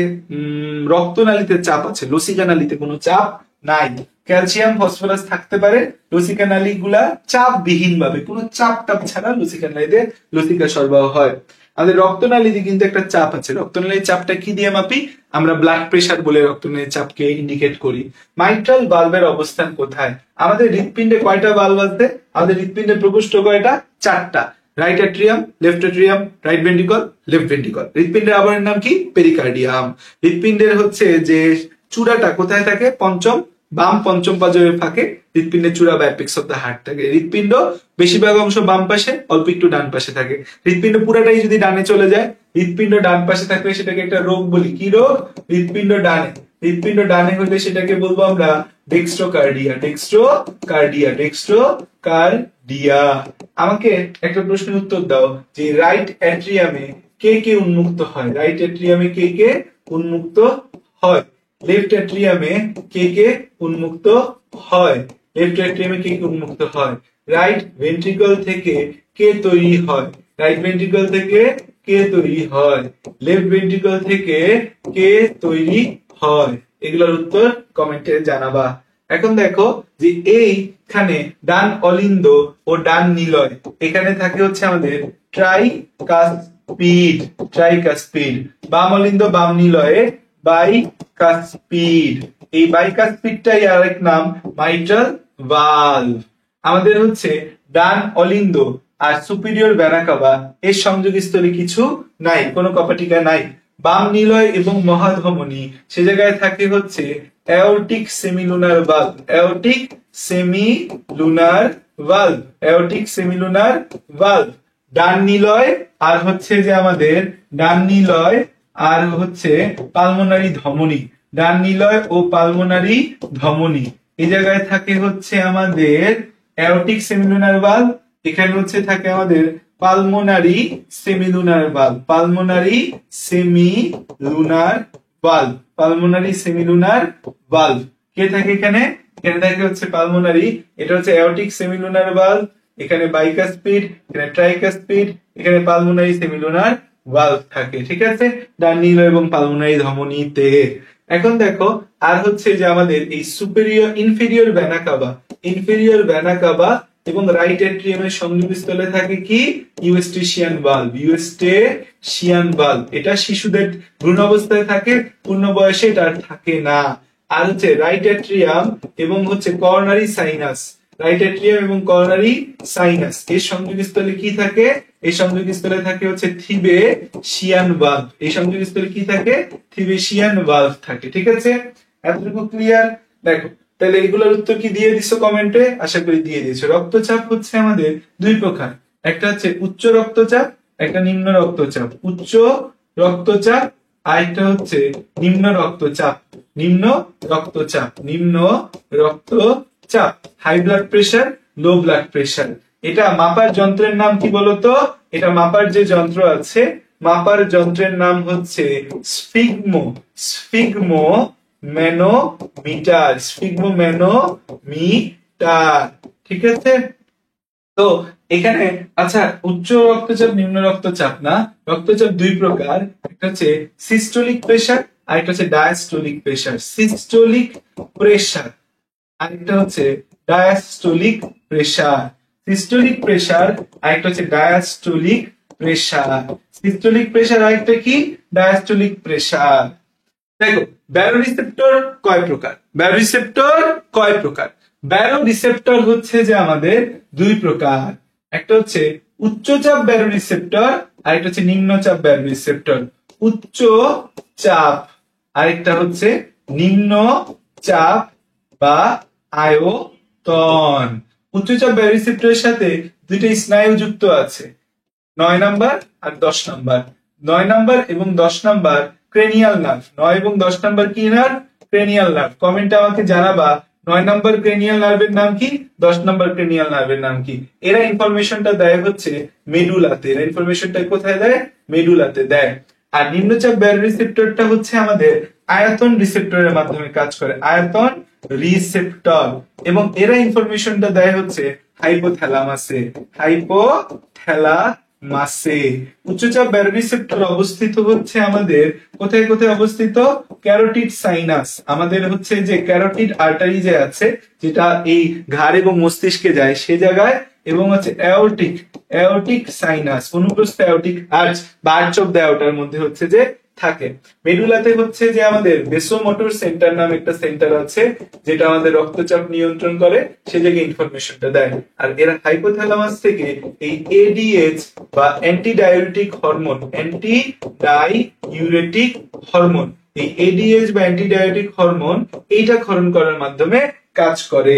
[SPEAKER 1] রক্তনালীতে চাপ আছে, লসিকা নালীতে কোনো চাপ নাই। ক্যালসিয়াম ফসফরাস থাকতে পারে, লসিকা নালীগুলা চাপ বিহীন ভাবে, কোনো চাপ টাপ ছাড়া লসিকা নালীতে লসিকা সরবরাহ হয়। আমাদের রক্তনালীতে কিন্তু একটা চাপ আছে। রক্তনালীর চাপটা কি দিয়ে মাপি? আমরা ব্লাড প্রেশার বলে রক্তনালীর চাপকে ইন্ডিকেট করি। মাইট্রাল ভালভের অবস্থান কোথায়? আমাদের হৃৎপিণ্ডে কয়টা ভালভ আছে? আমাদের হৃৎপিণ্ডে প্রকোষ্ঠ কয়টা? 4টা। Right atrium, left atrium, right ventricle, left ventricle. হৃৎপিণ্ডের আবরণের নাম কি? পেরিকার্ডিয়াম। হৃৎপিণ্ডের হচ্ছে যে চূড়াটা কোথায় থাকে? বাম পঞ্চম পাঁজরের ফাঁকে হৃৎপিণ্ডের চূড়া বা অ্যাপেক্স অফ দ্য হার্ট থাকে। হৃৎপিণ্ড বেশিরভাগ অংশ বাম পাশে, অল্প একটু ডান পাশে থাকে। হৃৎপিণ্ড পুরাটাই যদি ডানে চলে যায়, হৃৎপিণ্ড ডান পাশে থাকলে সেটাকে একটা রোগ বলি। কি রোগ? হৃৎপিণ্ড ডানে। হৃৎপিণ্ড ডানে হলে সেটাকে বলবো আমরা ডেক্সট্রোকার্ডিয়া, ডেক্সট্রোকার্ডিয়া, ডেক্সট্রোকার্ডিয়া। আমাকে একটা প্রশ্নের উত্তর দাও যে রাইট অ্যাট্রিয়ামে কে কে উন্মুক্ত হয়? রাইট অ্যাট্রিয়ামে কে কে উন্মুক্ত হয়? লেফট অ্যাট্রিয়ামে কে কে উন্মুক্ত হয়? লেফট অ্যাট্রিয়ামে কে কে উন্মুক্ত হয়? রাইট ভেন্ট্রিকল থেকে কে তৈরি হয়? রাইট ভেন্ট্রিকল থেকে কে তৈরি হয়? লেফট ভেন্ট্রিকল থেকে কে তৈরি হয়? এগুলোর উত্তর কমেন্টে জানাবা। এখন দেখো যে এইখানে ডান অলিন্দ ও ডান নিলয়, এখানে থাকে হচ্ছে আমাদের ট্রাইকাসপিড, ট্রাইকাসপিড। বাম অলিন্দ বাম নিলয়ে বাইকাসপিড। এই বাইকাসপিডটাই আরেক নাম মাইট্রাল ভালভ। আমাদের হচ্ছে ডান অলিন্দ আর সুপিরিয়র ভেনা কাভা এর সংযোগস্থলে কিছু নাই, কোনো কপাটিকা নাই। বাম নিলয় এবং মহাধমনী, সে জায়গায় থাকে হচ্ছে aortic semilunar valve, aortic semilunar valve, aortic semilunar valve. ডান নিলয় আর হচ্ছে যে আমাদের ডান নিলয় আর হচ্ছে পালমোনারি ধমনী, ডান নিলয় ও পালমোনারি ধমনী। এই জায়গায় থাকে হচ্ছে আমাদের অ্যাওর্টিক সেমিলুনার ভালভ, এখানে হচ্ছে থাকে আমাদের pulmonary semilunar valve, pulmonary semilunar valve, pulmonary semilunar valve. কে থাকে এখানে? এখানে থাকে হচ্ছে পালমোনারি, এটা হচ্ছে অ্যাওর্টিক সেমিলুনার ভালভ, এখানে বাইকাসপিড, এখানে ট্রাইকাসপিড, এখানে পালমোনারি সেমিলুনার ভালভ থাকে। ঠিক আছে, ডান নিলয় এবং পালমোনারি ধমনীতে। এখন দেখো আর হচ্ছে যে আমাদের এই superior inferior vena CAVA, inferior vena CAVA এবং রাইট অ্যাট্রিয়ামের সংযোগস্থলে থাকে কি? Eustachian valve, Eustachian valve. এটা শিশুদের ভ্রূণ অবস্থায় থাকে, পূর্ণ বয়সে এটা থাকে না। আর হচ্ছে রাইট অ্যাট্রিয়াম এবং হচ্ছে করোনারি সাইনাস, রাইট অ্যাট্রিয়াম এবং করোনারি সাইনাস এর সংযোগস্থলে কি থাকে? এই সংযোগস্থলে থাকে হচ্ছে থিবেশিয়ান ভালভ, এই সংযোগস্থলে কি থাকে? থিবেশিয়ান ভালভ থাকে। ঠিক আছে, এতটুকু ক্লিয়ার? দেখো তাহলে এগুলোর উত্তর কি দিয়ে দিছো কমেন্টে? আশা করি দিয়ে দিয়েছো। রক্তচাপ হচ্ছে আমাদের দুই প্রকার, একটা হচ্ছে উচ্চ রক্তচাপ, একটা নিম্ন রক্তচাপ। উচ্চ রক্তচাপ আর একটা হচ্ছে নিম্ন রক্তচাপ, নিম্ন রক্তচাপ, নিম্ন রক্তচাপ। High blood pressure, low blood pressure. এটা মাপার যন্ত্রের নাম কি বলতো? এটা মাপার যে যন্ত্র আছে, মাপার যন্ত্রের নাম হচ্ছে স্ফিগমোম্যানোমিটার। ঠিক আছে। তো এখানে আচ্ছা, উচ্চ রক্তচাপ নিম্ন রক্তচাপ না, রক্তচাপ দুই প্রকার, একটা হচ্ছে সিস্টোলিক প্রেসার আর একটা হচ্ছে ডায়াস্টোলিক প্রেসার। সিস্টোলিক প্রেসার আরেকটা হচ্ছে ডায়াস্টোলিক প্রেসার। সিস্টোলিক প্রেসার আরেকটা হচ্ছে ডায়াস্টোলিক প্রেসার। সিস্টোলিক প্রেসার আরেকটা কি? Diastolic pressure. দেখো ব্যারোরিসেপ্টর কয় প্রকার? ব্যারোরিসেপ্টর হচ্ছে যে আমাদের দুই প্রকার, একটা হচ্ছে উচ্চচাপ ব্যারোরিসেপ্টর আর একটা হচ্ছে নিম্নচাপ ব্যারোরিসেপ্টর। উচ্চ চাপ আরেকটা হচ্ছে নিম্ন চাপ বা আয়তন। উচ্চচাপ ব্যারোরিসেপ্টরের সাথে দুইটা স্নায়ু যুক্ত আছে, 9 নাম্বার আর 10 নাম্বার। 9 নাম্বার এবং 10 নাম্বার ক্রেনিয়াল নার্ভ। 9 এবং 10 নাম্বার কি নার্ভ? Cranial nerve. কমেন্টে আমাকে জানাবা 9 নাম্বার ক্রেনিয়াল নার্ভের নাম কি, 10 নাম্বার ক্রেনিয়াল নার্ভের নাম কি। এরা ইনফরমেশনটা দেয় হচ্ছে মেডুলাতে। এরা ইনফরমেশনটা কোথায় দেয়? মেডুলাতে দেয়। আর নিম্নচাপ ব্যারোরিসেপ্টরটা হচ্ছে আমাদের আয়তন রিসেপ্টরের মাধ্যমে কাজ করে, আয়তন রিসেপ্টর। এবং এরা ইনফরমেশনটা দেয় হচ্ছে হাইপোথ্যালামাসে। উচ্চচাপ ব্যারোরিসেপ্টর অবস্থিত হচ্ছে আমাদের কোথায় কোথায় অবস্থিত? ক্যারোটিড সাইনাস, আমাদের হচ্ছে যে ক্যারোটিড আর্টারি যে আছে, যেটা এই ঘাড় এবং মস্তিষ্কে যায় সে জায়গায়, এবং হচ্ছে অ্যাওর্টিক সাইনাস, অনুপ্রস্থ অ্যাওর্টিক আর্চ বা আর্চ অফ দ্য অ্যাওর্টার মধ্যে হচ্ছে যে থাকে। মেডুলাতে হচ্ছে যে আমাদের ভেসোমোটর সেন্টার নামে একটা সেন্টার আছে, যেটা আমাদের রক্তচাপ নিয়ন্ত্রণ করে, সে জায়গায় ইনফরমেশনটা দেয়। আর এরা হাইপোথ্যালামাস থেকে এই এডিএইচ বা অ্যান্টিডাইউরেটিক হরমোন, এই এডিএইচ বা অ্যান্টিডাইউরেটিক হরমোন এইটা ক্ষরণ করার মাধ্যমে কাজ করে।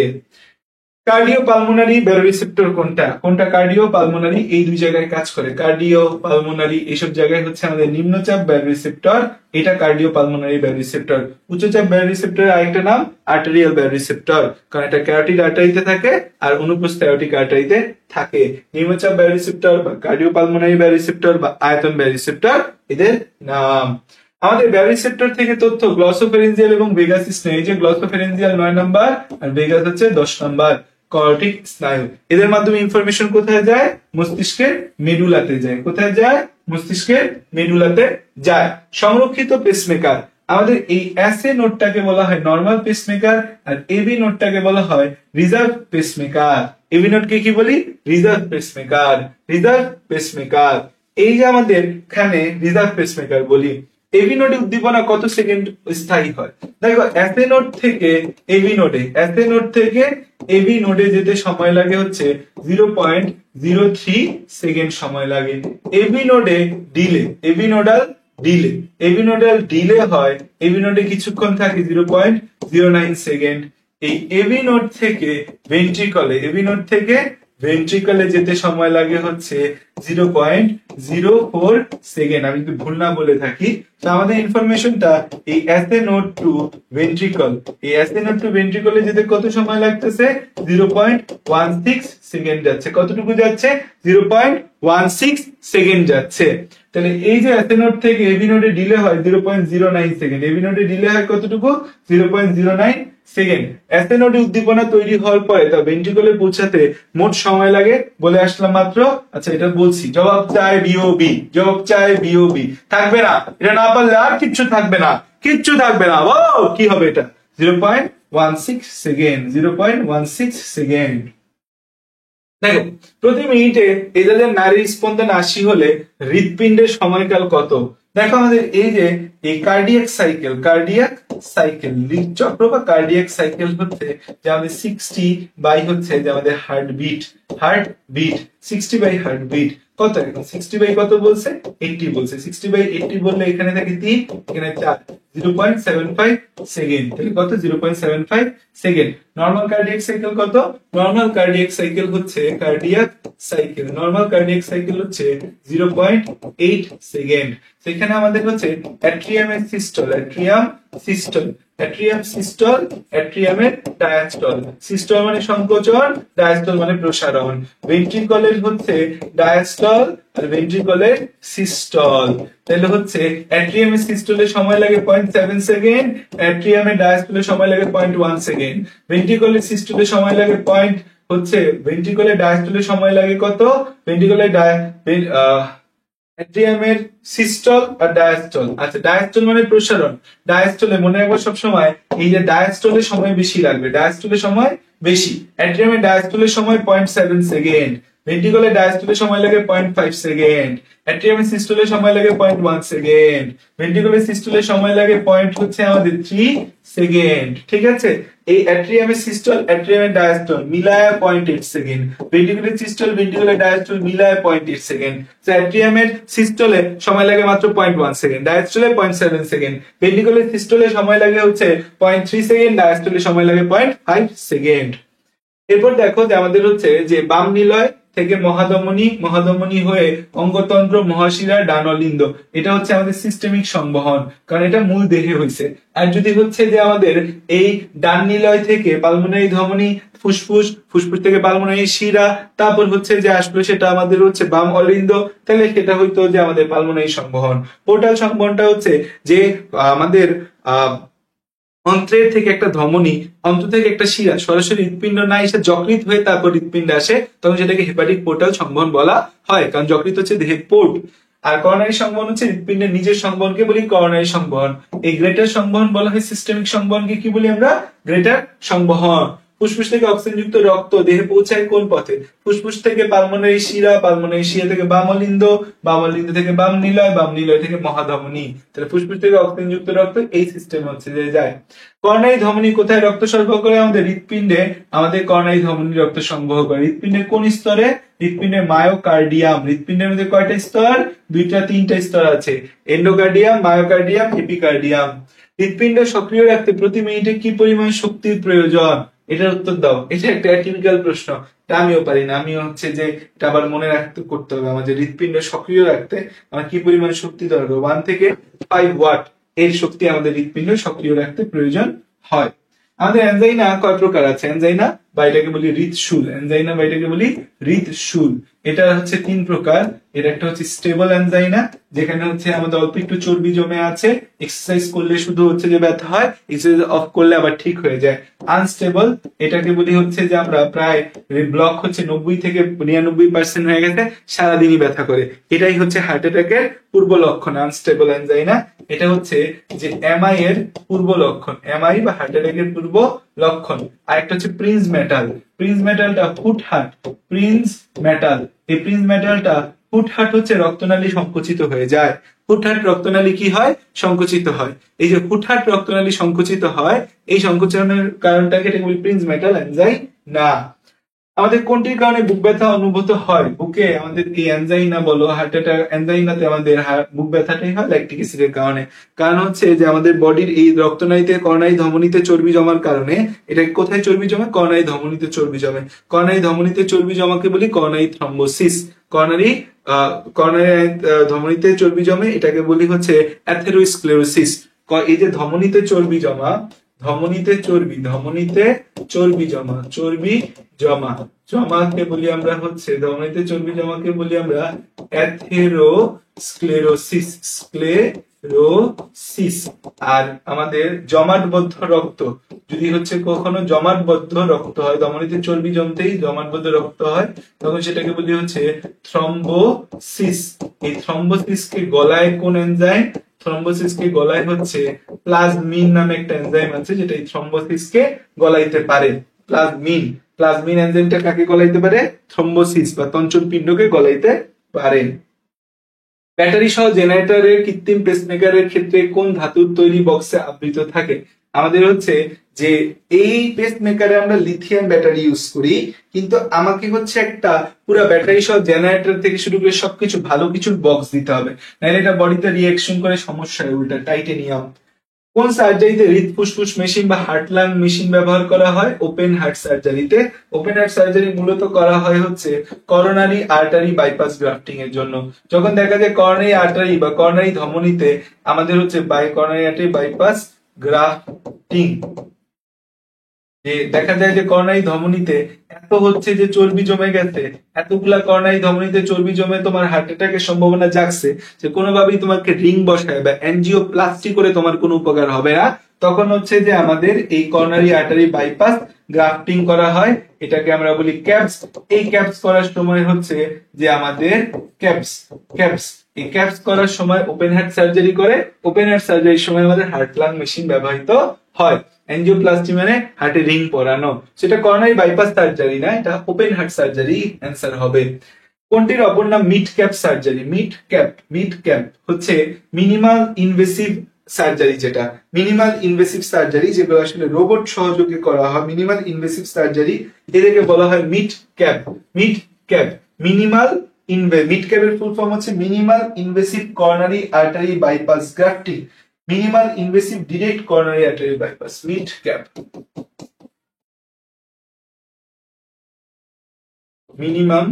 [SPEAKER 1] কার্ডিও পালমোনারি ব্যারোরিসেপ্টর কোনটা? কার্ডিও পালমোনারি এই দুই জায়গায় কাজ করে। কার্ডিও পালমোনারি এইসব জায়গায় হচ্ছে আমাদের নিম্নচাপ ব্যারোরিসেপ্টর, এটা কার্ডিও পালমোনারি ব্যারোরিসেপ্টর। উচ্চচাপ ব্যারোরিসেপ্টরের আরেকটা নাম আর্টেরিয়াল ব্যারোরিসেপ্টর, কারণ এটা ক্যারোটিড আর্টারিতে থাকে আর অনুপ্রস্থ অ্যাওর্টিক আর্টারিতে থাকে। নিম্নচাপ ব্যারোরিসেপ্টর বা কার্ডিও পালমোনারি ব্যারোরিসেপ্টর বা আয়তন ব্যারোরিসেপ্টর এদের নাম। আমাদের ব্যারোরিসেপ্টর থেকে তথ্য গ্লসোফেরেঞ্জিয়াল এবং ভেগাস স্নায়ু, যে গ্লসোফেরেঞ্জিয়াল 9 নাম্বার আর ভেগাস হচ্ছে 10 নাম্বার কর্টিক স্নায়ু। এদের মাধ্যমে ইনফরমেশন কোথায় যায়? মস্তিষ্কের মেডুলাতে যায়। কোথায় যায়? মস্তিষ্কের মেডুলাতে যায়। সংরক্ষিত পেসমেকার, আমাদের এই এসএ নোডটাকে বলা হয় নরমাল পেসমেকার আর এবি নোডটাকে বলা হয় রিজার্ভ পেসমেকার। এবি নোডকে কি বলি? Reserve pacemaker. এই যে আমাদের এখানে রিজার্ভ পেসমেকার বলি। এবি নোডে উদ্দীপনা কত সেকেন্ড স্থায়ী হয়? দেখো এসএ নোড থেকে এবি নোডে যেতে সময় লাগে হচ্ছে 0.03 সেকেন্ড সময় লাগে। এবি নোডে ডিলে হয়, এবি নোডে কিছুক্ষণ থাকে 0.09 সেকেন্ড। এই এবি নোড থেকে ভেন্ট্রিকলে যেতে সময় লাগে হচ্ছে 0.04 সেকেন্ড। আমি যদি ভুল না বলে থাকি, তো আমাদের ইনফরমেশনটা এই এসএ নোড টু ভেন্ট্রিকলে যেতে কত সময় লাগতেছে? 0.16 সেকেন্ড যাচ্ছে। কতটুকু যাচ্ছে? 0.16 সেকেন্ড যাচ্ছে। তাহলে এই যে এসএ নোড থেকে এবি নোডে ডিলে হয় 0.09 সেকেন্ড, এবি নোডে ডিলে হয় কতটুকু? 0.09 সেকেন্ড। এসএ নোডে উদ্দীপনা তৈরি হওয়ার পরে তা ভেন্ট্রিকলে পৌঁছাতে মোট সময় লাগে বলে আসলাম মাত্র। আচ্ছা এটা বলছি, জবাব চাই বিওবি থাকবে না, এটা না পারলে আর কিচ্ছু থাকবে না। ও কি হবে এটা? 0.16 সেকেন্ড। দেখো প্রতি মিনিটে এদের নারীর স্পন্দন 80 হলে হৃৎপিণ্ডের সময়কাল কত? দেখো আমাদের এই যে এই কার্ডিয়াক সাইকেল হৃদচক্র বা কার্ডিয়াক সাইকেল হচ্ছে যে আমাদের 60 বাই হচ্ছে যে আমাদের হার্টবিট 60 বাই হার্টবিট। কত এখন 60 বাই কত বলছে? 80 বলছে। 60 বাই 80 বললে এখানে থাকে 3, এখানে 4, 0.75 সেকেন্ড। তাহলে কত? 0.75 সেকেন্ড। নরমাল কার্ডিয়াক সাইকেল কত? নরমাল কার্ডিয়াক সাইকেল হচ্ছে 0.8 সেকেন্ড। সেখানে আমাদের হচ্ছে অ্যাট্রিয়াম অ্যাট্রিয়াম সিস্টল, অ্যাট্রিয়ামের ডায়াস্টল। সিস্টল মানে সংকোচন, ডায়াস্টল মানে প্রসারণ। ভেন্ট্রিকলের হচ্ছে ডায়াস্টল আর ভেন্ট্রিকলের সিস্টল। তাহলে হচ্ছে অ্যাট্রিয়ামের সিস্টলে সময় লাগে 0.7 সেকেন্ড, অ্যাট্রিয়ামের ডায়াস্টলে সময় লাগে 0.1 সেকেন্ড। ভেন্ট্রিকলের সিস্টলে সময় লাগে ভেন্ট্রিকলের ডায়াস্টলে সময় লাগে কত? ভেন্ট্রিকলের অ্যাট্রিয়ামের সিস্টল আর ডায়াস্টল। আচ্ছা, ডায়াস্টল মানে প্রসারণ। ডায়াস্টলে মনে রাখবো সবসময়, এই যে ডায়াস্টলে সময় বেশি লাগবে, ডায়াস্টলে সময় বেশি। অ্যাট্রিয়ামের ডায়াস্টলের সময় 0.7 সেকেন্ড, ভেন্ট্রিকলের ডায়াস্টলে সময় লাগে 0.5 সেকেন্ড, অ্যাট্রিয়ামের সিস্টলে সময় লাগে 0.1 সেকেন্ড, ভেন্ট্রিকলের সিস্টলে সময় লাগে হচ্ছে আমাদের 3 সেকেন্ড। ঠিক আছে, এই অ্যাট্রিয়ামের সিস্টল অ্যাট্রিয়ামের ডায়াস্টল মিলায় 0.8 second, ventricular systole ventricular diastole মিলায় 0.8 সেকেন্ড। তো অ্যাট্রিয়ামের সিস্টলে সময় লাগে মাত্র 0.1 সেকেন্ড, ডায়াস্টলে 0.7 সেকেন্ড, ভেন্ট্রিকুলার সিস্টলে সময় লাগে হচ্ছে 0.3 সেকেন্ড, ডায়াস্টলে সময় লাগে 0.5 সেকেন্ড। এরপর দেখো যে আমাদের হচ্ছে যে বাম নিলয় থেকে মহাধমনী, মহাধমনী হয়ে অঙ্গতন্ত্র, মহাশিরা, ডানলিন্দ, এটা হচ্ছে আমাদের সিস্টেমিক সংবহন, কারণ এটা মূল দেহে হয়েছে। আর যদি হচ্ছে যে আমাদের এই ডান নিলয় থেকে পালমোনারি ধমনী, ফুসফুস, ফুসফুস থেকে পালমোনারি শিরা, তারপর হচ্ছে যে আসলো সেটা আমাদের হচ্ছে বাম অলিন্দ, তাহলে সেটা হইতো যে আমাদের পালমোনারি সংবহন। পোর্টাল সংবহনটা হচ্ছে যে আমাদের অন্ত্রের থেকে একটা ধমনী, অন্ত্র থেকে একটা শিরা সরাসরি হৃৎপিণ্ড না এসে যকৃৎ হয়ে তারপর হৃৎপিণ্ডে আসে, তখন সেটাকে হেপাটিক পোর্টাল সংবহন বলা হয়, কারণ যকৃৎ হচ্ছে দেহের পোর্ট। আর করোনারি সংবহন হচ্ছে হৃৎপিণ্ডের নিজের সংবহনকে বলি করোনারি সংবহন। এই গ্রেটার সংবহন বলা হয় সিস্টেমিক সংবহনকে কি বলি আমরা? গ্রেটার সংবহন। ফুসফুস থেকে অক্সিজেনযুক্ত রক্ত দেহে পৌঁছায় কোন পথে? ফুসফুস থেকে পালমোনারি শিরা, পালমোনারি শিরা থেকে বাম অলিন্দ, বাম অলিন্দ থেকে বাম নিলয়, বাম নিলয় থেকে মহাধমনী। তাহলে ফুসফুস থেকে অক্সিজেনযুক্ত রক্ত এই সিস্টেম হচ্ছে যে যায়। করোনারি ধমনী কোথায় রক্ত সরবরাহ করে? আমাদের হৃৎপিণ্ডে আমাদের করোনারি ধমনী রক্ত সংগ্রহ করে। হৃৎপিণ্ডের কোন স্তরে? হৃৎপিণ্ডের মায়োকার্ডিয়াম। হৃৎপিণ্ডের মধ্যে কয়টা স্তর? 2-3টা স্তর আছে, এন্ডোকার্ডিয়াম, মায়োকার্ডিয়াম, এপিকার্ডিয়াম। হৃৎপিণ্ড সক্রিয় রাখতে প্রতি মিনিটে কি পরিমাণ শক্তির প্রয়োজন? এটার উত্তর দাও। এটা একটা টিপিক্যাল প্রশ্ন, এটা আমিও পারি না। আমিও হচ্ছে যে এটা আবার মনে রাখতে করতে হবে, আমাদের হৃৎপিণ্ড সক্রিয় রাখতে আমার কি পরিমাণ শক্তি দরকার? 1 থেকে 5 ওয়াট এর শক্তি আমাদের হৃৎপিণ্ড সক্রিয় রাখতে প্রয়োজন হয়। আমাদের এনজাইনা কয় প্রকার আছে? এনজাইনা বা এটাকে বলি হৃৎশুল, এনজাইনা বা এটাকে বলি হৃৎশুল। এটা হচ্ছে 3 প্রকার। এটা একটা হচ্ছে স্টেবল এনজাইনা, যেখানে হচ্ছে আমাদের অল্প একটু চর্বি জমে আছে, এক্সারসাইজ করলে শুধু হচ্ছে যে ব্যথা হয়, এক্সারসাইজ অফ করলে আবার ঠিক হয়ে যায়। আনস্টেবল, এটাকে বলি হচ্ছে যে আমরা প্রায় ব্লক হচ্ছে 90 থেকে 99% হয়ে গেছে, সারাদিনই ব্যথা করে, এটাই হচ্ছে হার্ট অ্যাটাকের পূর্ব লক্ষণ, আনস্টেবল এনজাইনা। এটা হচ্ছে যে এমআই এর পূর্ব লক্ষণ, এমআই বা হার্ট অ্যাটাকের পূর্ব লক্ষণ। আর একটা হচ্ছে প্রিন্স মেটাল। প্রিন্স মেটালটা হুটহাট, প্রিন্স মেটাল, এই প্রিন্স মেটালটা হুটহাট হচ্ছে রক্তনালী সংকুচিত হয়ে যায়। হুটহাট রক্তনালী কি হয়? সংকুচিত হয়। এই যে হুটহাট রক্তনালী সংকুচিত হয়, এই সংকোচনের কারণটাকে বলি প্রিন্স মেটাল এনজাইনা। আমাদের কোনটির কারণে বুক ব্যথা অনুভূত হয়? বুকে আমাদের এই এনজাইনা বলো, হার্ট অ্যাটাক এনজাইনাতে আমাদের বুক ব্যথাটাই হয় ল্যাকটিক অ্যাসিডের কারণে। কারণ হচ্ছে যে আমাদের বডির এই রক্তনালীতে করোনারি ধমনীতে চর্বি জমার কারণে, এটা কোথায় চর্বি জমে? করোনারি ধমনীতে চর্বি জমে। করোনারি ধমনীতে চর্বি জমাকে বলি করোনারি থ্রম্বোসিস। করোনারি ধমনীতে চর্বি জমে, এটাকে বলি হচ্ছে অ্যাথেরোস্ক্লেরোসিস। এই যে ধমনীতে চর্বি জমা, ধমনীতে চর্বি জমাকে বলি আমরা হচ্ছে, ধমনীতে চর্বি জমাকে বলি আমরা অ্যাথেরোস্ক্লেরোসিস। আর আমাদের জমাটবদ্ধ রক্ত, যদি হচ্ছে কখনো জমাটবদ্ধ রক্ত হয়, ধমনীতে চর্বি জমতেই জমাটবদ্ধ রক্ত হয়, তখন সেটাকে বলি হচ্ছে থ্রম্বোসিস। এই থ্রম্বোসিসকে গলায় কোন এনজাইম? থ্রম্বোসিসকে গলায় হচ্ছে প্লাজমিন নামে একটা এনজাইম আছে, যেটা এই থ্রম্বোসিসকে গলাইতে পারে। প্লাজমিন এনজাইমটা কাকে গলাইতে পারে? থ্রম্বোসিস বা তঞ্চন পিণ্ডকে গলাইতে পারে। ব্যাটারি সহ জেনারেটরের কৃত্রিম পেসমেকারের ক্ষেত্রে কোন ধাতুর তৈরি বক্সে আবৃত থাকে? আমাদের হচ্ছে যে এই পেসমেকারে আমরা লিথিয়াম ব্যাটারি ইউজ করি, কিন্তু আমাকে হচ্ছে একটা পুরো ব্যাটারি সহ জেনারেটর থেকে শুরু করে সবকিছু ভালো কিছুর বক্স দিতে হবে, নাহলে এটা বডিতে রিঅ্যাকশন করে সমস্যা হয় উল্টা। টাইটেনিয়াম। কোন সার্জারিতে হৃৎফুসফুস মেশিন বা হার্ট লাং মেশিন ব্যবহার করা হয়? ওপেন হার্ট সার্জারিতে। ওপেন হার্ট সার্জারি মূলত করা হয় হচ্ছে করোনারি আর্টারি বাইপাস গ্রাফটিং এর জন্য। যখন দেখা যায় করোনারি আর্টারি বা করোনারি ধমনীতে আমাদের হচ্ছে করোনারি আর্টারি বাইপাস গ্রাফটিং। যে দেখা যায় যে করোনারি ধমনীতে এত হচ্ছে যে চর্বি জমে গেছে, এতগুলা করোনারি ধমনীতে চর্বি জমে তোমার হার্ট অ্যাটাকের সম্ভাবনা জাগছে, যে কোনোভাবেই তোমাকে রিং বসায় বা এনজিওপ্লাস্টি করে তোমার কোনো উপকার হবে না, তখন হচ্ছে যে আমাদের এই করোনারি আর্টারি বাইপাস গ্রাফটিং করা হয়, এটাকে আমরা বলি ক্যাপস। এই ক্যাপস করার সময় হচ্ছে যে আমাদের ক্যাপস ক্যাপস এই ক্যাপস করার সময় ওপেন হার্ট সার্জারি করে, ওপেন হার্ট সার্জারির সময় আমাদের হার্ট লাং মেশিন ব্যবহৃত হয়। এনজিওপ্লাস্টি মানে হার্টে রিং পরানো, সেটা করোনারি বাইপাস সার্জারি না, এটা ওপেন হার্ট সার্জারি অ্যান্সার হবে। কোনটির অপর নাম mid cap surgery? Mid cap হচ্ছে মিনিমাল ইনভেসিভ সার্জারি, যেটা মিনিমাল ইনভেসিভ সার্জারি, যেগুলো আসলে রোবট সহযোগে করা হয়, মিনিমাল ইনভেসিভ সার্জারি, এদেরকে বলা হয় মিড ক্যাপ। মিনিমাল মিড ক্যাপের ফুল ফর্ম হচ্ছে minimal invasive coronary artery bypass grafting, minimal invasive direct coronary artery bypass, MIDCAB. Minimum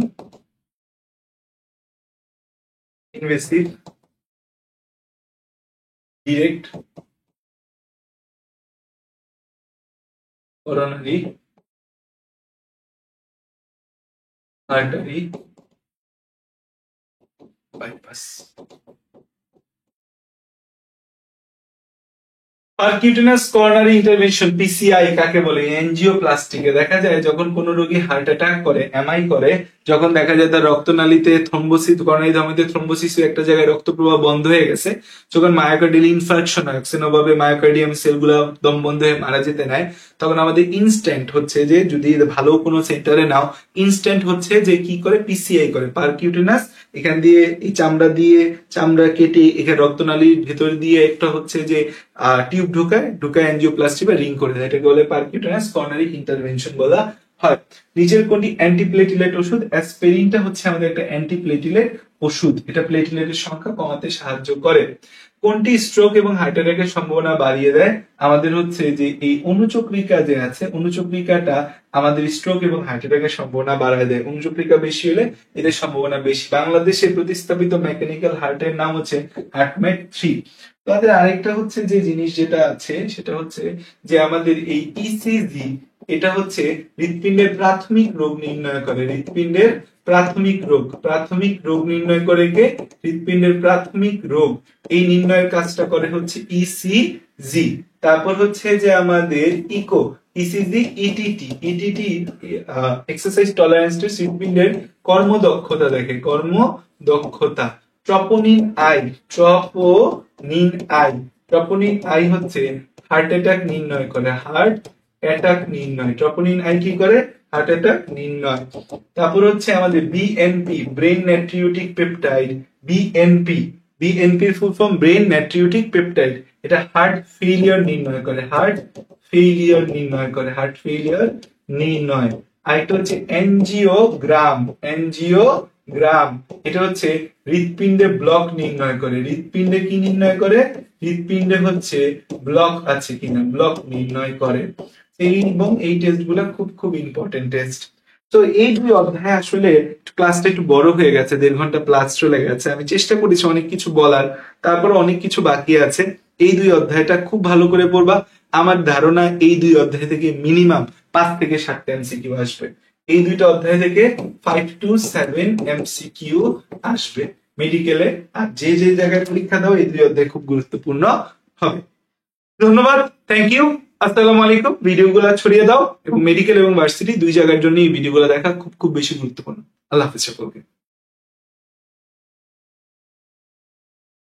[SPEAKER 1] invasive direct coronary artery bypass. Percutaneous coronary intervention PCI কাকে বলে? এনজিওপ্লাস্টিকে দেখা যায় যখন কোন রোগী হার্ট অ্যাটাক করে, এমআই করে, যখন দেখা যায় তার রক্তনালীতে থ্রম্বোসিস, করোনারি ধমনীতে থ্রম্বোসিস একটা জায়গায় রক্ত প্রবাহ বন্ধ হয়ে গেছে, যখন মায়োকার্ডিয়াল ইনফার্কশন হয়, অভাবে মায়োকার্ডিয়াম সেলগুলো দম বন্ধ হয়ে মারা যেতে নেয়, তখন আমাদের ইনস্ট্যান্ট হচ্ছে যে, যদি ভালো কোনো সেন্টারে নাও, ইনস্ট্যান্ট হচ্ছে যে কি করে, পিসিআই করে, পারকিউটেনাস। এখান দিয়ে এই চামড়া কেটে এখানে রক্তনালীর ভেতর দিয়ে একটা হচ্ছে যে টিউব ঢুকায় এনজিওপ্লাস্টি বা রিং করে দেয়, এটাকে বলে পারকিউটেনাস করোনারি ইন্টারভেনশন বলা হয়। নিচের কোনটি অ্যান্টিপ্লেটিলেট ওষুধ? অ্যাসপিরিনটা হচ্ছে আমাদের একটা অ্যান্টিপ্লেটিলেট ওষুধ, এটা প্লেটিলেটের সংখ্যা কমাতে সাহায্য করে। কোনটি স্ট্রোক এবং হার্ট অ্যাটাকের সম্ভাবনা বাড়িয়ে দেয়? আমাদের হচ্ছে যে এই অনুচক্রিকা যে আছে, অনুচক্রিকাটা আমাদের স্ট্রোক এবং হার্ট অ্যাটাকের সম্ভাবনা বাড়ায় দেয়। অনুচক্রিকা বেশি হলে এদের সম্ভাবনা বেশি। বাংলাদেশে প্রতিস্থাপিত মেকানিক্যাল হার্টের নাম হচ্ছে হার্টমেট 3। তাদের আরেকটা হচ্ছে যে জিনিস যেটা আছে, সেটা হচ্ছে যে আমাদের এই ইসিজি, এটা হচ্ছে হৃৎপিণ্ডের প্রাথমিক রোগ নির্ণয় করে। হৃৎপিণ্ডের প্রাথমিক রোগ নির্ণয় করে কে? হৃৎপিণ্ডের প্রাথমিক রোগ, এই নির্ণয়ের কাজটা করে হচ্ছে ইসিজি। তারপর হচ্ছে যে আমাদের echo, ECG, ETT exercise tolerance test, হৃৎপিণ্ডের কর্মদক্ষতা দেখে, কর্মদক্ষতা। ট্রপোনিন আই হচ্ছে হার্ট অ্যাটাক নির্ণয় করে, ট্রপোনিন আই কি করে? হার্ট অ্যাটাক নির্ণয়। তারপর হচ্ছে আমাদের বিএনপি, ব্রেন নাট্রিউটিক পেপটাইড, বিএনপির ফুল ফর্ম ব্রেন নাট্রিউটিক পেপটাইড, এটা হার্ট ফেলিয়ার নির্ণয় করে, হার্ট ফেলিয়ার নির্ণয়। আরেকটা হচ্ছে এনজিওগ্রাম, এটা হচ্ছে হৃৎপিণ্ডে ব্লক নির্ণয় করে। হৃৎপিণ্ডে কি নির্ণয় করে? হৃৎপিণ্ডে হচ্ছে ব্লক আছে কিনা, ব্লক নির্ণয় করে। এবং এই টেস্ট গুলা খুব ইম্পর্টেন্ট টেস্ট। তো এই দুই অধ্যায় আসলে ক্লাসটা একটু বড় হয়ে গেছে, 1.5 ঘন্টা প্লাস চলে গেছে। আমি চেষ্টা করেছি অনেক কিছু বলার, তারপর অনেক কিছু বাকি আছে। এই দুই অধ্যায়টা খুব ভালো করে পড়বা। আমার ধারণা এই দুই অধ্যায় থেকে মিনিমাম 5 থেকে 7টা এমসিকিউ আসবে। এই দুইটা অধ্যায় থেকে 5 to 7 এমসিকিউ আসবে মেডিকেলে। আর যে জায়গায় পরীক্ষা দাও, এই দুই অধ্যায় খুব গুরুত্বপূর্ণ হবে। ধন্যবাদ, থ্যাংক ইউ, আসসালামু আলাইকুম। ভিডিওগুলো ছড়িয়ে দাও এবং মেডিকেল এবং ভার্সিটি দুই জায়গার জন্য এই ভিডিওগুলো দেখা খুব বেশি গুরুত্বপূর্ণ। আল্লাহ হাফেজ সকলকে।